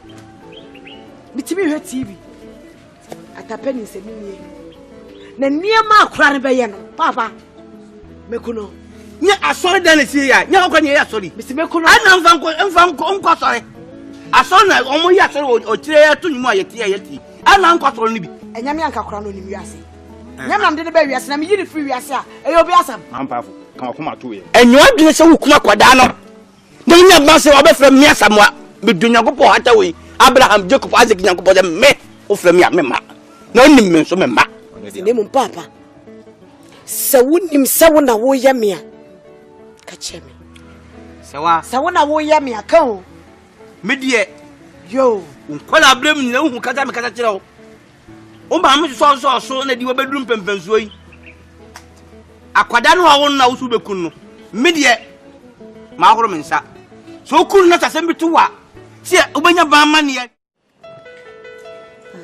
bitimi hwe tv atapeni se mi nie na niema akora ne be ye no papa me kuno nya asori dan si ya nya ko nya ya asori misimekuno ana mfanko sori asori na omo ya asori o tire ya tunyu ma yeti ana nko sori ni bi enya me anka kora no ni wiase nya me amde ne ba wiase na me yiri free wiase a e obi asam ampafo kan ko ma to ye enyo adwene se wukuma kwada no na nya ba se obefra me asamwa be dunyagopo hata we Abraham Jacob Isaac nyagopo de me o fra me ma na onim me so me ma ne mu papa se wonim se wona wo ye me a kachemi sawa wo ya mi aka o me die yo nkola abrem ni hu kaza me kaza kire o ba me so na di wo bedum pempensuo yi akwada no wo na wo su bekun no me die ma horo me nsa so kun na tasem bitu wa tie obenya ba ma ne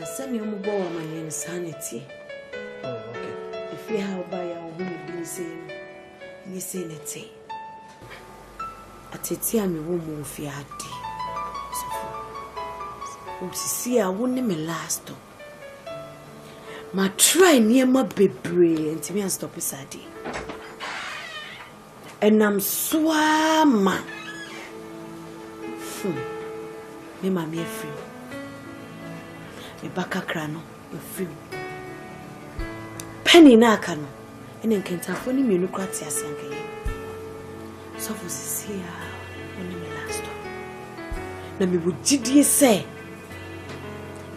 asani omo bo wa ma yen sanity if you have by your home do say ni sanity ateti ami wo mu fi ade sofo obsisi a wo ne me last ma try niema bebre ntimi an stop isade enam swama me ma me free me baka krano e free penny na aka no ene nkentafo ni menu kwati asankaye so for sisia oni me last na me wujidie se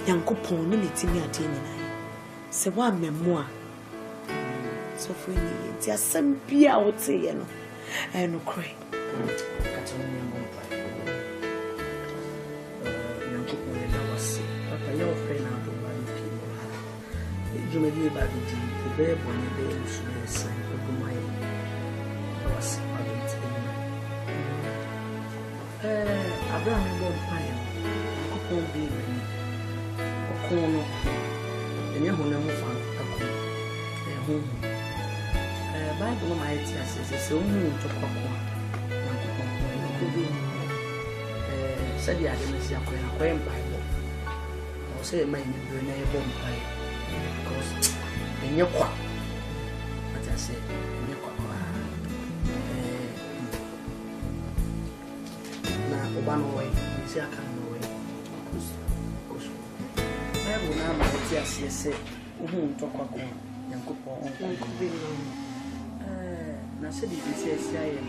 yankopon ni netimi ade nyina se wa memo a so for ni ti asem bia wote ye no no kre katoni mo pa yankopon ni na wase papa yo fe na do ba ni jumedi ba di be boni be su san ko mai wase Abraham go pai ko bi ni ko no enye ho na mu fa akọ ho Bible ma eti asese se o mu to kokko na ko bi se dia de si akọ na ko en Bible o se mai ni do na e bom pai because enye kwa ata se enye kwa na obano we si aka no we Bible na ma eti asese o mu to kokko yankopon ko bi no na se di se si aye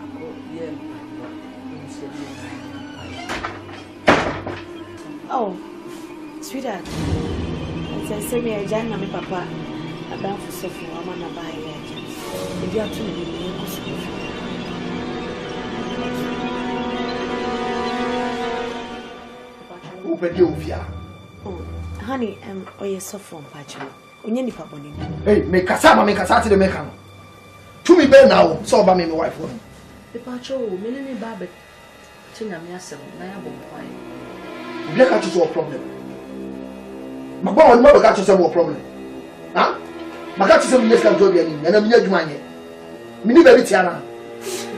ako ye se di oh sweetheart it's a me ajana me papa adam for sofu ama na ba ya if you are to me ko so Oh, honey, oh yes, so from Pacho. Onye ni papa ni. Hey, me kasa to the meka no. To me be now, so ba me my wife one. The Pacho, me ni ba be chinya me asem na ya bo pai. We got to solve problem. My boy will never got to solve a problem. Huh? My got to say yes can do be any, and I'm here to mine. Me ni baby tiana.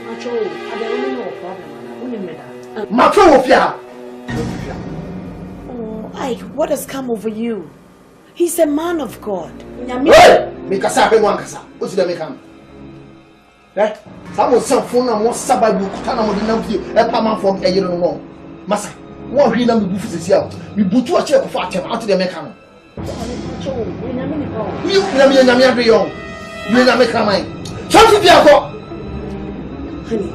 Pacho, I don't know problem. Only me that. My friend of ya. Ike, what has come over you? He's a man of God. Hey! Make us happen one casa. What's the make him? Eh? Some was some phone and one sababu, Kana Modinam, a palm from a year no more. Massa, one green and the booth is here. We boot to a check of out to the mechanic. You never be young. You never make a mind. Something be a go. Honey,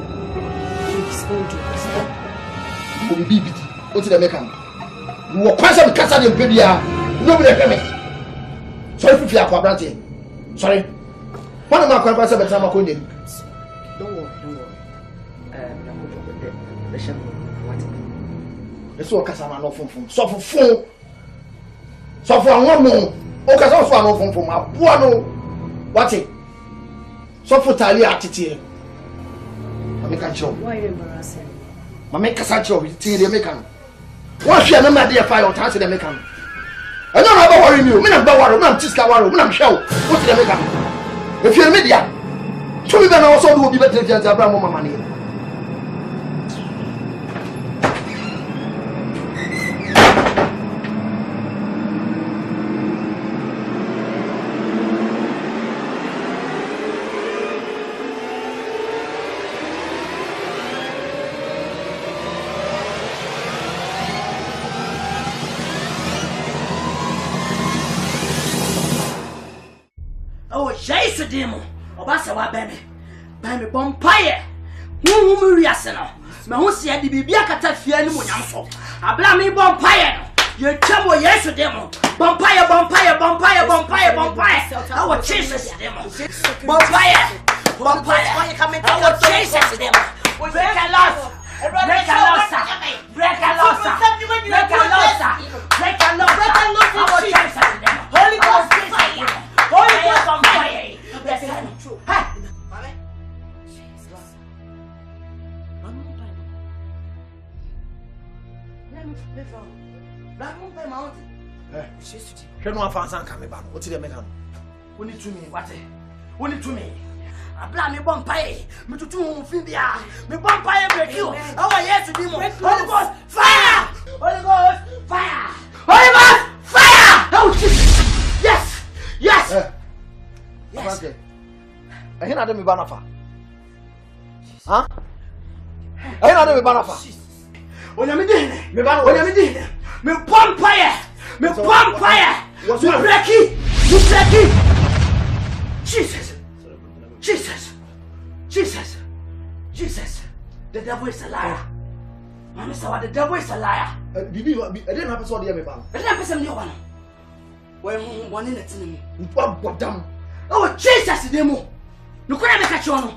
please hold your will be beaten. Go to the mechanic. You will pass some casa in Pedia. Nobody can make. Sorry if you are quadrant. Sorry. One of my conference at the time of Queen. Don't worry. Let's walk as I'm not from. So for phone. So for one more. Okay, so for no phone from my buono. What's it? So for Talia attitude. I make a show. Why are you embarrassing? I make a satchel with tea the American. What's your number, dear fire, or touch the American? I don't know about you. Me not worry. Me not Tiska worry. Me not show. What's the American? If you're media, show me that also will be better than Abraham money. Demo, Obasa wa beme bompaye. Hu riase no. Me hu se ade bibia kata fia ni monyam so. Abla me bompaye no. Ye twamo Yesu demo. Bompaye. Awo Jesus demo. Bompaye. Awo Jesus demo. Break a loss. Holy Ghost bompaye. She no afansa nka me ba no. What did they make am? Woni to me, what? Woni to me. Abla me bompaye. Me tutu hu fin bia. Me bompaye break you. Our Yesu demo. Holy Ghost fire. Holy Ghost fire. Holy Ghost fire. Oh Jesus. Yes. Yes. Yes. I hear me banafa. Huh? I hear me banafa. Onyamide. Me ban. Onyamide. Me bompaye. Me bompaye. You breaky. Jesus. The devil is a liar. Mama said the devil is a liar. Bibi, I didn't have to saw the me ban. I didn't have to say me one. When one in the team. What damn. Oh Jesus demo. No can make a chono.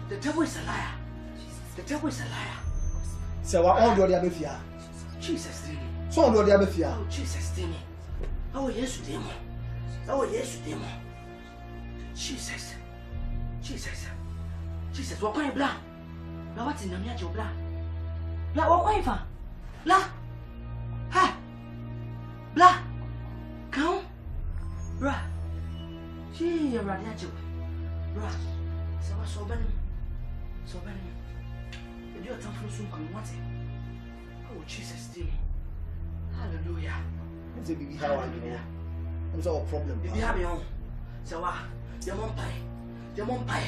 The devil is a liar. The devil is a liar. So what all do the abefia? Jesus demo. So do the abefia. Oh Jesus demo. Oh yes demo. Jesus what kind bla? Bla what in the mia bla? Bla what kind fa? Bla. Ha. Bla. Come. Bra. Gee, you're right, Bra. So what's so bad? If you're tough for soon, come what? Oh, Jesus, dear. Hallelujah. It's a baby, how are you? What's our problem? If you have your own, so your mom pie.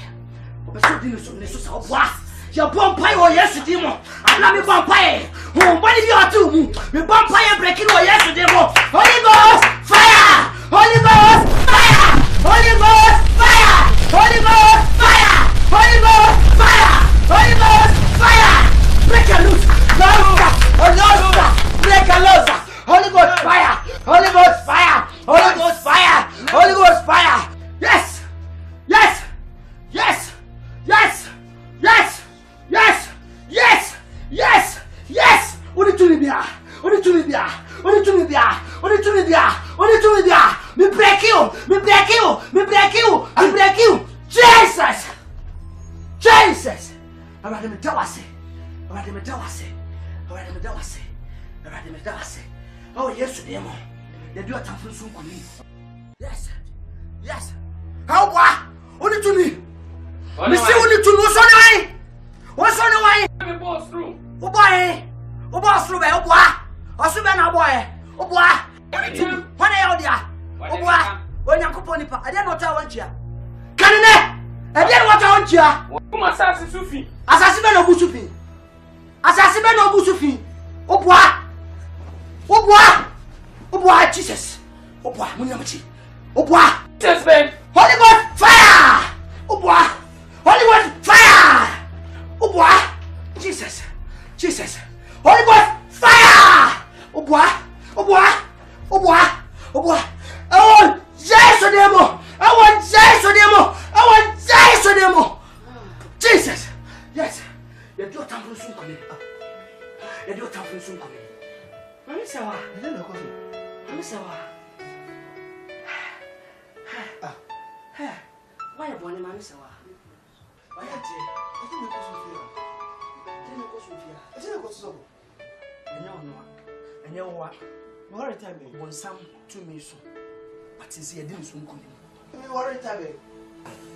But so dinner soon, this is our boss. Your bompire or yes, demo. I'm not a bompire. Who, what if you are too? The bompire breaking or yes, demo. Holy Ghost, fire! Holy Ghost, fire! Holy Ghost, fire! Holy Ghost, fire! Holy Ghost, fire! Holy Ghost, fire! Break a loose! Break a loose! Holy Ghost, fire! Holy Ghost, fire! Holy Ghost, fire! Holy Ghost, fire! Yes! Yes! Yes! Yes! Yes! Yes! Only to me there. Only to me there. Only to me there. Me break you. Me break you. Me break you. Me break you. Jesus. Jesus. Already me dawase. Already me dawase. Already me dawase. Already me dawase. Oh yes, demo. You do a tamful soon for me. Yes. Yes. How boy? Only to me. Me see only to no son. What's on the way? I'm boss through. Oh boy. Oh boss through. Oh boy. Oh so na boy. Oh boy. When are you there? Oh boy. When you come on the I don't know what I want you. Can you? I don't know what I want you. Come assassin Sufi. Assassin no Busufi. Assassin no Busufi. Oh boy. Oh boy. Oh boy, Jesus. Oh boy, Munamachi. Oh boy. Jesus, man. Holy God, fire. Oh boy. Holy God, fire. Oh boy. Jesus. Jesus. Holy God, fire. Oh boy. Oh boy. Oh boy. Oh boy. I want Jesus demo. I want Jesus demo. I want Jesus demo. Jesus. Yes. You do time for soon coming. You do time for soon coming. Mami sawa. You know what? Mami sawa. Why you born Mami sawa? Why you there? I think you go Sophia. I think you go Sophia. I think you go Sophia. I know what. You are time me. One some 2 minutes. But is he didn't soon come. You are time me.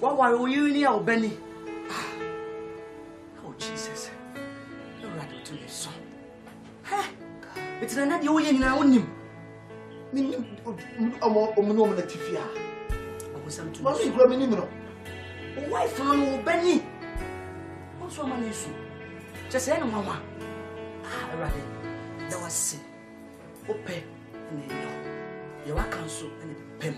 What were you in here, Benny? Oh Jesus. You are right to me, son. It's not you in our own him. I'm not Tifia. I was some 2 minutes. Why from Benny? What's your money? Just say no, Mama. Rather, there was sin. Open and no. You are counsel and pen.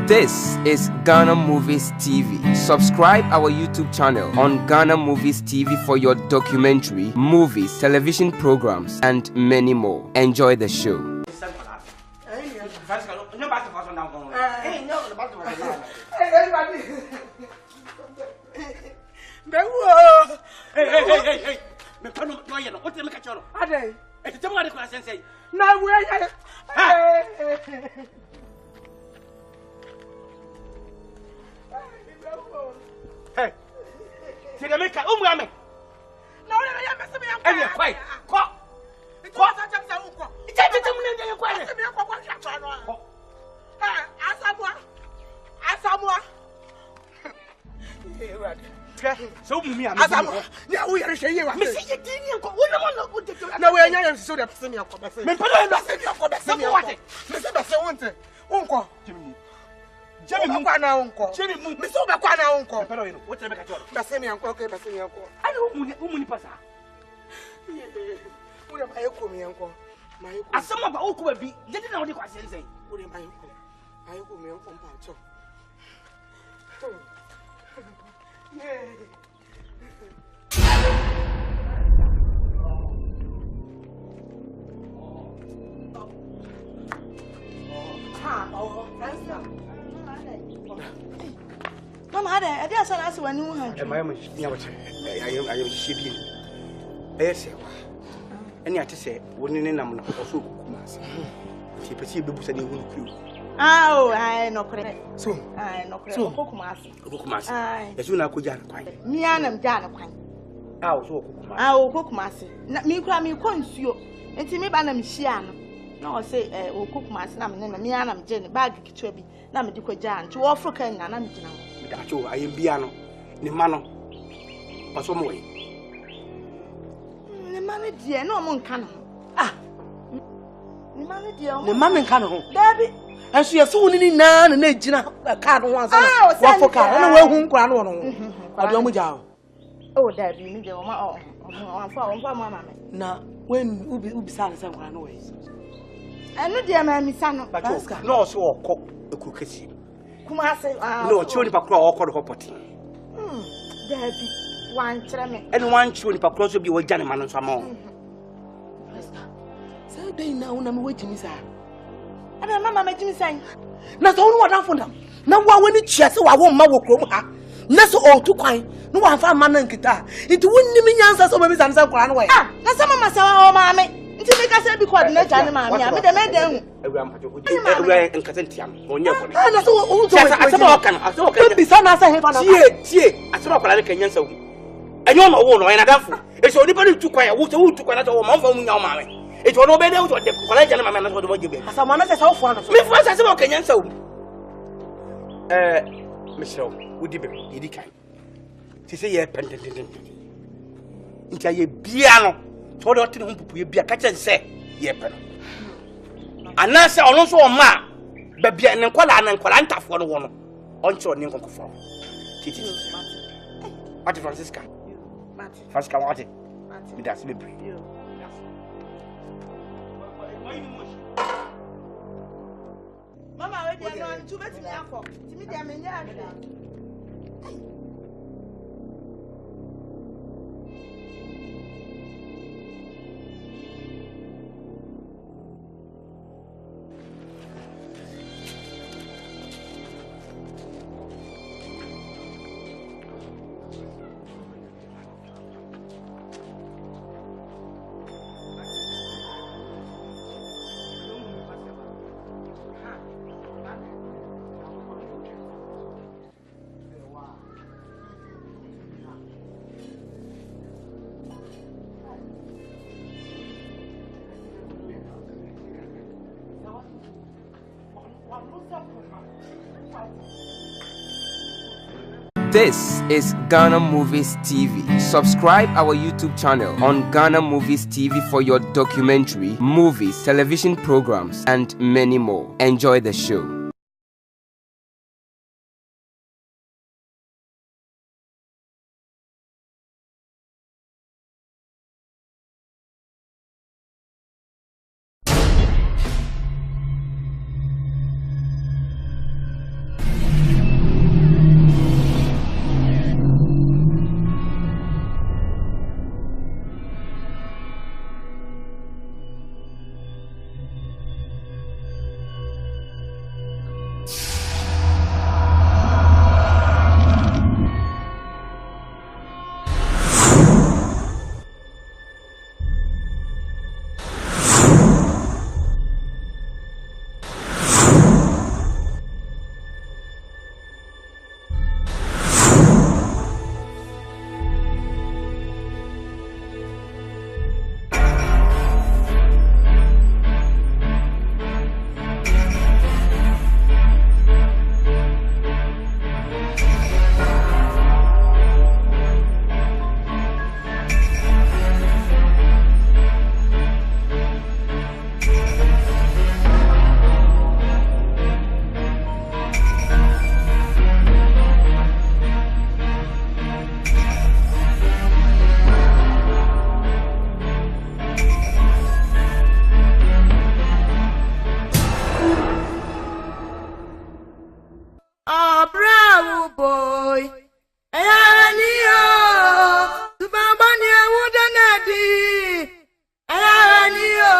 This is Ghana Movies TV. Subscribe our YouTube channel on Ghana Movies TV for your documentary, movies, television programs, and many more. Enjoy the show. Hey, see the maker, umrame. No, no, quiet. So me, I'm yeah, we are saying you. Miss you, Dini, no one we are so that send me a copy. Me put on the send me what? Miss want unko. Jimmy Kwana unko. Jimmy Miss Oba Kwana unko. Pero you what make a job. Basemi unko, okay, Basemi unko. I know who pasa. Who am I ko me unko? My asama ba oku bi. Did na odi kwase nsei. Who am I ko? I ko me unko pa cho. Mama, I didn't say that's when you had. I am shipping. Yes, and yet to say, wouldn't in a number of so. She perceived the bush and you will. I no credit. So, I no credit. so, Okukumasi. Yes, you na ko jan kwan. Me anam jan kwan. So okukumasi. Okukumasi. Na me kura me ko nsuo. Enti me ba na me hia no. Na o say okukumasi na me na me anam je ne bag kitwa bi na me di ko jan. Nti wo Africa nya na me gina ho. Me da cho ayem bia no. Ne ma no. Paso mo we. Ne ma ne die na o mo nka no. Ne ma ne die o. Ne ma ne nka no ho. Dabi. Enso yeso woni ni na na gina car no wan sana. Wa fo car na we hu nkura no no. Ade omo ja. Dabi mi de o ma o fa ma me. Na when ubi sa na nkura no we. Enu de ma mi sa no. No so okọ ekukesi. Kumase no chi oni pakura okọ do hopoti. Dabi wan kire me. Enu wan chi oni pakura so bi wo jane ma no so ama o. Say dey na una me wejimi sa. Ada mama me jimi san. Na so wonu wadan fondam. Na wa wani chia se wa wo ma wo krom ha. Na so o tu kwan. No wa fa ma na nkita. Nti wonni mi nyansa so ma bi san san kwara no we. Na so mama sa o ma me. Nti me ka se bi coordinator ne ma me. Me de me den hu. Ewura mpacho. Ewura nkata ntiam. Onye ko ne. Na so o to we. Asema o kan. Asema o kan. Bi sa na sa he fa na. Tie. Asema kwara ne kan nyansa hu. Enyo no wo no ena danfo. E so onipa ne tu kwan ya wo so wo tu kwan na so wo ma fa mu nya o ma me. It will obey them to the college and my man. As a man, I said, how far? Me first, I said, okay, and so, Michelle, would you be kind? She say, yeah, pendant into a piano. So, the thing who be a catch and say, yeah, pen. And I say, also, ma, but be an inquala and Colanta for the one on your name of form. What Francisca? Francisca, what it? That's me. Mama, we dey no ntu betimi akọ. Timi dey amenya ahwe. This is Ghana Movies TV. Subscribe our YouTube channel on Ghana Movies TV for your documentary, movies, television programs, and many more. Enjoy the show. Obra Woboyi. Ayaniyo. Tubambani awudanadi. Ayaniyo.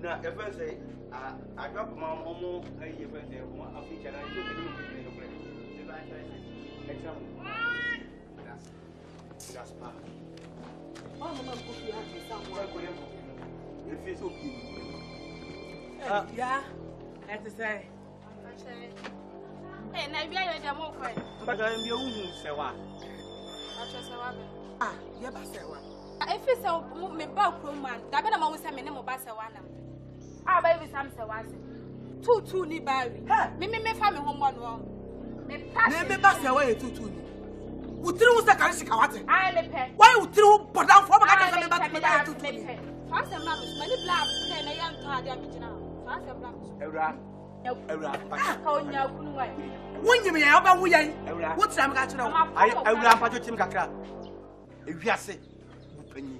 Now, if I say, I drop my mom, I hear when they want a feature, I do that's part. Oh, Mama, put your hand somewhere. If it's okay. Yeah, that's the say. Hey, now we are more friend. But I am your own, say what? Ah, yeah, but say what? If it's a me back room man, that better man will send me no basa one. Ah, baby, Sam say was 2 ni Barry. Me family home one wrong. Me basa away 2 ni. Utiri usa kare shikawate. I le pe. Why utiri bodan for me ka me basa 2 ni. Fast and blams, many blab play na yan to ade abigina. Fast and blams. Ewra. Ka onya kunu wai. Wonyi me ya oba wuyan. Wotira me ka kire wo. Ewra pato tim kakra. Ewiase. Bupanyi.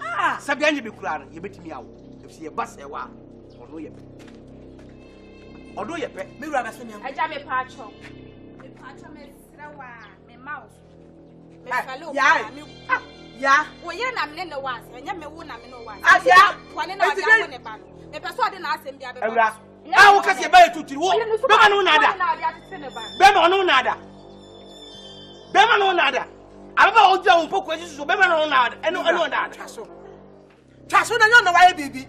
Ah, sabi anye be kura no, ye betimi awo. Efsi ye basa ewa. Odo ye pe. Odo ye pe. Me wura basa mi am. Aja me pacho. Me pacho me srawa, me mouse. Me falo. Ya. Wo ye na me no was, enya me wo na me no was. Ya. Wane na odi awo ne ba no. Me peso ade na asem bia be. Ewra. Ah, wo kase ba etutiri wo. Be ma no nada. Be ma no nada. Be ma no nada. Aba oju awon poku esisu be ma no nada. Eno nada. Traso na nyo na waye bibi.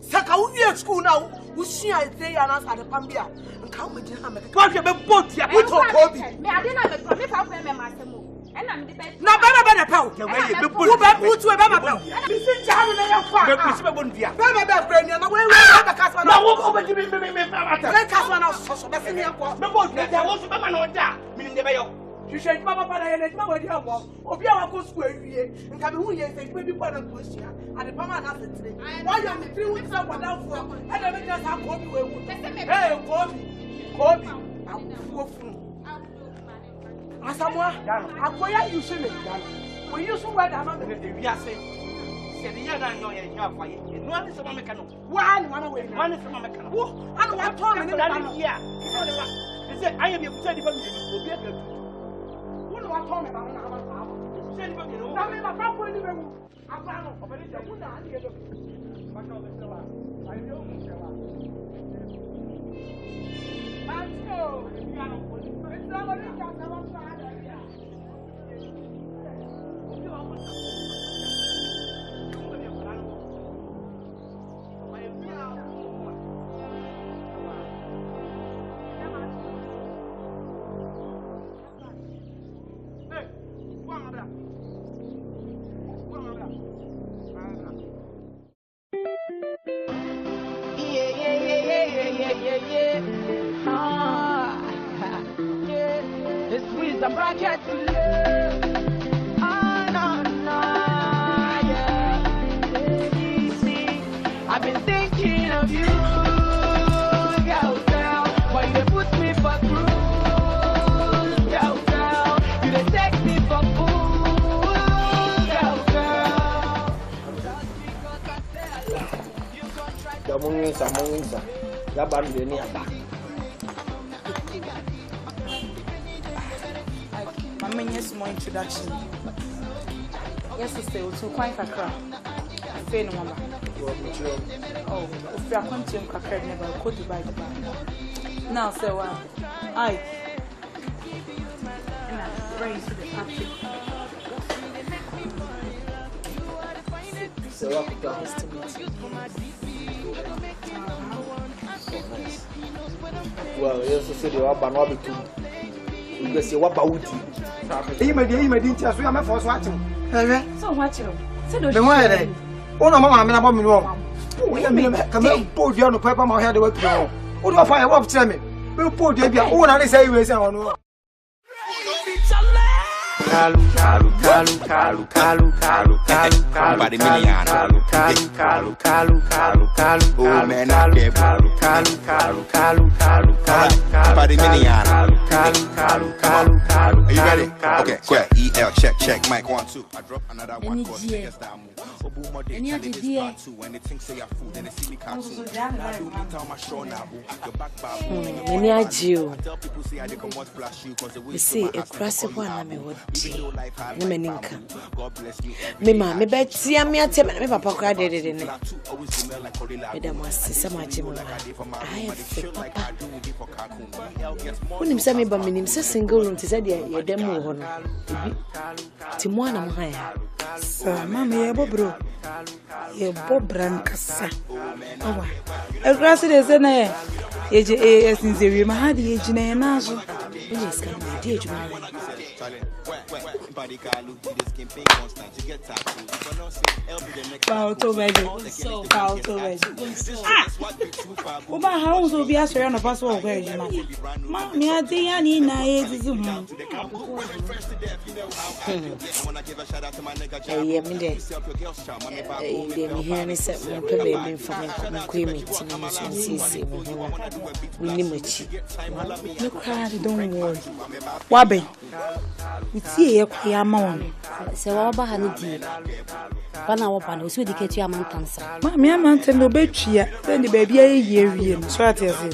Saka wo wie school na wo sua ite ya na sa de pambia. Nka wo gina me. Kwa ke be boat ya. Put on Kobe. Me ade na me ko me fa me masemo. Ena me de be. Na be na pao. Ya we be boat. Wo be put we be ma pao. Bi si ja me ya fa. Be si be bon dia. Be brand na we be kaswa na. Na wo be di me fa mata. Be kaswa na so be si ko. Be boat ya wo so be ma no da. Mi ndi be yo. Hwehwe ntuma papa na ye na ntuma wadi amo. Obi a wako school awie. Nka me hu ye se ntuma bi kwa na kosia. Ade pama na asetire. Wa ya me tiri wu se wadafo. E na me just akọ bi wewu. Hey, Kobi. Akuwo fun. Asamwa. Akoya you see me. We use word ama me de wiase. Se de ya na nyo ye nyo afaye. No ani se ma me ka no. Wa ni wana we. Wani se ma me ka no. Wo, ana wa to me ni ba no. Ya. Ino ne wa. Ese aye me kusa di ba mi. Obi e ka tu. Wa to me ba na ba sa. Se di ba mi no. Na me ba fa ko ni be wu. Apa no, obere je wu na ani ye do. Ba to be se wa. Ayi yo mu se wa. Macho, ya no ko. Esa wa ni ka sa wa sa ada ya. Obi wa mo. The bracket to love. Oh, no, yeah. See, I've been thinking of you, girl. Why you put me for cruise, girl. You dey take me for fool, girl. Mungisa. Ya baru dia ni apa? Mama, small introduction. Yes, sister, to quite a crowd. Fair no mama. Oh, if you are continuing kakra never go to buy the bag. Now, say what? I raise the party. So what? Nice to meet you. Well, yes, so the one ban wabi too. You say what about you? He made it just we am for watching. So watch you. The way oh no mama me na bomb me no. Oh yeah me come put you on paper my head work no. What do I find what tell me? We put you bia. Oh na dey say we say on no. Kalu. Everybody million. Kalu. Oh man, I'm there. Kalu. Everybody million. Kalu. Are you ready? Okay, quick. EL check. Mic 1 2. I drop another one. Any other day? Many are you. You see, a crassy one, I'm a wood. ne mani nka me ma me be tia me atem me papa kwa de ne madam asisa ma je me ai papa unim se me ba minim se single room ti se de ye dem wo ho no ebi ti mo ana mo ha ya sa mama ye bobro ye bobran kasa awa e grasi de se na ye je esinzewi ma ha de ye jina ye na aso ni ska na de ejuma Paulo velho. O barrão do biacho eu não posso ouvir de mais. Mami, a tia Nina é de zoom. Aí me de me hear se me pebe me fami com me tinha me sensisi me nimachi. No cry, don't worry. Wabe. Utie ye kwa ya ma se wa ba ha ni die bana wo ba na osu diketu amantansa mami amantan no betwia then the baby aye wie no so ati ase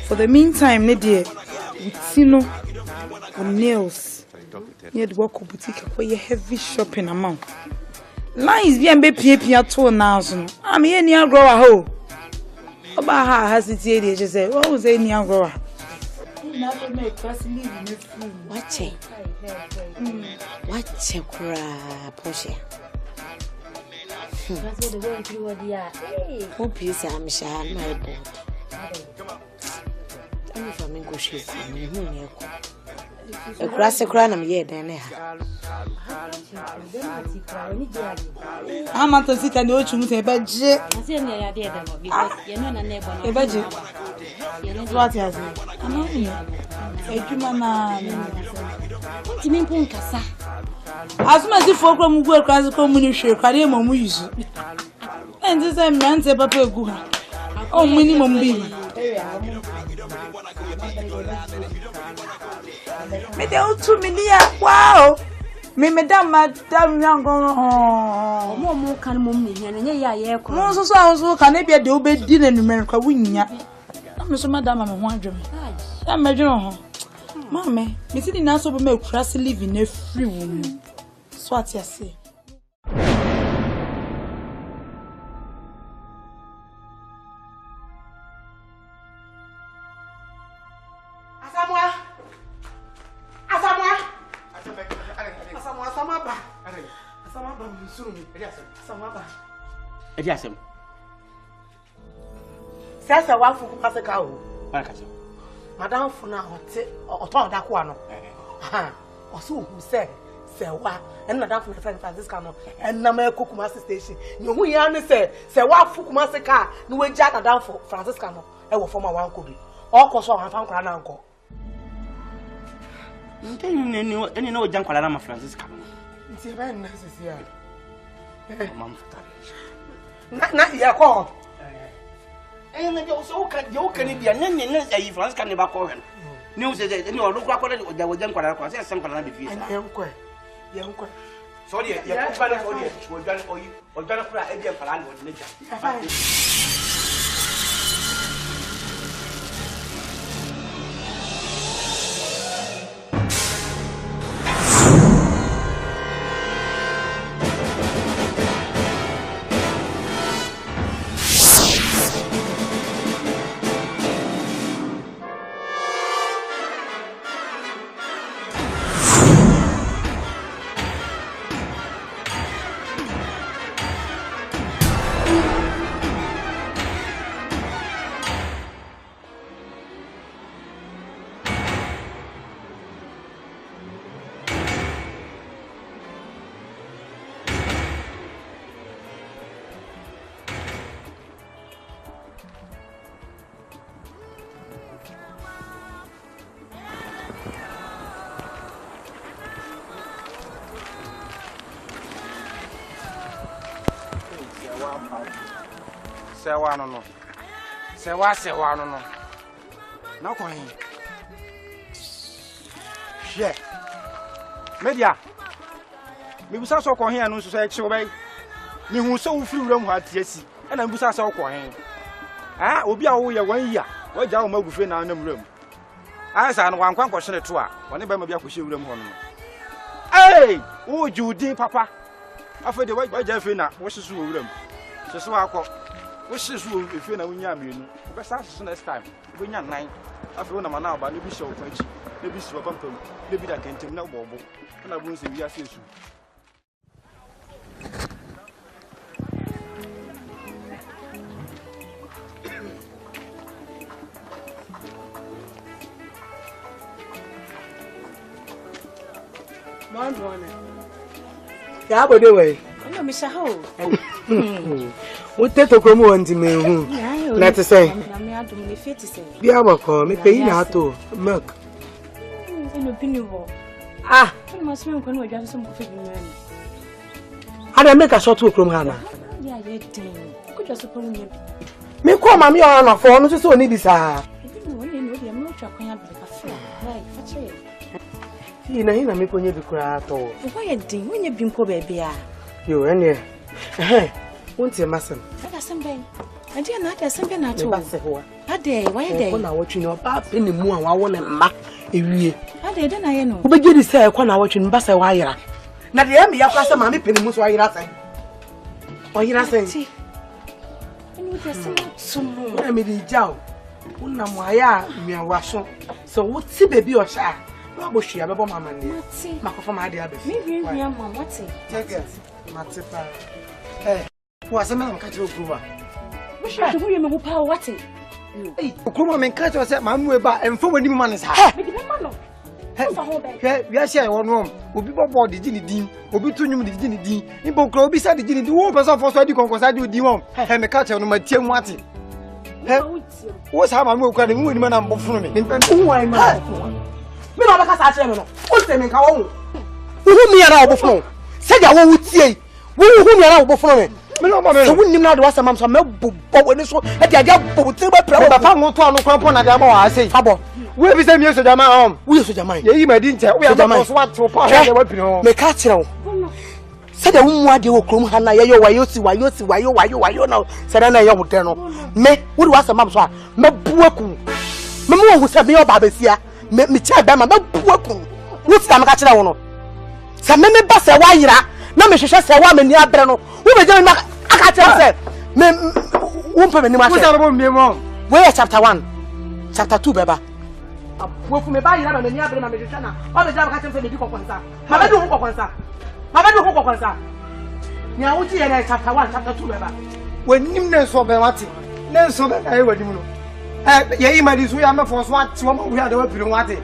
for the meantime ne die uti no nails ye de work boutique for ye heavy shopping amount lines bi ambe pia to na so no am ye ni agro wa ho oba ha sitie de je say what was any agro na to make class leave ne free wache wache kura poshe that's the way through what dia oh please am sha my board I'm from go show me hu ne ko e kura se kura na me ye den ne ha ama to sika ne ochu mu se be je ase ne ya de dem because ye no na ne bo no e be je what ya say ama ni ejuma na ti mi pon kasa asuma si fo kro mu gu ekra se ko mu ni hwe kware mo mu yizu enze se mrante papa egu ha o mu ni mo mbi me de otu mi ni wow me madam nyangon ho mo kan mo mi hia ne ya ye ko mo so kan e bia de obedi na numer kwa wunya me so madam me ho adwem ya medwon ho mama me ti na so be me kura se live na free wo mu so ati ase Ediasem. Sasa wafu kupase ka o. Marakaso. Madam funa hote oton da ko ano. Ha. Oso hu se wa en na dan funa friend Francisca no en na ma kokuma station. Ni hu ya ne se wafu kuma se ka ni we ja na dan for Francisca no e wo forma wan ko bi. O ko so wan fan kwara na nko. Eni no jan kwara na ma Francisca no. Nti ba na sisi ya. Mama fatale. Na ya ko na je so ka je o kan bia na ayi France kan ne ba ko hen ni o se ni o lo kwa ko de o jan kwara ko se sem kwara na be fi sa ye nko so de ye ko ba na so de o jan kwara e bia kwara na o de ne ja Sewa no. Na ko hin. Hwe. Media. Me busa so ko hin anu so e kye obai. Me hu so wo firi wuram ha tiasi. E na me busa so ko hin. Ah, obi a wo ye wan yi a, wo ja wo magufe na na muram. Ah, sa no wan kwan ko hye to a, woni ba ma bi akɔhye wuram ho no. Hey! Oh, Judy, Papa. I feel the way by Jeffina, what's his room? Just so I call. What's his room if you're not in your meal? Best ask next time. When you're 9, I feel I'm now, but maybe so French, maybe so bump, maybe that can take no bubble. And I won't say we are fish. Man, yeah, but anyway. No, Mr. Ho. What take to come on to me? Let us say, yeah, I'm call me paying out to milk. Ah, I must be going to get some coffee. how do I make a short walk from Hannah? Yeah, you're dead. Could you suppose me? Me call mammy on a phone, just so need this. I'm not trying to be a friend. Right, You know, me when you cry at all. Why a ding when you've been poor baby? You and you. Eh, won't you, Massam? I got something. I dare not have something at all. A day, why a day? When I watch you up in the moon, I want a map. If I did, then I know. who begin to say, when I watch in Bassa Wire. Now the enemy of some mammy penny most why you're saying. Why you're saying? Some I made the jow. Unamaya, me a wash. So what's the baby or child? What was she about my money? From my dear baby. Maybe I'm what's it? Take it, Matipa. Eh, what's a man catch your groover? Wish I could remember power what's it? Kuma men catch us at my mother and for when you man is high. We are sharing one room. Will be bought the Ginny Dean, will be to you the Ginny Dean. In Bocro beside the Ginny, the war person for so you can consider you Dion. And the catcher on my team wanting. What's how I'm going to move man and from me? Who I am. Me no baka sa chere no. O se me nka wo. Hu mi ara obofo. Se ja wo wutie. Wo hu mi ara obofo me. Me no ba me. So wunnim na de wasa mam so me bobbo woni so e de ade bobo ba pra. Papa ngo to anu kwan na de aba wa ase. Fabo. We be say me so jama hom. We so jama. Ye yi ma di nche. We am so what to pa de wa pini ho. Me ka chere wo. Se de wunmu ade wo krom ha na ye yo wayo na se na ye wo de no. Me wo de wasa mam so a me buaku. Me mo hu se me yo ba besia. Me check be ma buaku wuti ta maka kire wo no sa me ba se wa yira na me hwehwe se wa mani abre no wo be je me aka kire se me wo mpa mani ma se wo me mo we chapter 1 chapter 2 beba wo fu me ba yira na mani abre na me hwehwe na o be je maka kire se me di kokonsa ma be du kokonsa nya wo ti ye na chapter 1 chapter 2 beba wanim ne so be wati ne so be na e wadim no ye yi ma di so ya me for so ati wo ma wo ya de wa piri wati